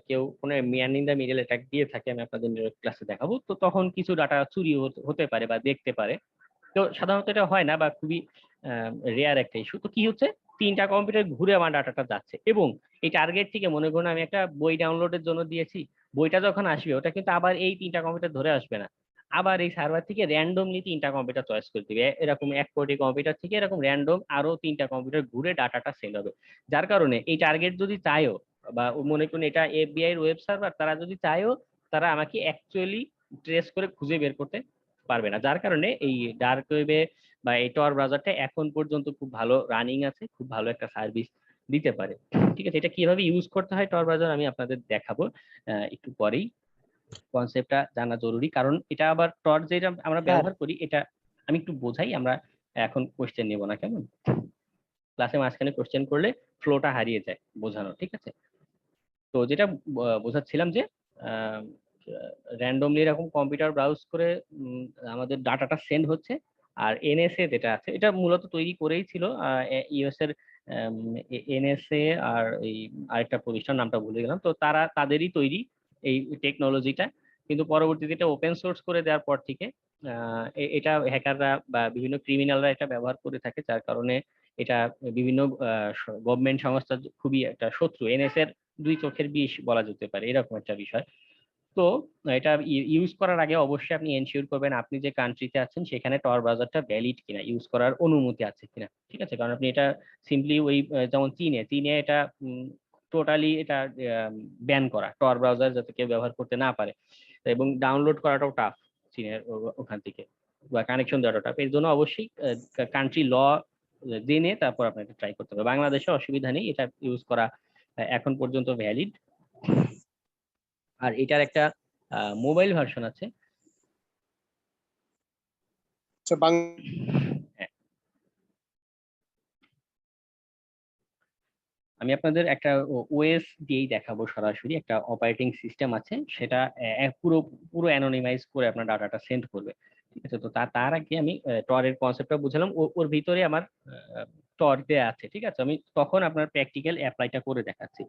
কেউ কোনো man in the middle attack দিয়ে থাকে, আমি আপনাদের ক্লাসে দেখাবো, তো তখন কিছু ডাটা চুরি হতে পারে বা দেখতে পারে। তো সাধারণত এটা হয় না বা খুবই রেয়ার একটা ইস্যু। তো কি হচ্ছে, 3টা কম্পিউটার ঘুরে আমার ডাটাটা যাচ্ছে এবং এই টার্গেট থেকে মনে করুন আমি একটা বই ডাউনলোডের জন্য দিয়েছি, বইটা যখন আসবে ওটা কিন্তু আবার এই 3টা কম্পিউটার ধরে আসবে না, আবার এই সার্ভার থেকে র্যান্ডমলি 3টা কম্পিউটার চয়েস করে দিবে, এরকম 1 কোটি কম্পিউটার থেকে এরকম র্যান্ডম আরো 3টা কম্পিউটার ঘুরে ডাটাটা সেন্ড হবে। যার কারণে এই টার্গেট যদি চায়ও বা মনে করুন এটা এফবিআই এর ওয়েব সার্ভার, তারা যদি চায়ও তারা আমাকে অ্যাকচুয়ালি ট্রেস করে খুঁজে বের করতে পারবে না। যার কারণে এই ডার্ক ওয়েবে বা এই টর ব্রাউজারটা এখন পর্যন্ত খুব ভালো রানিং আছে, খুব ভালো একটা সার্ভিস দিতে পারে, ঠিক আছে। এটা কিভাবে ইউজ করতে হয় টর ব্রাউজার আমি আপনাদের দেখাবো একটু পরেই, কনসেপ্টটা জানা জরুরি, কারণ এটা আবার টর যেটা আমরা ব্যবহার করি এটা আমি একটু বোঝাই, আমরা এখন কোশ্চেন নেব না, কেমন? ক্লাসে মাঝখানে কোশ্চেন করলে ফ্লোটা হারিয়ে যায় বোঝানো, ঠিক আছে। তো যেটা বোঝাচ্ছিলাম যে র্যান্ডমলি এরকম কম্পিউটার ব্রাউজ করে আমাদের ডাটাটা সেন্ড হচ্ছে, আর এনএসএ যেটা আছে এটা মূলত তৈরি করেই ছিল ইউএস এর এনএসএ আর এই আরেকটা প্রতিষ্ঠান নামটা ভুলে গেলাম, তো তাদেরই তৈরি এই টেকনোলজিটা, কিন্তু পরবর্তীতে এটা ওপেন সোর্স করে দেওয়ার পর থেকে এটা হ্যাকাররা বা বিভিন্ন ক্রিমিনালরা এটা ব্যবহার করে থাকে, যার কারণে এটা বিভিন্ন গভর্নমেন্ট সংস্থা খুবই একটা শত্রু, এনএসএ এর 2 চোখের বিষ বলা যেতে পারে, এরকম একটা বিষয়। তো এটা ইউজ করার আগে অবশ্যই আপনি এনশিওর করবেন আপনি যে কান্ট্রিতে আছেন সেখানে টর ব্রাউজারটা ভ্যালিড কিনা, ইউজ করার অনুমতি আছে কিনা, ঠিক আছে। কারণ আপনি এটা সিম্পলি ওই যেমন চীনে এটা টোটালি এটা ব্যান করা, টর ব্রাউজার যাতে কেউ ব্যবহার করতে না পারে, এবং ডাউনলোড করাটাও টাফ চীনের ওখান থেকে, বা কানেকশন দেওয়াটা টাফ। এর জন্য অবশ্যই কান্ট্রি ল জেনে তারপর আপনাকে ট্রাই করতে হবে। বাংলাদেশে অসুবিধা নেই, এটা ইউজ করা এখন পর্যন্ত ভ্যালিড। আর এটার একটা মোবাইল ভার্সন আছে। আমি আপনাদের একটা ওএস দিয়েই দেখাবো সরাসরি, একটা অপারেটিং সিস্টেম আছে সেটা পুরো অ্যানোনিমাইজ করে আপনার ডাটাটা সেন্ড করবে, ঠিক আছে। তো তার আগে আমি টরের কনসেপ্টটা বুঝালাম, ওর ভিতরে আমার টর দেয়া আছে, ঠিক আছে। আমি তখন আপনার প্র্যাকটিক্যাল অ্যাপ্লাইটা করে দেখাচ্ছি।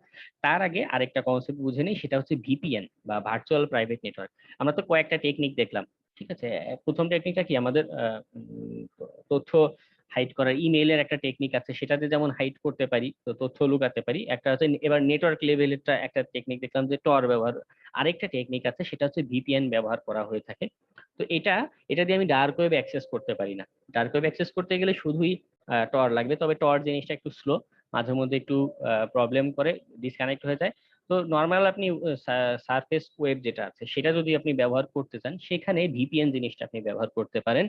তার আগে আরেকটা কনসেপ্ট বুঝে নিই, সেটা হচ্ছে ভিপিএন বা ভার্চুয়াল প্রাইভেট নেটওয়ার্ক। আমরা তো কয়েকটা টেকনিক দেখলাম, ঠিক আছে। প্রথম টেকনিকটা কি, আমাদের তথ্য হাইড করার ইমেইলের একটা টেকনিক আছে, সেটাতে যেমন হাইড করতে পারি, তো তথ্য লুকাতে পারি। একটা হচ্ছে এবার নেটওয়ার্ক লেভেলেরটা একটা টেকনিক দেখলাম যে টর ব্যবহার। আরেকটা টেকনিক আছে সেটা হচ্ছে ভিপিএন ব্যবহার করা হয়ে থাকে। তো এটা দিয়ে আমি ডার্ক ওয়েব অ্যাক্সেস করতে পারি না। ডার্ক ওয়েব অ্যাক্সেস করতে গেলে শুধুই টর লাগবে, তবে টর জিনিসটা একটু স্লো, মাঝে মধ্যে একটু প্রবলেম করে, ডিসকানেক্ট হয়ে যায়। তো নর্মাল আপনি সারফেস ওয়েব যেটা আছে সেটা যদি আপনি ব্যবহার করতে চান সেখানে ভিপিএন জিনিসটা আপনি ব্যবহার করতে পারেন।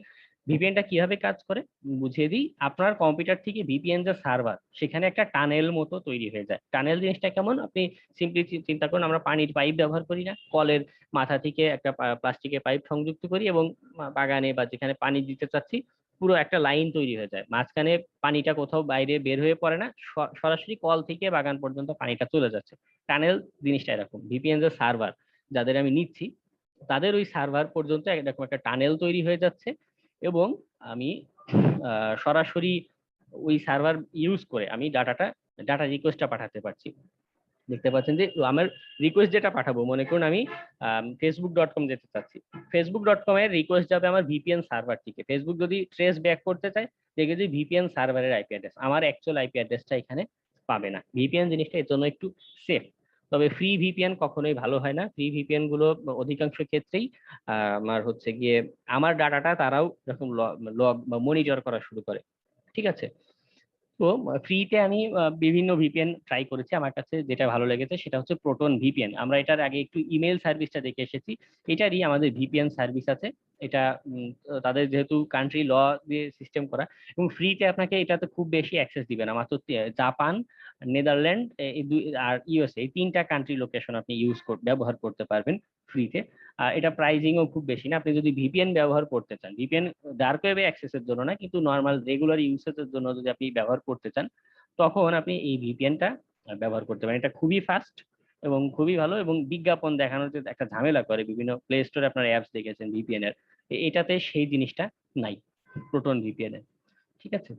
ভিপিএনটা কিভাবে কাজ করে বুঝিয়ে দিই। আপনার কম্পিউটার থেকে ভিপিএন যে সার্ভার, সেখানে একটা টানেল মতো তৈরি হয়ে যায়। টানেল জিনিসটা কেমন, আপনি সিম্পলি চিন্তা করুন, আমরা পানির পাইপ ব্যবহার করি না, কলের মাথা থেকে একটা প্লাস্টিকের পাইপ সংযুক্ত করি এবং বাগানে বা যেখানে পানি দিতে চাচ্ছি পুরো একটা লাইন তৈরি হয়ে যায়, মাঝখানে পানিটা কোথাও বাইরে বের হয়ে পড়ে না, সরাসরি কল থেকে বাগান পর্যন্ত পানিটা চলে যাচ্ছে। টানেল জিনিসটা এরকম, ভিপিএন যে সার্ভার যাদের আমি নিচ্ছি তাদের ওই সার্ভার পর্যন্ত এরকম একটা টানেল তৈরি হয়ে যাচ্ছে এবং আমি সরাসরি ওই সার্ভার ইউজ করে আমি ডাটা রিকোয়েস্টটা পাঠাতে পারছি। দেখতে পাচ্ছেন যে আমার রিকোয়েস্ট যেটা পাঠাবো, মনে করুন আমি facebook.com যেতে চাচ্ছি, facebook.com এর রিকোয়েস্ট যাবে আমার ভিপিএন সার্ভার থেকে। ফেসবুক যদি ট্রেস ব্যাক করতে চায় দেখে যে ভিপিএন সার্ভারের আইপি অ্যাড্রেস, আমার অ্যাকচুয়াল আইপি অ্যাড্রেসটা এখানে পাবে না। ভিপিএন জিনিসটা এর জন্য একটু সেফ, তবে ফ্রি ভিপিএন কখনোই ভালো হয় না। ফ্রি ভিপিএন গুলো অধিকাংশ ক্ষেত্রেই আমার হচ্ছে গিয়ে আমার ডাটাটা তারাও এরকম লগ বা মনিটর করা শুরু করে, ঠিক আছে। তো ফ্রিতে আমি বিভিন্ন ভিপিএন ট্রাই করেছি, আমার কাছে যেটা ভালো লেগেছে সেটা হচ্ছে প্রোটন ভিপিএন। আমরা এটার আগে একটু ইমেল সার্ভিসটা দেখে এসেছি, এটারই আমাদের ভিপিএন সার্ভিস আছে। এটা তাদের যেহেতু কান্ট্রি ল দিয়ে সিস্টেম করা এবং ফ্রিতে আপনাকে এটাতে খুব বেশি অ্যাক্সেস দিবে না, মাত্র জাপান, নেদারল্যান্ড আর ইউএসএ এই 3টা কান্ট্রি লোকেশন আপনি ব্যবহার করতে পারবেন ফ্রিতে। এটা প্রাইজিংও খুব বেশি না। আপনি যদি ভিপিএন ব্যবহার করতে চান, ভিপিএন ডার্ক ওয়েবে অ্যাক্সেসের জন্য না, কিন্তু নর্মাল রেগুলার ইউসেজের জন্য যদি আপনি ব্যবহার করতে চান তখন আপনি এই ভিপিএনটা ব্যবহার করতে পারেন। এটা খুবই ফাস্ট এবং খুবই ভালো, এবং বিজ্ঞাপন দেখানোর যে একটা ঝামেলা করে বিভিন্ন প্লে স্টোরে আপনার অ্যাপস দেখেছেন ভিপিএন এর, এটাতে সেই জিনিসটা নাই প্রোটন ভিপিএন এর, ঠিক আছে।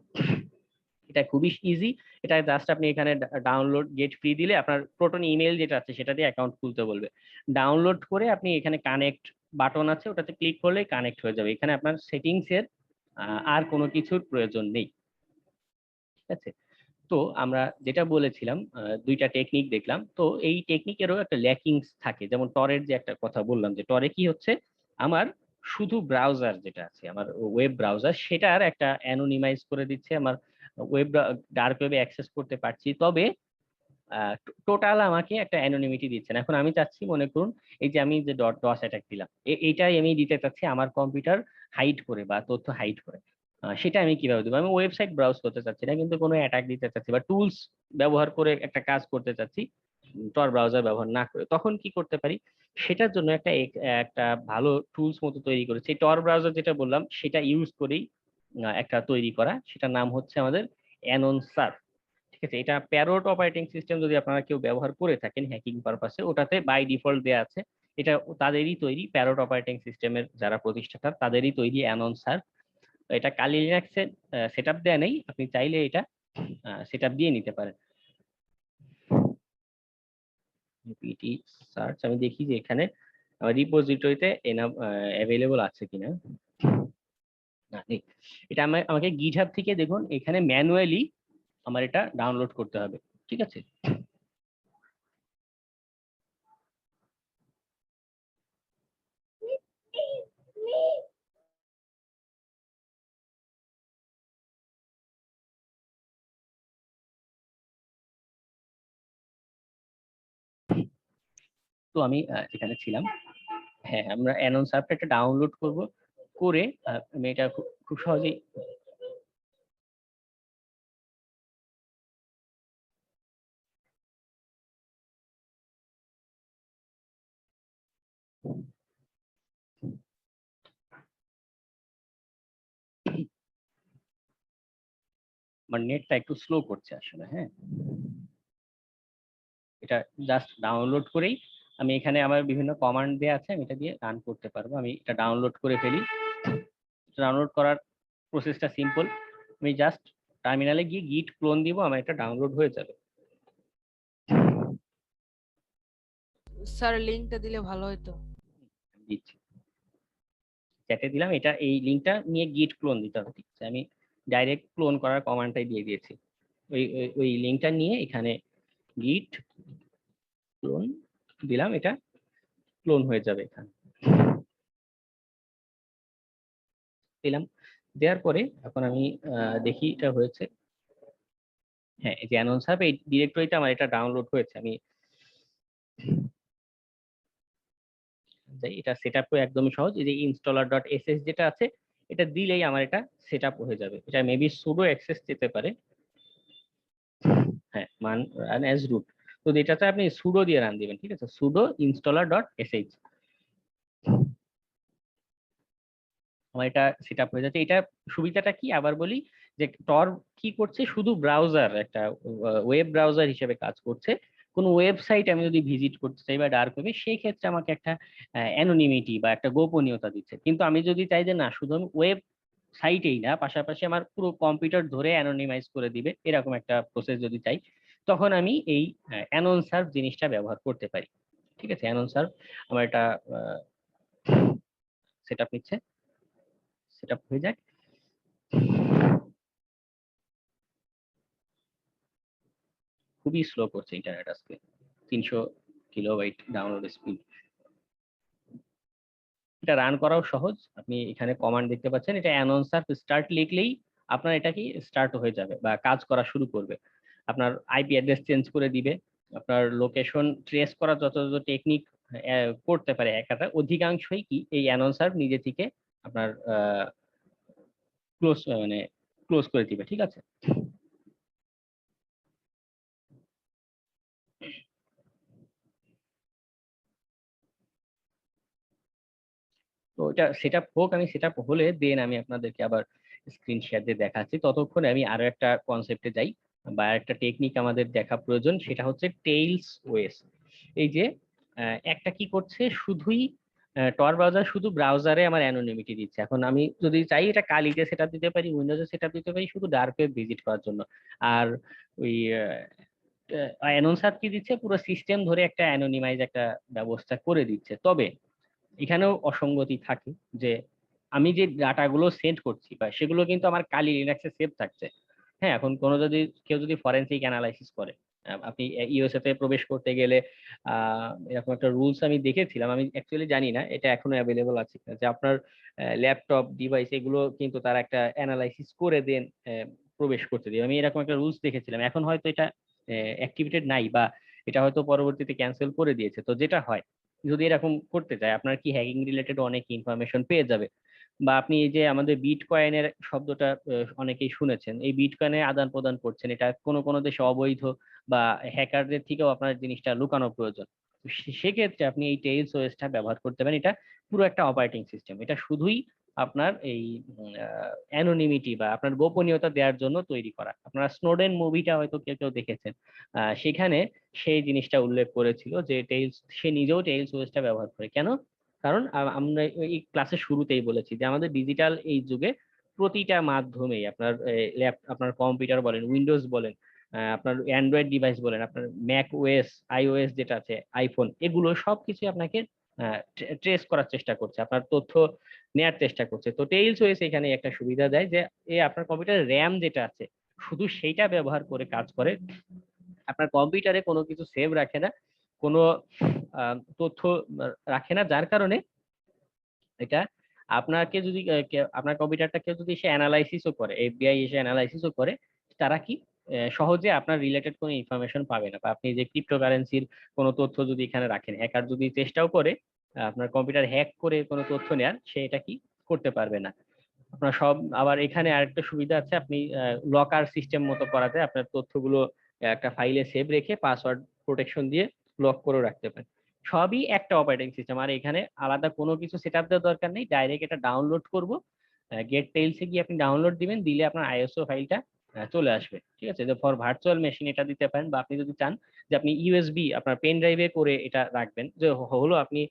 এটা খুবই ইজি, এটা জাস্ট আপনি এখানে ডাউনলোড গেট ফ্রি দিলে আপনার প্রোটন ইমেল যেটা আছে সেটা দিয়ে অ্যাকাউন্ট খুলতে বলবে। ডাউনলোড করে আপনি এখানে কানেক্ট বাটন আছে, ওটাতে ক্লিক করলে কানেক্ট হয়ে যাবে। এখানে আপনার সেটিংস এর আর কোনো কিছুর প্রয়োজন নেই, ঠিক আছে। তো আমরা যেটা বলেছিলাম 2টা টেকনিক দেখলাম, তো এই টেকনিকেরও একটা ল্যাকিংস থাকে। যেমন টরের যে একটা কথা বললাম, যে টরে কি হচ্ছে, আমার শুধু ব্রাউজার যেটা আছে আমার ওয়েব ব্রাউজার সেটার একটা অ্যানোনিমাইজ করে দিচ্ছে, আমার ওয়েব ডার্ক ওয়েবে অ্যাক্সেস করতে পারছি, তবে টোটাল আমাকে একটা অ্যানোনিমিটি দিচ্ছে না। এখন আমি চাচ্ছি, মনে করুন এই যে আমি যে ডস অ্যাটাক দিলাম, এইটাই আমি দিতে চাচ্ছি আমার কম্পিউটার হাইড করে বা তথ্য হাইড করে। সেটা আমি কিভাবে দেবো, আমি ওয়েবসাইট ব্রাউজ করতে চাচ্ছি না, কিন্তু কোনো অ্যাটাক দিতে চাচ্ছি বা টুলস ব্যবহার করে একটা কাজ করতে চাচ্ছি টর ব্রাউজার ব্যবহার না করে, তখন কি করতে পারি, সেটার জন্য একটা ভালো টুলস মতো তৈরি করেছি। টর ব্রাউজার যেটা বললাম সেটা ইউজ করেই একটা তৈরি করা, সেটার নাম হচ্ছে আমাদের অ্যানোনসার, ঠিক আছে। এটা প্যারোট অপারেটিং সিস্টেম যদি আপনারা কেউ ব্যবহার করে থাকেন হ্যাকিং পারপাসে, ওটাতে বাই ডিফল্ট দেয়া আছে। এটা তাদেরই তৈরি, প্যারোট অপারেটিং সিস্টেমের যারা প্রতিষ্ঠাতা তাদেরই তৈরি অ্যানোনসার। এটা কালি লিনাক্সে সেটআপ দেয়া নেই, আপনি চাইলে এটা সেটআপ দিয়ে নিতে পারেন। পিটি সার্চ আমি দেখি যে এখানে রিপোজিটরিতে অ্যাভেলেবল আছে কিনা, না নেই। এটা আমাকে গিটহাব থেকে দেখুন এখানে ম্যানুয়ালি আমার এটা ডাউনলোড করতে হবে, ঠিক আছে। তো আমি এখানে ছিলাম, হ্যাঁ আমরা অ্যানোনসার একটা ডাউনলোড করব, করে আমি এটা খুব সহজেই আমার নেটটা একটু স্লো করছে আসলে, হ্যাঁ। এটা জাস্ট ডাউনলোড করেই আমি এখানে আমার বিভিন্ন কমান্ড দেওয়া আছে, আমি এটা দিয়ে রান করতে পারবো। আমি এটা ডাউনলোড করে ফেলি। ডাউনলোড করার প্রসেসটা সিম্পল, আমি জাস্ট টার্মিনালে গিয়ে গিট ক্লোন দিব, আমার এটা ডাউনলোড হয়ে যাবে। স্যার লিংকটা দিলে ভালো হতো। দিচ্ছি, চ্যাটে দিলাম, এটা এই লিংকটা নিয়ে গিট ক্লোন দিতে হবে, ঠিক আছে। আমি ডাইরেক্ট ক্লোন করার কমান্ডটাই দিয়ে দিয়েছি, ওই লিংকটা নিয়ে এখানে গিট ক্লোন দিলাম, এটা ক্লোন হয়ে যাবে এখানে দিলাম। দেওয়ার পরে এখন আমি দেখি এটা হয়েছে, হ্যাঁ এই যে অ্যানোনসার এই ডিরেক্টরিতে আমার এটা ডাউনলোড হয়েছে। আমি এটা সেটআপ করে একদমই সহজ, এই যে installer.sh যেটা আছে এটা দিলেই আমার এটা সেট আপ হয়ে যাবে। এটা মেবি সুডো অ্যাক্সেস যেতে পারে, হ্যাঁ, মান রান অ্যাজ রুট। তো এটাতে আপনি সুডো দিয়ে রান দিবেন, ঠিক আছে, সুডো ইনস্টলার ডট এসএইচ, আমার এটা সেট আপ হয়ে যাচ্ছে। এটা সুবিধাটা কি আবার বলি, যে টর কি করছে, শুধু ব্রাউজার, একটা ওয়েব ব্রাউজার হিসেবে কাজ করছে। কোনো ওয়েবসাইট আমি যদি ভিজিট করতে চাই বা ডার্ক ওয়েবে, সেই ক্ষেত্রে আমাকে একটা অ্যানোনিমিটি বা একটা গোপনীয়তা দিচ্ছে। কিন্তু আমি যদি চাই যে না, শুধু আমি ওয়েব সাইটেই না, পাশাপাশি আমার পুরো কম্পিউটার ধরে অ্যানোনিমাইজ করে দিবে, এরকম একটা প্রসেস যদি চাই, তখন আমি এই অ্যানোনসার্ভ জিনিসটা ব্যবহার করতে পারি। ঠিক আছে, অ্যানোনসার্ভ আমার এটা সেট আপ নিচ্ছে, সেট আপ হয়ে যায়। খুবই স্লো করছে ইন্টারনেট আজকে, 300 কিলোবাইট ডাউনলোড স্পিড। এটা রান করাও সহজ, আপনি এখানে কমান্ড দেখতে পাচ্ছেন, এটা অ্যানোনসার স্টার্ট লিখলেই আপনার এটা কি স্টার্ট হয়ে যাবে বা কাজ করা শুরু করবে। আপনার আইপি অ্যাড্রেস চেঞ্জ করে দিবে, আপনার লোকেশন ট্রেস করার যত যত টেকনিক করতে পারে হ্যাকাররা, অধিকাংশই কি এই অ্যানোনসার নিজে থেকে আপনার ক্লোজ করে দিবে। ঠিক আছে, তো এটা সেট আপ হোক, আমি সেট আপ হলে দেন আমি আপনাদেরকে আবার স্ক্রিন শেয়ার দিয়ে দেখাচ্ছি। ততক্ষণে আমি আরো একটা কনসেপ্টে যাই বা একটা টেকনিক আমাদের দেখা প্রয়োজন, সেটা হচ্ছে টেইলস ওএস। এই যে একটা কি করছে, শুধুই টর ব্রাউজার শুধু ব্রাউজারে আমার অ্যানোনিমিটি দিচ্ছে। এখন আমি যদি চাই এটা কালিতে সেট আপ দিতে পারি, উইন্ডোজে সেট আপ দিতে পারি শুধু ডার্ক ওয়েব ভিজিট করার জন্য। আর ওই অ্যানোনসার কি দিচ্ছে, পুরো সিস্টেম ধরে একটা অ্যানোনিমাইজ একটা ব্যবস্থা করে দিচ্ছে। তবে এখানেও অসঙ্গতি থাকে, যে আমি যে ডাটাগুলো সেন্ড করছি বা সেগুলো কিন্তু আমার কালি লিনাক্সে সেভ থাকছে। হ্যাঁ, এখন কোনো যদি কেউ যদি ফরেনসিক অ্যানালাইসিস করে, আপনি ইউএসএ তে প্রবেশ করতে গেলে এরকম একটা রুলস আমি দেখেছিলাম, আমি অ্যাকচুয়ালি জানি না এটা এখনো অ্যাভেলেবল আছে কিনা, যে আপনার ল্যাপটপ ডিভাইস এগুলো কিন্তু তারা একটা অ্যানালাইসিস করে দেন প্রবেশ করতে দিবে। আমি এরকম একটা রুলস দেখেছিলাম, এখন হয়তো এটা অ্যাক্টিভেটেড নাই বা এটা হয়তো পরবর্তীতে ক্যান্সেল করে দিয়েছে। তো যেটা হয়, যদি এরকম করতে চায়, আপনার কি হ্যাকিং রিলেটেড অনেক ইনফরমেশন পেয়ে যাবে। বা আপনি এই যে আমাদের বিটকয়েনের শব্দটা অনেকেই শুনেছেন, এই বিটকয়েনের আদান প্রদান করছেন, এটা কোনো কোনো দেশে অবৈধ বা হ্যাকারদের থেকেও আপনার জিনিসটা লুকানো প্রয়োজন। সেক্ষেত্রে আপনি এই টেইলস ওএসটা ব্যবহার করতে পারেন। এটা পুরো একটা অপারেটিং সিস্টেম, এটা শুধুই আপনার এই অ্যানোনিমিটি বা আপনার গোপনীয়তা দেওয়ার জন্য তৈরি করা। আপনারা স্নোডেন মুভিটা হয়তো কেউ কেউ দেখেছেন, সেখানে সেই জিনিসটা উল্লেখ করেছিল যে টেইলস, সে নিজেও টেইলস ওএসটা ব্যবহার করে। কেন? কারণ আমরা এই ক্লাসের শুরুতেই বলেছি যে আমাদের ডিজিটাল এই যুগে প্রতিটা মাধ্যমেই আপনার আপনার কম্পিউটার বলেন, উইন্ডোজ বলেন, আপনার অ্যান্ড্রয়েড ডিভাইস বলেন, আপনার ম্যাক ওএস, আইওএস যেটা আছে, আইফোন, এগুলো সবকিছু আপনাকে ট্রেস করার চেষ্টা করছে, আপনার তথ্য নেয়ার চেষ্টা করছে। তো টেইলস ওএস এখানে একটা সুবিধা দেয় যে আপনার কম্পিউটারের র্যাম যেটা আছে শুধু সেইটা ব্যবহার করে কাজ করে, আপনার কম্পিউটারে কোনো কিছু সেভ রাখে না, কোনো তথ্য রাখে না, যার কারণে এটা আপনাকে যদি আপনার কম্পিউটারটা কেউ যদি সে অ্যানালাইসিসও করে, এফবিআই এসে অ্যানালাইসিসও করে, তারা কি সহজে আপনার রিলেটেড কোনো ইনফরমেশন পাবে না। বা আপনি যে ক্রিপ্টোকারেন্সির কোনো তথ্য যদি এখানে রাখেন, হ্যাকার যদি চেষ্টাও করে আপনার কম্পিউটার হ্যাক করে কোনো তথ্য নেয়ার, সে এটা কি করতে পারবে না। আপনার সব, আবার এখানে আরেকটা সুবিধা আছে, আপনি লকার সিস্টেম মতো করা যায়, আপনার তথ্যগুলো একটা ফাইলে সেভ রেখে পাসওয়ার্ড প্রোটেকশন দিয়ে লক করে রাখতে পারেন। সবই একটা অপারেটিং সিস্টেম, আর এখানে আলাদা কোনো কিছু সেটআপ দেওয়ার দরকার নেই, ডাইরেক্ট এটা ডাউনলোড করব, গেট টেইলসে গিয়ে আপনি ডাউনলোড দিবেন, দিলে আপনার আইএসও ফাইলটা চলে আসবে। ঠিক আছে, যে ফর ভার্চুয়াল মেশিন এটা দিতে পারেন, বা আপনি যদি চান যে আপনি ইউএসবি আপনার পেন ড্রাইভে করে এটা রাখবেন, যে হলো আপনি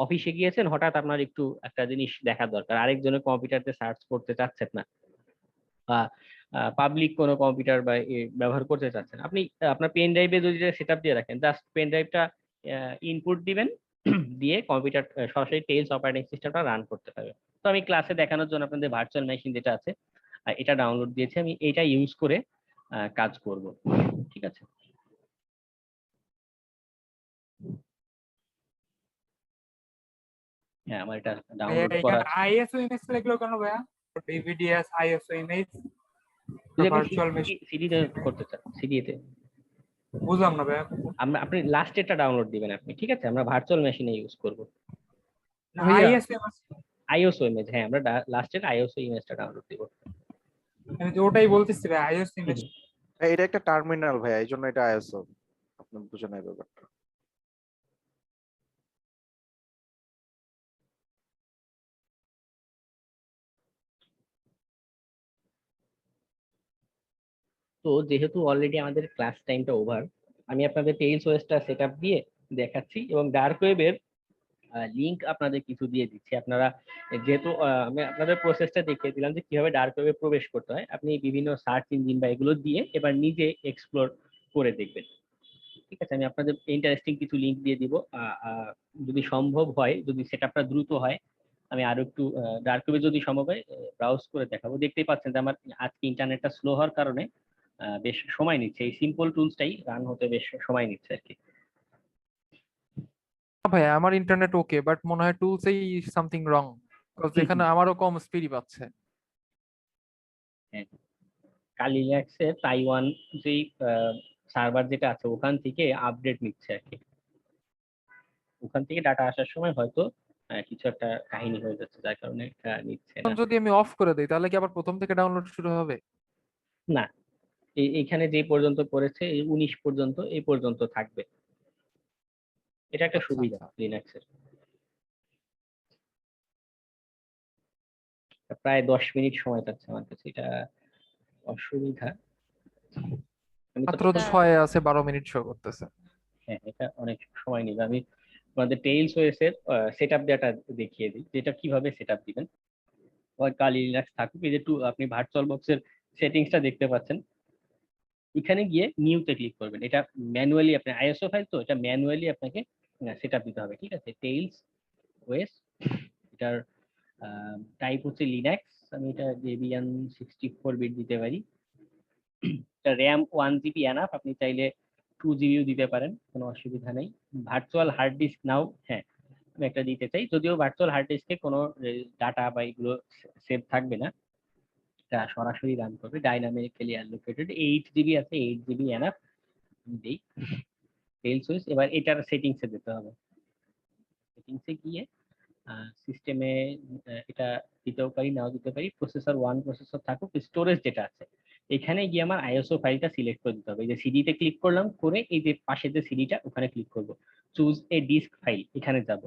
অফিসে গিয়েছেন, হঠাৎ আপনার একটু একটা জিনিস দেখার দরকার, আরেকজনের কম্পিউটারতে সার্চ করতে চাচ্ছেন না, বা পাবলিক কোনো কম্পিউটার বা ব্যবহার করতে চাচ্ছেন, আপনি আপনার পেন ড্রাইভে যদি সেটআপ দিয়ে রাখেন, জাস্ট পেন ড্রাইভটা ইনপুট দিবেন, দিয়ে কম্পিউটার সরাসরি টেইলস অপারেটিং সিস্টেমটা রান করতে পারবে। তো আমি ক্লাসে দেখানোর জন্য আপনাদের ভার্চুয়াল মেশিন যেটা আছে এটা ডাউনলোড দিয়েছি, আমি এটা ইউজ করে কাজ করব। ঠিক আছে, হ্যাঁ, আমার এটা ডাউনলোড করা আছে। আইএসও ইমেজ লাগলো কেন ভাইয়া? DVDs ISO image virtual machine CD তে করতে চান, সিডি তে বুঝলাম না ভাইয়া। আপনি লাস্ট এটা ডাউনলোড দিবেন আপনি। ঠিক আছে, আমরা ভার্চুয়াল মেশিনে ইউজ করব। আইএসও ইমেজ আইওএস ইমেজ, হ্যাঁ আমরা লাস্টের আইওএস ইমেজটা ডাউনলোড দিব। আমি তো ওটাই বলতেছি ভাই, iOS ইমেজ। এটা একটা টার্মিনাল ভাই, এই জন্য এটা আইএসও, আপনি বুঝেন এই ব্যাপারটা। তো যেহেতু অলরেডি আমাদের ক্লাস টাইমটা ওভার, আমি আপনাদের টেইলস ওএসটা সেটআপ দিয়ে দেখাচ্ছি এবং ডার্ক ওয়েবের লিংক আপনাদের কিছু দিয়ে দিচ্ছি। আপনারা যেহেতু আমি আপনাদের প্রসেসটা দেখিয়ে দিলাম যে কিভাবে ডার্ক ওয়েবে প্রবেশ করতে হয়, আপনি বিভিন্ন সার্চ ইঞ্জিন বা এগুলো দিয়ে এবার নিজে এক্সপ্লোর করে দেখবেন। ঠিক আছে, আমি আপনাদের ইন্টারেস্টিং কিছু লিংক দিয়ে দিব। যদি সম্ভব হয়, যদি সেটআপটা দ্রুত হয়, আমি আরো একটু ডার্ক ওয়েবে যদি সম্ভব হয় ব্রাউজ করে দেখাবো। দেখতেই পাচ্ছেন যে আমার আজকে ইন্টারনেটটা স্লো হওয়ার কারণে বেশ সময় নিচ্ছে, এই সিম্পল টুলসটাই রান হতে বেশ সময় নিচ্ছে আর কি। ভাই আমার ইন্টারনেট ওকে, বাট মনে হয় টুলসেই সামথিং রং, বিকজ এখানে আমারও কম স্পিডই পাচ্ছে। কালি লিনাক্সের তাইওয়ান যেই সার্ভার যেটা আছে ওখান থেকে আপডেট নিচ্ছে আর কি। ওখান থেকে ডাটা আসার সময় হয়তো কিছু একটা কাহিনী হয়ে যাচ্ছে, যার কারণে নিচ্ছে না। যদি আমি অফ করে দিই তাহলে কি আবার প্রথম থেকে ডাউনলোড শুরু হবে? না, এইখানে যে পর্যন্ত পড়েছে এই 19 পর্যন্ত, এই পর্যন্ত থাকবে। এটা একটা সুবিধা লিনাক্সের। প্রায় 10 মিনিট সময় যাচ্ছে আমার কাছে, এটা অসুবিধা। মাত্র 6 আছে, 12 মিনিট শো করতেছে। হ্যাঁ, এটা অনেক সময় নেবে। আমি আমাদের টেইলস ওএস এর সেটআপ ডাটা দেখিয়ে দিই, যেটা কিভাবে সেটআপ দিবেন। কালি লিনাক্স থাকুক, এই যে আপনি ভার্চুয়াল বক্সের সেটিংসটা দেখতে পাচ্ছেন, এখানে গিয়ে নিউতে ক্লিক করবেন। এটা ম্যানুয়ালি, আপনি আইএসও ফাইল তো, এটা ম্যানুয়ালি আপনাকে সেটআপ দিতে হবে। ঠিক আছে, টেইলস ওএস, এটার টাইপ হচ্ছে লিনাক্স, আমি এটা ডেবিয়ান 64 বিট দিতে পারি। এটা র্যাম 1 জিবি এনাফ, আপনি চাইলে 2 জিবিও দিতে পারেন, কোনো অসুবিধা নেই। ভার্চুয়াল হার্ড ডিস্ক নাও, হ্যাঁ আমি একটা দিতে চাই, যদিও ভার্চুয়াল হার্ড ডিস্কে কোনো ডাটা বা এগুলো সেভ থাকবে না, এটা সরাসরি রান করবে। ডাইনামিক্যালি অ্যালোকেটেড 8 জিবি আছে, 8 জিবি এনাফ দেই। টেইলস ওএস, এবার এটার সেটিংসে যেতে হবে। সেটিংসে গিয়ে সিস্টেমে এটা দিতেও পারি, নাও দিতে পারি। প্রসেসর 1 প্রসেসর থাকুক, স্টোরেজ যেটা আছে এখানে গিয়ে আমার আইএসও ফাইলটা সিলেক্ট করে দিতে হবে। এই যে সিডিতে ক্লিক করলাম, করে এই যে পাশে যে সিডিটা ওখানে ক্লিক করব, চুজ এ ডিস্ক ফাইল, এখানে যাব।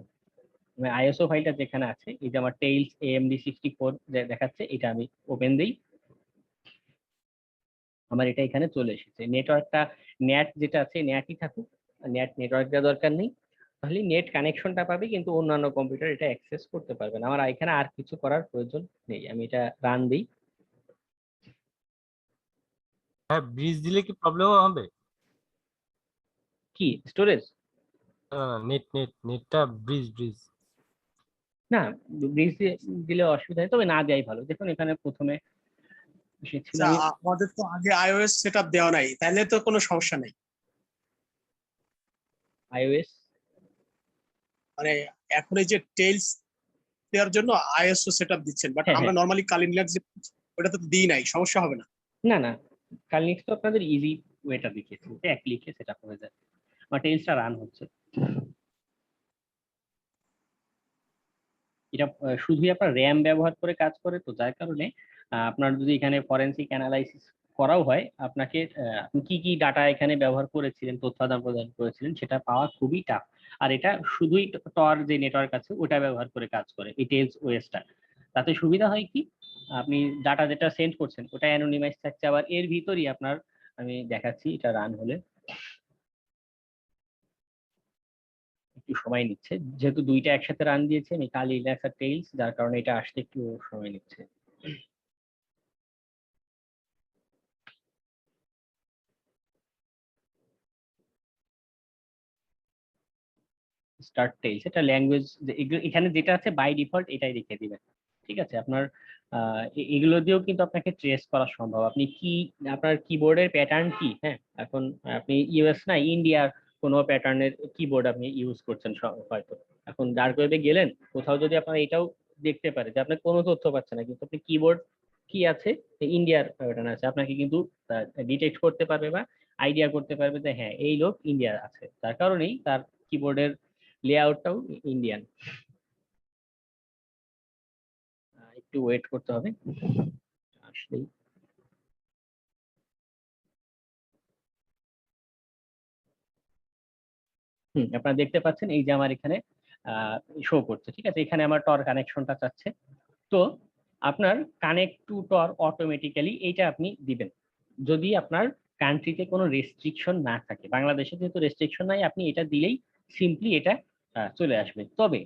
আইএসও ফাইলটা যেখানে আছে, এই যে আমার টেইলস AMD 64 যে দেখাচ্ছে, এটা আমি ওপেন দেই। আমার এটা এখানে চলে এসেছে। নেটওয়ার্কটা নেট যেটা আছে নেটই থাকুক, নেটওয়ার্ক দেওয়ার দরকার নেই, তাহলে নেট কানেকশনটা পাবে, কিন্তু অন্যান্য কম্পিউটার এটা অ্যাক্সেস করতে পারবে না। আমার এখানে আর কিছু করার প্রয়োজন নেই, আমি এটা রান দিই। হ্যাঁ, ব্রিজ দিলে কি প্রবলেম হবে? কি স্টোরেজ? নেটটা ব্রিজ না, ব্রিজ দিলে অসুবিধা নেই, তবে না দেওয়াই ভালো। দেখুন এখানে প্রথমে এসেছিল, আমাদের তো আগে iOS সেটআপ দেওয়া নাই, তাহলে তো কোনো সমস্যা নেই। iOS মানে এখন এই যে টেইলস দেওয়ার জন্য আইএসও সেটআপ দিচ্ছেন, বাট হ্যাঁ, আমরা হ্যাঁ। নরমালি কালি লিনাক্স ওটা তো দিই নাই, সমস্যা হবে না? না না, কালিনিক্স তো আপনাদের ইজি ওয়েটা দেখিয়েছি, এক ক্লিকে সেটআপ হয়ে যায়, আমার টেইলসটা রান হচ্ছে। এটা শুধুই আপনার র্যাম ব্যবহার করে কাজ করে, তো যার কারণে আপনার যদি এখানে ফরেনসিক অ্যানালাইসিস করাও হয়, আপনাকে আপনি কি কি ডাটা এখানে ব্যবহার করেছিলেন, তথ্য আদান প্রদান করেছিলেন, সেটা পাওয়া খুবই টাফ। আর এটা শুধুই টর যে নেটওয়ার্ক আছে ওটা ব্যবহার করে কাজ করে, এই টেইলস ওএসটা। তাতে সুবিধা হয় কি, আপনি ডাটা যেটা সেন্ড করছেন ওটা অ্যানোনিমাইজ থাকছে, আবার এর ভিতরই আপনার, আমি দেখাচ্ছি এটা রান হলে একটু সময় নিচ্ছে, যেহেতু দুইটা একসাথে রান দিয়েছে আমি, কালি লিনাক্স আর টেইলস, যার কারণে এটা আসতে একটু সময় নিচ্ছে। স্টার্ট টেইলস, এটা ল্যাঙ্গুয়েজ, এখানে যেটা আছে বাই ডিফল্ট এটাই রেখে দিবেন। ঠিক আছে, আপনার এগুলো দিয়েও কিন্তু আপনাকে ট্রেস করা সম্ভব, আপনি কি আপনার কিবোর্ডের প্যাটার্ন কি। হ্যাঁ, এখন আপনি ইউএস না ইন্ডিয়ার কোনো প্যাটার্নের কিবোর্ড আপনি ইউজ করছেন হয়তো, এখন ডার্ক ওয়েবে গেলেন কোথাও, যদি আপনার এটাও দেখতে পারে যে আপনার কোনো তথ্য পাচ্ছে না, কিন্তু আপনি কিবোর্ড কি আছে ইন্ডিয়ার প্যাটার্ন আছে, আপনাকে কিন্তু ডিটেক্ট করতে পারবে বা আইডিয়া করতে পারবে যে হ্যাঁ এই লোক ইন্ডিয়ার আছে, তার কারণেই তার কিবোর্ডের লেআউটটাও ইন্ডিয়ান। একটু ওয়েট করতে হবে আসলেই। আপনারা দেখতে পাচ্ছেন এই যে আমার এখানে শো করছে, ঠিক আছে। এখানে আমার টর কানেকশনটা চাচ্ছে। তো আপনার কানেক্ট টু টর অটোমেটিক্যালি এইটা আপনি দিবেন যদি আপনার কান্ট্রিতে কোনো রেস্ট্রিকশন না থাকে। বাংলাদেশে যেহেতু রেস্ট্রিকশন নাই, আপনি এটা দিলেই সিম্পলি এটা চলে আসবে। তবে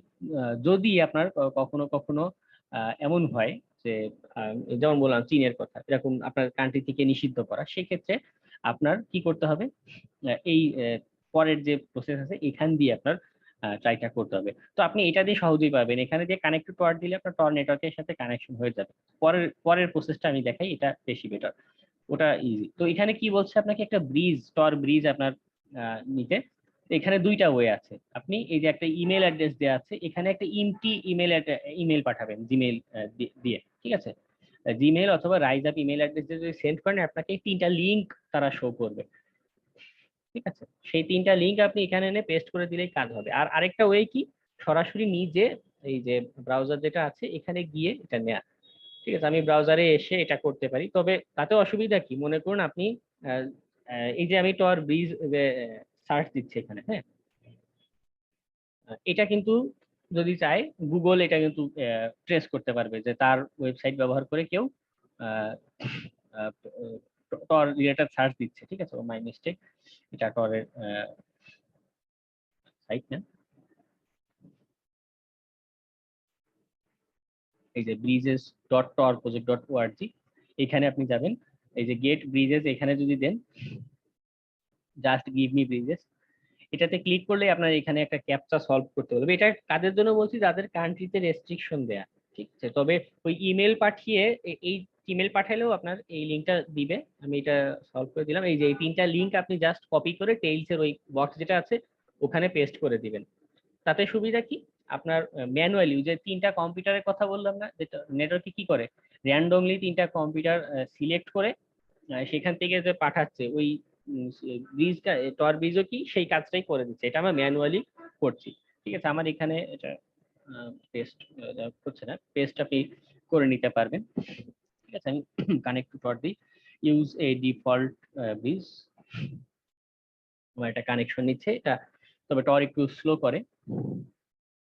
যদি আপনার কখনো কখনো এমন হয় যে যেমন বললাম চীনের কথা, এরকম আপনার কান্ট্রি থেকে নিষিদ্ধ করা, সেক্ষেত্রে আপনার কি করতে হবে, এই পরের যে প্রসেস আছে এখান দিয়ে আপনার ট্রাইটা করতে হবে। তো আপনি এটা দিয়ে সহজেই পাবেন, এখানে দিয়ে কানেক্ট টু টর দিলে আপনার টর নেটওয়ার্কের সাথে কানেকশন হয়ে যাবে। পরের প্রসেসটা আমি দেখাই, এটা বেশি বেটার, ওটা ইজি। তো এখানে কি বলছে, আপনাকে একটা ব্রিজ, টর ব্রিজ আপনার নিতে। এখানে দুইটা ওয়ে আছে। আপনি এই যে একটা ইমেল অ্যাড্রেস দেওয়া আছে, এখানে একটা ইমটি ইমেল পাঠাবেন জিমেইল দিয়ে, ঠিক আছে। জিমেইল অথবা রাইজ আপ ইমেল অ্যাড্রেস দিয়ে যদি সেন্ড করেন, আপনাকে 3টা লিংক তারা শো করবে, ঠিক আছে। সেই 3টা লিংক আপনি এখানে এনে পেস্ট করে দিলেই কাজ হবে। আর আরেকটা ওয়ে কি, সরাসরি নিজে এই যে ব্রাউজার যেটা আছে এখানে গিয়ে এটা নেয়া, ঠিক আছে। আমি ব্রাউজারে এসে এটা করতে পারি, তবে তাতে অসুবিধা কি, মনে করুন আপনি এই যে আমি টর ব্রিজ সার্চ দিচ্ছি এখানে, হ্যাঁ, এটা কিন্তু যদি চায় গুগল এটা কিন্তু ট্রেস করতে পারবে যে তার ওয়েবসাইট ব্যবহার করে কেউ টর রিলেটেড সার্চ দিচ্ছে, ঠিক আছে। ও মাই মিস্টেক, এটা টরের সাইট না, এই যে bridges.torproject.org, এখানে আপনি যাবেন, এই যে গেট ব্রিজেস, এখানে যদি দেন জাস্ট গিভ মি ব্রিজেস, এটাতে ক্লিক করলে আপনার এখানে একটা ক্যাপচা সলভ করতে বলবে। এটা কাদের জন্য বলছি, যাদের কান্ট্রিতে রেস্ট্রিকশন দেয়া, ঠিক আছে। তবে ওই ইমেল পাঠিয়ে, এই ইমেল পাঠালেও আপনার এই লিংকটা দিবে। আমি এটা সলভ করে দিলাম। এই যে এই 3টা লিংক আপনি জাস্ট কপি করে টেইলসের ওই বক্স যেটা আছে ওখানে পেস্ট করে দিবেন। তাতে সুবিধা কি, আপনার ম্যানুয়ালি যে 3টা কম্পিউটারের কথা বললাম না, যেটা নেটওয়ার্কে কি করে, র্যান্ডমলি 3টা কম্পিউটার সিলেক্ট করে সেখান থেকে যে পাঠাচ্ছে ওই ব্রিজটা, টর ব্রিজও কি সেই কাজটাই করে দিচ্ছে। এটা আমরা ম্যানুয়ালি করছি, ঠিক আছে। আমার এখানে এটা পেস্ট করছে না, পেস্ট আপনি করে নিতে পারবেন, ঠিক আছে। আমি কানেক্ট টু টর দিই, ইউজ এ ডিফল্ট ব্রিজ, আমার একটা কানেকশন নিচ্ছে এটা, তবে টর একটু স্লো করে।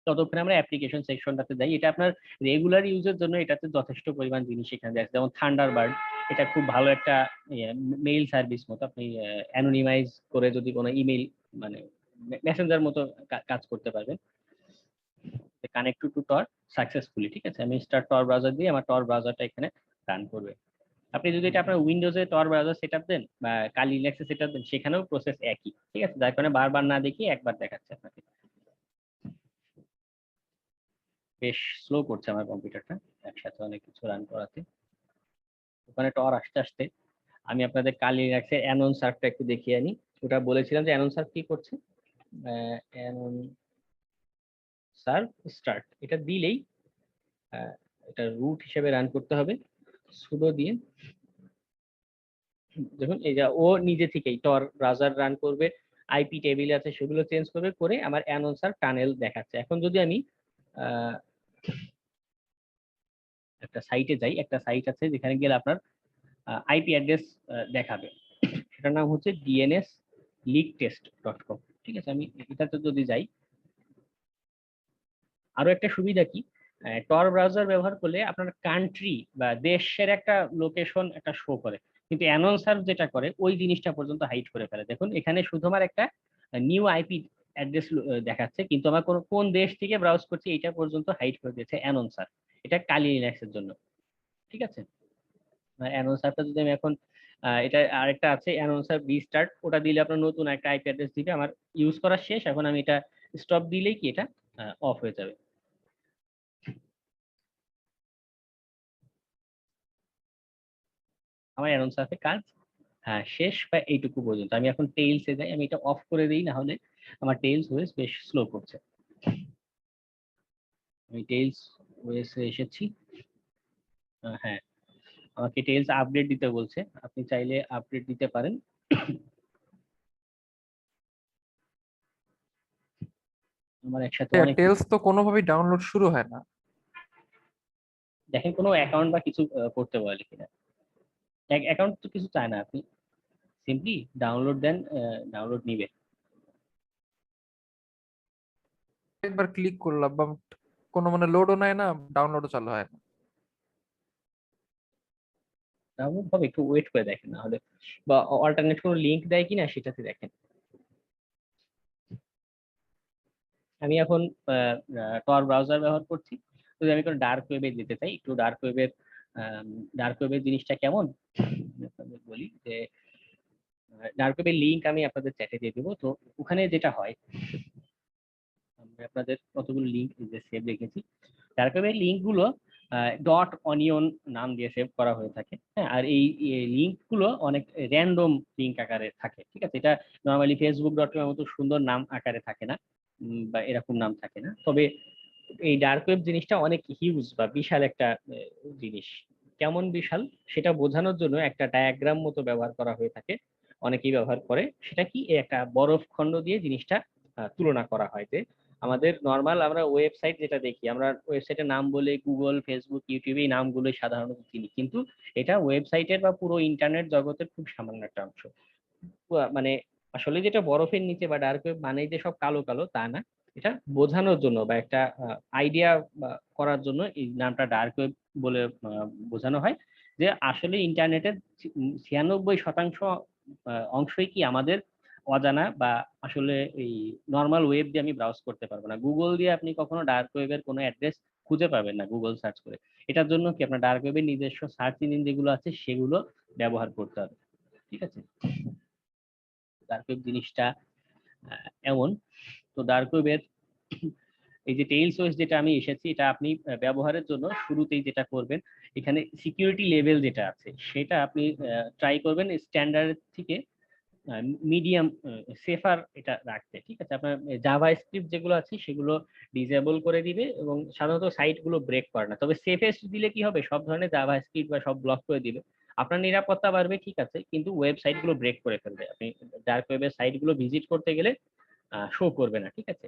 ততক্ষণে আমরা অ্যাপ্লিকেশন সেকশনটাতে যাই। এটা আপনার রেগুলার ইউজের জন্য এটাতে যথেষ্ট পরিমাণ জিনিস এখানে আছে, যেমন থান্ডারবার্ড, এটা খুব ভালো একটা মেইল সার্ভিস মতো। আপনি অ্যানোনিমাইজ করে যদি কোনো ইমেল মানে মেসেঞ্জার মতো কাজ করতে পারবেন। কানেক্ট টু টর সাকসেসফুলি, ঠিক আছে। আমি স্টার্ট টর ব্রাউজার দিয়ে আমার টর ব্রাউজারটা এখানে রান করবে। আপনি যদি এটা আপনার উইন্ডোজে টর ব্রাউজার সেটআপ দেন বা কালি লিনাক্সে সেটআপ দেন, সেখানেও প্রসেস একই, ঠিক আছে। যার কারণে বারবার না দেখিয়ে একবার দেখাচ্ছে আপনাকে। বেশ স্লো করছে আমার কম্পিউটারটা একসাথে অনেক কিছু রান করাতে। ওখানে টর আসতে আসতে আমি আপনাদের কালি লিনাক্সের অ্যানন সার্ভটা একটু দেখিয়ে আনি। ওটা বলেছিলাম যে অ্যানন সার্ভ কি করছে, অ্যানন সার্ভ স্টার্ট, এটা দিলেই এটা রুট হিসেবে রান করতে হবে সুডো দিয়ে। দেখুন এই যে ও নিজে থেকেই টর ব্রাউজার রান করবে, আইপি টেবিল আছে সেগুলো চেঞ্জ করবে, করে আমার অ্যানন সার্ভ টানেল দেখাচ্ছে। এখন যদি আমি একটা সাইটে যাই, একটা সাইট আছে যেখানে গেলে আপনার আইপি অ্যাড্রেস দেখাবে, সেটার নাম হচ্ছে dnsleaktest.com, ঠিক আছে। আমি এটাতে যদি যাই, আরো একটা সুবিধা কি, টর ব্রাউজার ব্যবহার করলে আপনার কান্ট্রি বা দেশের একটা লোকেশন একটা শো করে, কিন্তু অ্যানন সার্ভ যেটা করে ওই জিনিসটা পর্যন্ত হাইড করে ফেলে। দেখুন এখানে শুধুমাত্র একটা নিউ আইপি অ্যাড্রেস দেখাচ্ছে, কিন্তু আমার কোন দেশ থেকে ব্রাউজ করছি এটা পর্যন্ত হাইড করে দিয়েছে অ্যানন সার্ভ। এটা কালি লিনাক্সের জন্য, ঠিক আছে। অ্যানন সার্ভটা যদি আমি এখন এটা আরেকটা আছে অ্যানোসার রিস্টার্ট, ওটা দিলে আপনার নতুন একটা আইপি অ্যাড্রেস দিবে। আমার ইউজ করা শেষ, এখন আমি এটা স্টপ দিলেই কি এটা অফ হয়ে যাবে। আমার অ্যানোসারে কাজ শেষ বা এইটুকু পর্যন্ত। আমি এখন টেইলসে যাই, আমি এটা অফ করে দিই, না হলে আমার টেইলস ওয়েস বেশ স্লো করছে। আমি টেইলস ওয়েসে এসেছি, হ্যাঁ আমাকে টেইলস আপডেট দিতে বলছে, আপনি চাইলে আপডেট দিতে পারেন। আমার একসাথে অনেক টেলস তো কোনোভাবেই ডাউনলোড শুরু হয় না। দেখেন কোনো অ্যাকাউন্ট বা কিছু করতে বলে কিনা। অ্যাকাউন্ট তো কিছু চায় না, আপনি সিম্পলি ডাউনলোড দেন, ডাউনলোড নিবে। একবার ক্লিক করলাম বা কোনো মানে লোডও নেয় না, ডাউনলোডও চালু হয় না। ডাউনলোড হবে, একটু ওয়েট করে দেখেন, না হলে বা অল্টারনেট কোনো লিংক দেয় কিনা সেটাতে দেখেন। আমি এখন টর ব্রাউজার ব্যবহার করছি। যদি আমি কোনো ডার্ক ওয়েবে যেতে চাই, একটু ডার্ক ওয়েবের জিনিসটা কেমন আপনাদের বলি যে ডার্ক ওয়েবের লিংক আমি আপনাদের চ্যাটে দিয়ে দেবো। তো ওখানে যেটা হয়, আমি আপনাদের কতগুলো লিংক যে সেভ রেখেছি, ডার্ক ওয়েবের লিংক গুলো ডট অনিয়ন নাম দিয়ে সেভ করা হয়ে থাকে। হ্যাঁ, আর এই লিংক গুলো অনেক র্যান্ডম লিংক আকারে থাকে। ঠিক আছে, এটা নর্মালি facebook.com এর মতো সুন্দর নাম আকারে থাকে না, বা এরকম নাম থাকে না। তবে এই ডার্ক ওয়েব জিনিসটা অনেক হিউজ বা বিশাল একটা জিনিস। কেমন বিশাল সেটা বোঝানোর জন্য একটা ডায়াগ্রাম মতো ব্যবহার করা হয়ে থাকে, অনেকেই ব্যবহার করে। সেটা কি, একটা বরফ খণ্ড দিয়ে জিনিসটা তুলনা করা হয়। যে আমাদের নর্মাল আমরা ওয়েবসাইট যেটা দেখি, আমরা ওয়েবসাইটের নাম বলে গুগল, ফেসবুক, ইউটিউবে এই নামগুলোই সাধারণত চিনি, কিন্তু এটা ওয়েবসাইটের বা পুরো ইন্টারনেট জগতের খুব সামান্য একটা অংশ। মানে আসলে যেটা বরফের নিচে বা ডার্ক ওয়েব মানে যে সব কালো কালো তা না, এটা বোঝানোর জন্য বা একটা আইডিয়া করার জন্য এই নামটা ডার্ক ওয়েব বলে বোঝানো হয়। যে আসলে ইন্টারনেটের 96% অংশই কি আমাদের অজানা, বা আসলে এই নর্মাল ওয়েব দিয়ে আমি ব্রাউজ করতে পারবো না। গুগল দিয়ে আপনি কখনো ডার্ক ওয়েবের কোনো অ্যাড্রেস খুঁজে পাবেন না গুগল সার্চ করে। এটার জন্য কি আপনার ডার্ক ওয়েবের নিজস্ব সার্চ ইঞ্জিন যেগুলো আছে সেগুলো ব্যবহার করতে হবে। ঠিক আছে, ডার্ক ওয়েব জিনিসটা এমন। তো ডার্ক ওয়েবের এই যে টেইলস ওএস যেটা আমি এসেছি, এটা আপনি ব্যবহারের জন্য শুরুতেই যেটা করবেন, এখানে সিকিউরিটি লেভেল যেটা আছে সেটা আপনি ট্রাই করবেন স্ট্যান্ডার্ড থেকে মিডিয়াম সেফার এটা রাখতে। ঠিক আছে, আপনার জাভা স্ক্রিপ্ট যেগুলো আছে সেগুলো ডিসেবল করে দিবে, এবং সাধারণত সাইট গুলো ব্রেক করে না। তবে সেফেস্ট দিলে কি হবে, সব ধরনের জাভা স্ক্রিপ্ট বা সব ব্লক করে দিবে, আপনার নিরাপত্তা বাড়বে ঠিক আছে, কিন্তু ওয়েবসাইট গুলো ব্রেক করে ফেলবে। আপনি ডার্ক ওয়েবের সাইট গুলো ভিজিট করতে গেলে শো করবে না। ঠিক আছে,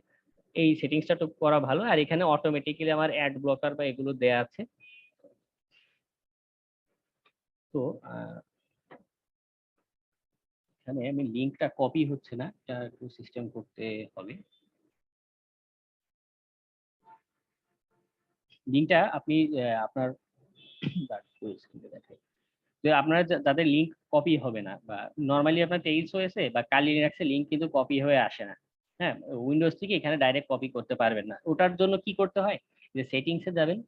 এই সেটিংসটা তো করা ভালো। আর এখানে অটোমেটিক্যালি আমার অ্যাড ব্লকার বা এগুলো দেয়া আছে। তো এখানে আমি লিংকটা কপি হচ্ছে না, এটা একটু সিস্টেম করতে হবে। লিংকটা আপনি আপনার দেখাই যে আপনারা যাদের লিংক কপি হবে না, বা নর্মালি আপনার টেইলস ওএসে বা কালি লিনাক্সে লিংক কিন্তু কপি হয়ে আসে না। হ্যাঁ, উইন্ডোজ থেকে এখানে ডাইরেক্ট কপি করতে পারবেন না। ওটার জন্য কি করতে হয়, যে সেটিংসে যাবেন,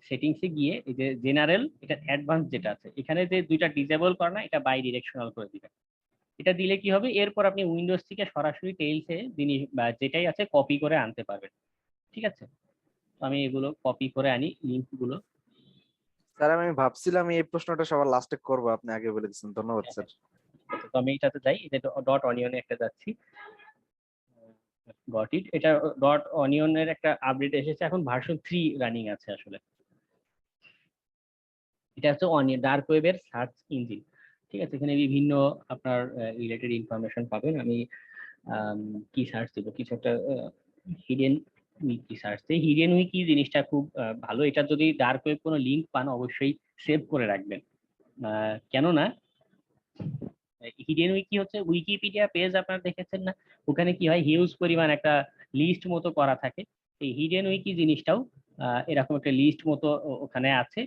সেটিংসে গিয়ে এই যে জেনারেল, এটা অ্যাডভান্স যেটা আছে, এখানে যে দুইটা ডিসেবল করা না, এটা বাই ডিরেকশনাল করে দিবেন। এটা দিলে কি হবে, এরপর আপনি উইন্ডোজ থেকে সরাসরি টেইলসে জিনিস বা যেটাই আছে কপি করে আনতে পারবেন। ঠিক আছে, আমি এগুলো কপি করে আনি লিংক গুলো। স্যার আমি ভাবছিলাম এই প্রশ্নটা সবার লাস্টে করবো, আপনি আগে বলে দিচ্ছেন, ধন্যবাদ স্যার। তো আমি এটাতে যাই, এটা ডট অনিয়নে একটা যাচ্ছি, গট ইট। এটা ডট অনিয়নের একটা আপডেট এসেছে, এখন ভার্সন 3 রানিং আছে আসলে। এটা হচ্ছে অনিয়ন ডার্ক ওয়েবের সার্চ ইঞ্জিন। ঠিক আছে, এখানে বিভিন্ন আপনার রিলেটেড ইনফরমেশন পাবেন। আমি কি সার্চ দেবো, কিছু একটা হিডেন উইকি সার্চ দিই। হিডেন উইকি জিনিসটা খুব ভালো। এটা যদি ডার্ক ওয়েব কোনো লিংক পান অবশ্যই সেভ করে রাখবেন, কেননা হিডেন উইকি হচ্ছে উইকিপিডিয়া পেজ, আপনারা দেখেছেন না, ওখানে কি হয় হিউজ পরিমাণ একটা লিস্ট মতো করা থাকে। এই হিডেন উইকি জিনিসটাও এরকম একটা লিস্ট মতো ওখানে আছে।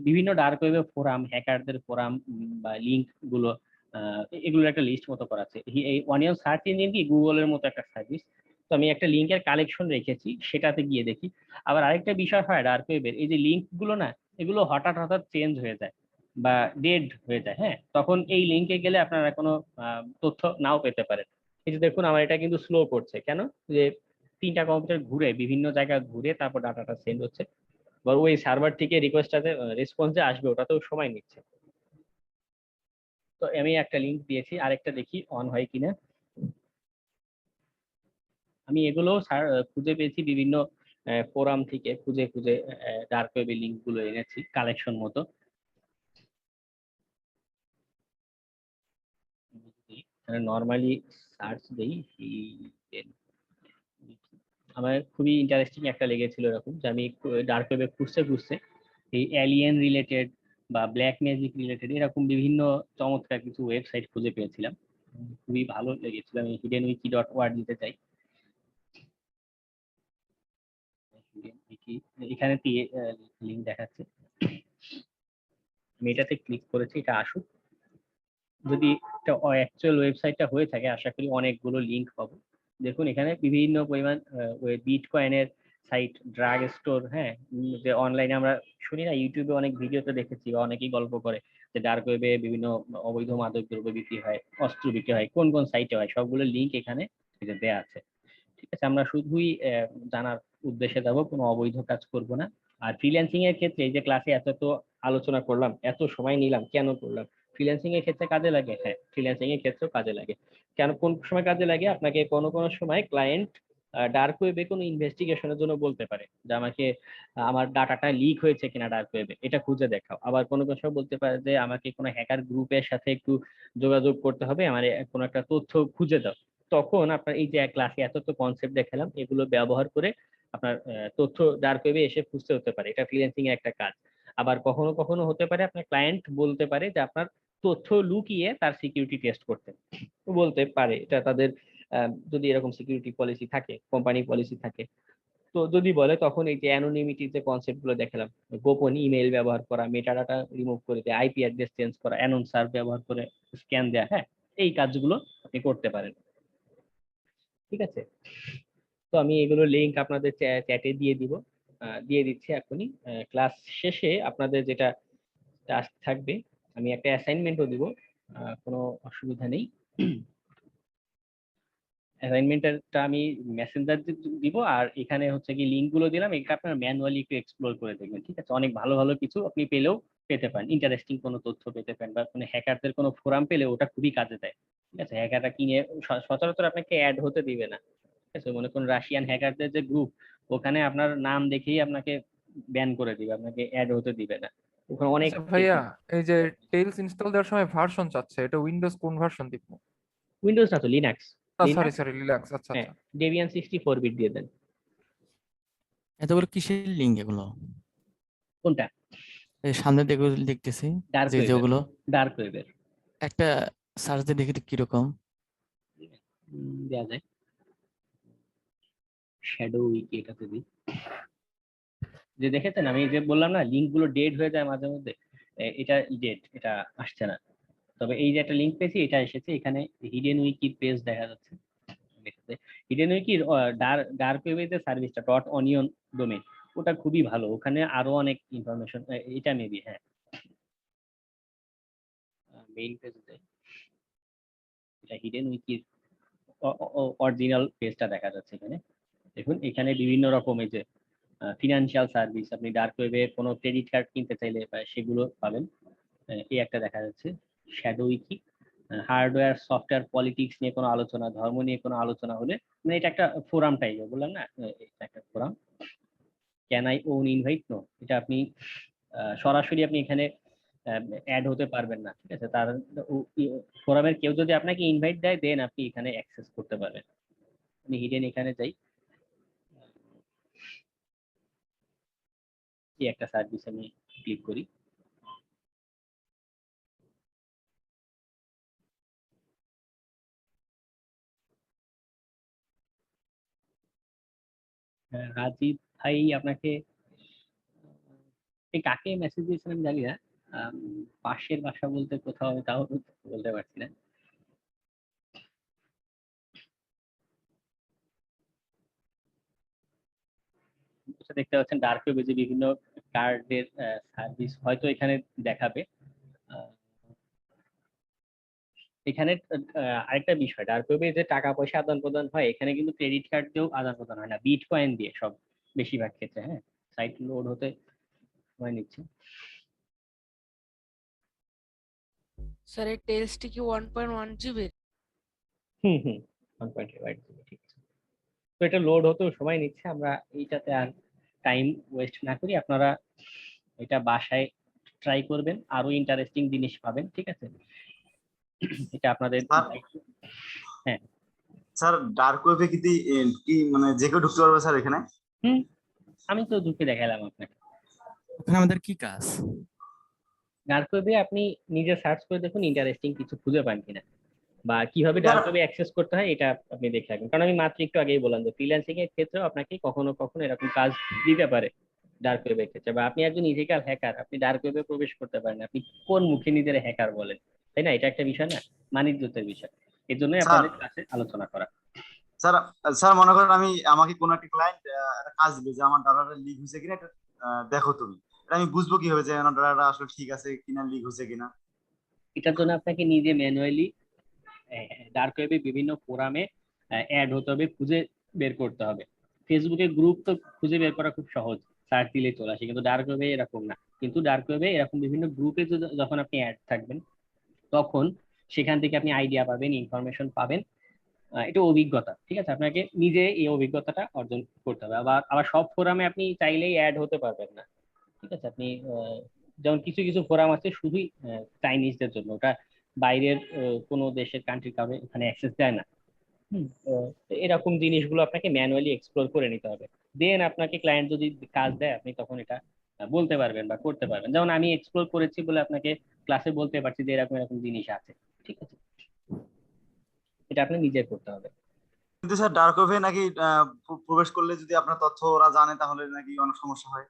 বিভিন্ন ডার্ক ওয়েবের ফোরাম, হ্যাকারদের ফোরাম বা লিংক গুলো, এগুলোর একটা লিস্ট মতো করা আছে। এই অনিয়ন সার্চ ইঞ্জিন কি গুগলের মতো একটা সার্ভিস। তো আমি একটা লিঙ্কের কালেকশন রেখেছি, সেটাতে গিয়ে দেখি। আবার আরেকটা বিষয় হয় ডার্ক ওয়েবের, এই যে লিঙ্ক গুলো না, এগুলো হঠাৎ হঠাৎ চেঞ্জ হয়ে যায় বা ডেড হয়ে যায়। হ্যাঁ, তখন এই লিঙ্কে গেলে আপনারা কোনো তথ্য নাও পেতে পারেন। এই যে দেখুন আমার এটা কিন্তু স্লো করছে, কেন, যে 3টা কম্পিউটার ঘুরে বিভিন্ন জায়গায় ঘুরে তারপর ডাটাটা সেন্ড হচ্ছে, বা ওই সার্ভার থেকে রিকোয়েস্টটাতে রেসপন্স যে আসবে ওটাতেও সময় নিচ্ছে। তো আমি একটা লিঙ্ক দিয়েছি, আরেকটা দেখি অন হয় কিনা। আমি এগুলো খুঁজে পেয়েছি বিভিন্ন ফোরাম থেকে, খুঁজে খুঁজে ডার্ক ওয়েবের লিঙ্ক গুলো এনেছি কালেকশন মতো। নর্মালি সার্চ দেই, আমার খুবই ইন্টারেস্টিং একটা লেগেছিল এরকম, যে আমি ডার্ক ওয়েবে খুঁজতে খুঁজতে এই এলিয়েন রিলেটেড বা ব্ল্যাক ম্যাজিক রিলেটেড এরকম বিভিন্ন চমৎকার কিছু ওয়েবসাইট খুঁজে পেয়েছিলাম, খুবই ভালো লেগেছিল। আমি hidenwiki.org দিতে চাই। এখানে লিঙ্ক দেখাচ্ছে, আমি এটাতে ক্লিক করেছি, এটা আসুক। যদি অ্যাকচুয়াল ওয়েবসাইটটা হয়ে থাকে আশা করি অনেকগুলো লিঙ্ক পাবো। দেখুন এখানে বিভিন্ন পরিমাণ বিটকয়েনের সাইট, ড্রাগ স্টোর, হ্যাঁ, যে অনলাইনে আমরা শুনি না, ইউটিউবে অনেক ভিডিওতে দেখেছি বা অনেকেই গল্প করে যে ডার্ক ওয়েবে বিভিন্ন অবৈধ মাদক দ্রব্য বিক্রি হয়, অস্ত্র বিক্রি হয়, কোন কোন সাইটে হয়, সবগুলো লিঙ্ক এখানে দেয়া আছে। ঠিক আছে, আমরা শুধুই জানার উদ্দেশ্যে যাবো, কোনো অবৈধ কাজ করব না। আর ফ্রিল্যান্সিং এর ক্ষেত্রে এই যে ক্লাসে এত আলোচনা করলাম, এত সময় নিলাম, কেন করলাম? ফ্রিল্যান্সিং এর ক্ষেত্রে কাজে লাগে, হ্যাঁ ফ্রিল্যান্সিং এর ক্ষেত্রেও কাজে লাগে। কেন, কোন সময় কাজে লাগে? আপনাকে কোনো কোনো সময় ক্লায়েন্ট ডার্ক ওয়েবে কোনো ইনভেস্টিগেশনের জন্য বলতে পারে যে আমাকে আমার ডাটাটা লিক হয়েছে কিনা ডার্ক ওয়েবে এটা খুঁজে দেখাও। আবার কোনো কোনো সময় বলতে পারে যে আমাকে কোনো হ্যাকার গ্রুপের সাথে একটু যোগাযোগ করতে হবে, আমার কোনো একটা তথ্য খুঁজে দাও। তখন আপনার এই যে ক্লাসে এত কনসেপ্ট দেখালাম, এগুলো ব্যবহার করে আপনার তথ্য ডার্ক ওয়েবে এসে খুঁজতে হতে পারে, এটা ফ্রিল্যান্সিং এর একটা কাজ। আবার কখনো কখনো হতে পারে আপনার ক্লায়েন্ট বলতে পারে যে আপনার তথ্য লুকিয়ে তার সিকিউরিটি টেস্ট করতে বলতে পারে, এটা তাদের যদি এরকম সিকিউরিটি পলিসি থাকে, কোম্পানি পলিসি থাকে। তো যদি বলে তখন এই যে অ্যানোনিমিটি যে কনসেপ্ট গুলো দেখালাম, গোপন ইমেল ব্যবহার করা, মেটাডাটা রিমুভ করে দেওয়া, আইপি অ্যাড্রেস চেঞ্জ করা, অ্যানোনসার ব্যবহার করে স্ক্যান দেওয়া, হ্যাঁ এই কাজগুলো আপনি করতে পারেন। ঠিক আছে, তো আমি এগুলো লিংক আপনাদের চ্যাটে দিয়ে দিচ্ছি এখনই। ক্লাস শেষে আপনাদের যেটা টাস্ক থাকবে, আমি একটা অ্যাসাইনমেন্টও দিব, কোনো অসুবিধা নেই। অ্যাসাইনমেন্টটা আমি মেসেঞ্জার দিব, আর এখানে হচ্ছে কি লিংক গুলো দিলাম, এটা আপনার ম্যানুয়ালি একটু এক্সপ্লোর করে দেখবেন। ঠিক আছে, অনেক ভালো ভালো কিছু আপনি পেলেও পেতে পারেন, ইন্টারেস্টিং কোনো তথ্য পেতে পারেন, বা কোনো হ্যাকারদের কোনো ফোরাম পেলে ওটা খুবই কাজে দেয়। ঠিক আছে, হ্যাকাররা কিনে সচরাচর আপনাকে অ্যাড হতে দিবে না। ঠিক আছে, মনে করুন রাশিয়ান হ্যাকারদের যে গ্রুপ, ওখানে আপনার নাম দেখেই আপনাকে ব্যান করে দিবে, আপনাকে অ্যাড হতে দিবে না। ওখানে অনেক ভাইয়া এই যে টেলস ইনস্টল দেওয়ার সময় ভার্সন চাচ্ছে, এটা উইন্ডোজ কোন ভার্সন দিব? উইন্ডোজ না তো, লিনাক্স। Sorry Linux. আচ্ছা আচ্ছা, ডেবিয়ান 64 বিট দিয়ে দেন। এতগুলো কিসের লিংক এগুলো? কোনটা? এই সামনে দেখতেছি যে যেগুলো ডার্ক ওয়েবের একটা সার্চ দিয়ে দেখি কিরকম দেয়া যায়। শ্যাডো উইকি এটাতে দিই, যে দেখেছেন আমি যে বললাম না লিংক গুলো ডেড হয়ে যায় মাঝে মধ্যে, এটা ডেড, এটা আসছে না। তবে এই যে একটা লিংক পেয়েছি, এটা এসেছে। এখানে হিডেন উইকির পেজ দেখা যাচ্ছে। হিডেন উইকির ডার্ক ওয়েবে যে সার্ভিসটা .onion ডোমেইন, ওটা খুবই ভালো, ওখানে আরো অনেক ইনফরমেশন, এটা মেবি হ্যাঁ মেইন পেজে, এটা হিডেন উইকির অরিজিনাল পেজটা দেখা যাচ্ছে এখানে। দেখুন এখানে বিভিন্ন রকমের যে ফিনান্সিয়াল সার্ভিস, আপনি ডার্ক ওয়েবে কোনো ক্রেডিট কার্ড কিনতে চাইলে সেগুলো পাবেন, এই একটা দেখা যাচ্ছে। Shadow wiki hardware software politics নিয়ে কোনো আলোচনা, ধর্ম নিয়ে কোনো আলোচনা হলে, মানে এটা একটা ফোরাম টাইপের, বললাম না এটা একটা forum. Can I own invite? No, এটা আপনি সরাসরি আপনি এখানে অ্যাড হতে পারবেন না। ঠিক আছে, তার ফোরামের কেউ যদি আপনাকে ইনভাইট দেয়, দেন আপনি এখানে অ্যাক্সেস করতে পারবেন। আমি হিডেন এখানে যাই, এই একটা সার্ভিস আমি ক্লিক করি। রাজীব ভাই আপনাকে কাকে মেসেজ দিয়েছেন আমি জানি না, পাশের বাসা বলতে কোথাও আমি তাও বলতে পারছি না। দেখতে পাচ্ছেন ডার্ক ওয়েবে যে বিভিন্ন কার্ডের সার্ভিস হয়তো এখানে দেখাবে। এখানে আরেকটা বিষয়, ডার্ক ওয়েবে যে টাকা পয়সা আদান প্রদান হয়, এখানে কিন্তু ক্রেডিট কার্ড দিয়েও আদান প্রদান হয় না, বিটকয়েন দিয়ে সব বেশিরভাগ ক্ষেত্রে। হ্যাঁ, সাইট লোড হতে সময় নিচ্ছে। স্যার এই টেলসটি কি 1.1 জিবি? 1.8 জিবি, ঠিক আছে। তো এটা লোড হতেও সময় নিচ্ছে, আমরা এইটাতে আর টাইম ওয়েস্ট না করি, আপনারা এটা বাসায় ট্রাই করবেন, আরো ইন্টারেস্টিং জিনিস পাবেন। ঠিক আছে, এটা আপনাদের। হ্যাঁ স্যার, ডার্ক ওয়েবে কি মানে যে কেউ ঢুকতে পারবে স্যার এখানে? আমি তো ঢুকে দেখালাম আপনাকে। ওখানে আমাদের কি কাজ? ডার্ক ওয়েবে আপনি নিজে সার্চ করে দেখুন ইন্টারেস্টিং কিছু খুঁজে পান কিনা, বা কিভাবে ডার্ক ওয়েবে অ্যাক্সেস করতে হয় এটা আপনি দেখে রাখবেন। কারণ আমি মাত্র একটু আগেই বললাম যে ফ্রিল্যান্সিং এর ক্ষেত্রেও আপনাকে কখনো কখনো এরকম কাজ দিতে পারে ডার্ক ওয়েবের ক্ষেত্রে, বা আপনি একজন ইথিক্যাল হ্যাকার, আপনি ডার্ক ওয়েবে প্রবেশ করতে পারেন, আপনি কোন মুখে নিজের হ্যাকার বলেন, তাই না? এটা একটা বিষয় না, মানিজ্যতের বিষয়। এর জন্যই স্যার আপনাদের কাছে আলোচনা করা। স্যার স্যার মনে করেন আমাকে কোনো একটা ক্লায়েন্ট একটা কাজ দিবে যে আমার ডাটাটা লিক হয়েছে কিনা এটা দেখো তুমি, এটা আমি বুঝবো কিভাবে যে আমার ডাটাটা আসলে ঠিক আছে কিনা, লিক হয়েছে কিনা? এটার জন্য আপনাকে নিজে ম্যানুয়ালি ডার্ক ওয়েবে বিভিন্ন ফোরামে অ্যাড হতে হবে, খুঁজে বের করতে হবে। ফেসবুকে গ্রুপ তো খুঁজে বের করা খুব সহজ, সার্চ দিলেই চলে আসে, কিন্তু ডার্ক ওয়েবে এরকম না। কিন্তু ডার্ক ওয়েবে এরকম বিভিন্ন গ্রুপে যখন আপনি অ্যাড থাকবেন তখন সেখান থেকে আপনি আইডিয়া পাবেন, ইনফরমেশন পাবেন। এটা অভিজ্ঞতা, ঠিক আছে? আপনাকে নিজে এই অভিজ্ঞতাটা অর্জন করতে হবে। আবার সব ফোরামে আপনি চাইলেই অ্যাড হতে পারবেন না, ঠিক আছে? আপনি যেমন কিছু কিছু ফোরাম আছে শুধুই চাইনিজদের জন্য, ওটা বাইরের কোনো দেশের কান্ট্রি কাউকে ওখানে অ্যাক্সেস দেয় না। তো এরকম জিনিসগুলো আপনাকে ম্যানুয়ালি এক্সপ্লোর করে নিতে হবে। দেন আপনাকে ক্লায়েন্ট যদি কাজ দেয় আপনি তখন এটা বলতে পারবেন বা করতে পারবেন। যেমন আমি এক্সপ্লোর করেছি বলে আপনাকে ক্লাসে বলতে পারছি যে এরকম এরকম জিনিস আছে, ঠিক আছে? এটা আপনি নিজে করতে হবে। কিন্তু স্যার ডার্ক ওয়েবে নাকি প্রবেশ করলে যদি আপনার তথ্য ওরা জানে তাহলে নাকি অনেক সমস্যা হয়।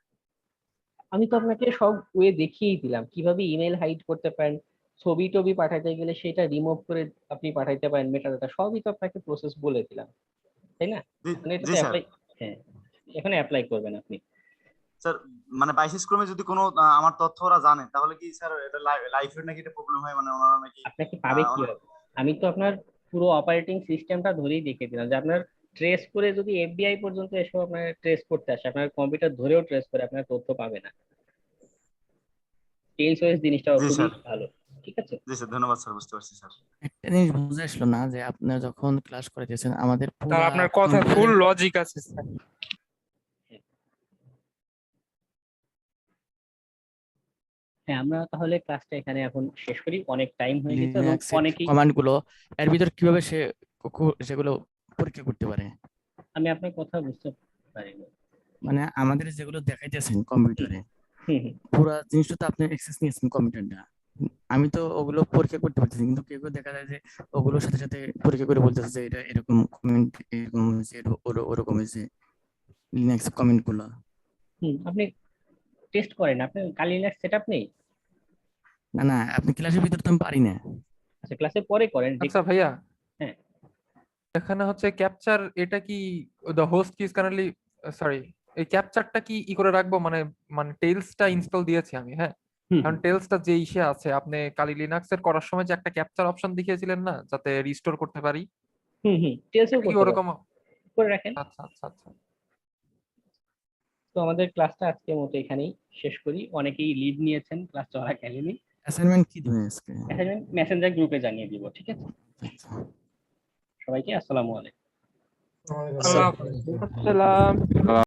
আমি তো আপনাকে সব ওয়ে দেখিয়েই দিলাম, কিভাবে ইমেল হাইড করতে পারেন, ছবি টবি পাঠাতে গেলে সেটা রিমুভ করে আপনি পাঠাইতে পারেন, মেটাডাটা সবই তো আপনাকে প্রসেস বলে দিলাম, তাই না? এখন এটা জি তো স্যার। অ্যাপ্লাই, হ্যাঁ এখানে অ্যাপ্লাই করবেন আপনি। স্যার মানে বাইসিস ক্রমে যদি কোনো আমার তথ্য ওরা জানে তাহলে কি স্যার এটা লাইফের নাকি এটা প্রবলেম হয়, মানে ওনারা নাকি আপনাকে পাবে কিভাবে? আমি তো আপনার পুরো অপারেটিং সিস্টেমটা ধরেই দেখিয়ে দিলাম যে আপনার ট্রেস করে যদি এফবিআই পর্যন্ত এসব আপনার ট্রেস করতে আসে, আপনার কম্পিউটার ধরেও ট্রেস করে আপনার তথ্য পাবে না। টেলস ওএস জিনিসটা জি খুবই স্যার। ভালো, ঠিক আছে? জি স্যার, ধন্যবাদ স্যার, বুঝতে পারছি স্যার। একটা জিনিস বুঝে আসলো না যে আপনি যখন ক্লাস করাইতেছেন আমাদের স্যার পুরা আপনার কথা ফুল লজিক আছে স্যার। হ্যাঁ, আমরা তাহলে ক্লাসটা এখানে এখন শেষ করি, অনেক টাইম হয়ে গেছে এবং অনেকেই, কমান্ড গুলো এর ভিতর কিভাবে সেগুলো পরীক্ষা করতে পারে? আমি আপনার কথা বুঝতে পারিনি। মানে আমাদের যেগুলো দেখাইতেছেন কম্পিউটারে পুরো জিনিসটা তো আপনি অ্যাক্সেস নিয়েছেন কম্পিউটারটা, আমি তো ওগুলো পরীক্ষা করতে পারতেছি, কিন্তু কেউ কেউ দেখা যায় যে ওগুলোর সাথে সাথে পরীক্ষা করে বলতেছে যে এটা এরকম কমেন্ট এরকম হয়েছে, ওরকম হয়েছে লিনাক্স কমেন্ট গুলো। আপনি টেস্ট করেন, আপনি কালি লিনাক্স সেটআপ নেই? না না, আপনি ক্লাসের ভিতর তো আমি পারি না। আচ্ছা ক্লাসে পরে করেন। আচ্ছা ভাইয়া, হ্যাঁ এখানে হচ্ছে ক্যাপচার, এটা কি the host is currently, sorry, এই ক্যাপচারটা কি করে রাখবো? মানে মানে টেলসটা ইনস্টল দিয়েছি আমি, হ্যাঁ, কারণ টেলসটা যে ইসে আছে, আপনি কালি লিনাক্স এর করার সময় যে একটা ক্যাপচার অপশন দেখিয়েছিলেন না, যাতে রিস্টোর করতে পারি, টেলসও কি করতে ওরকম করে রাখেন। আচ্ছা আচ্ছা আচ্ছা। তো আমাদের ক্লাসটা আজকের মতো এখানেই শেষ করি। অনেকেই লিভ নিয়েছেন ক্লাস চলাকালীনই। অ্যাসাইনমেন্ট কি দিবেন আজকে? অ্যাসাইনমেন্ট মেসেঞ্জার গ্রুপে জানিয়ে দিব, ঠিক আছে? সবাইকে আসসালামু আলাইকুম। ওয়ালাইকুম আসসালাম। আসসালাম।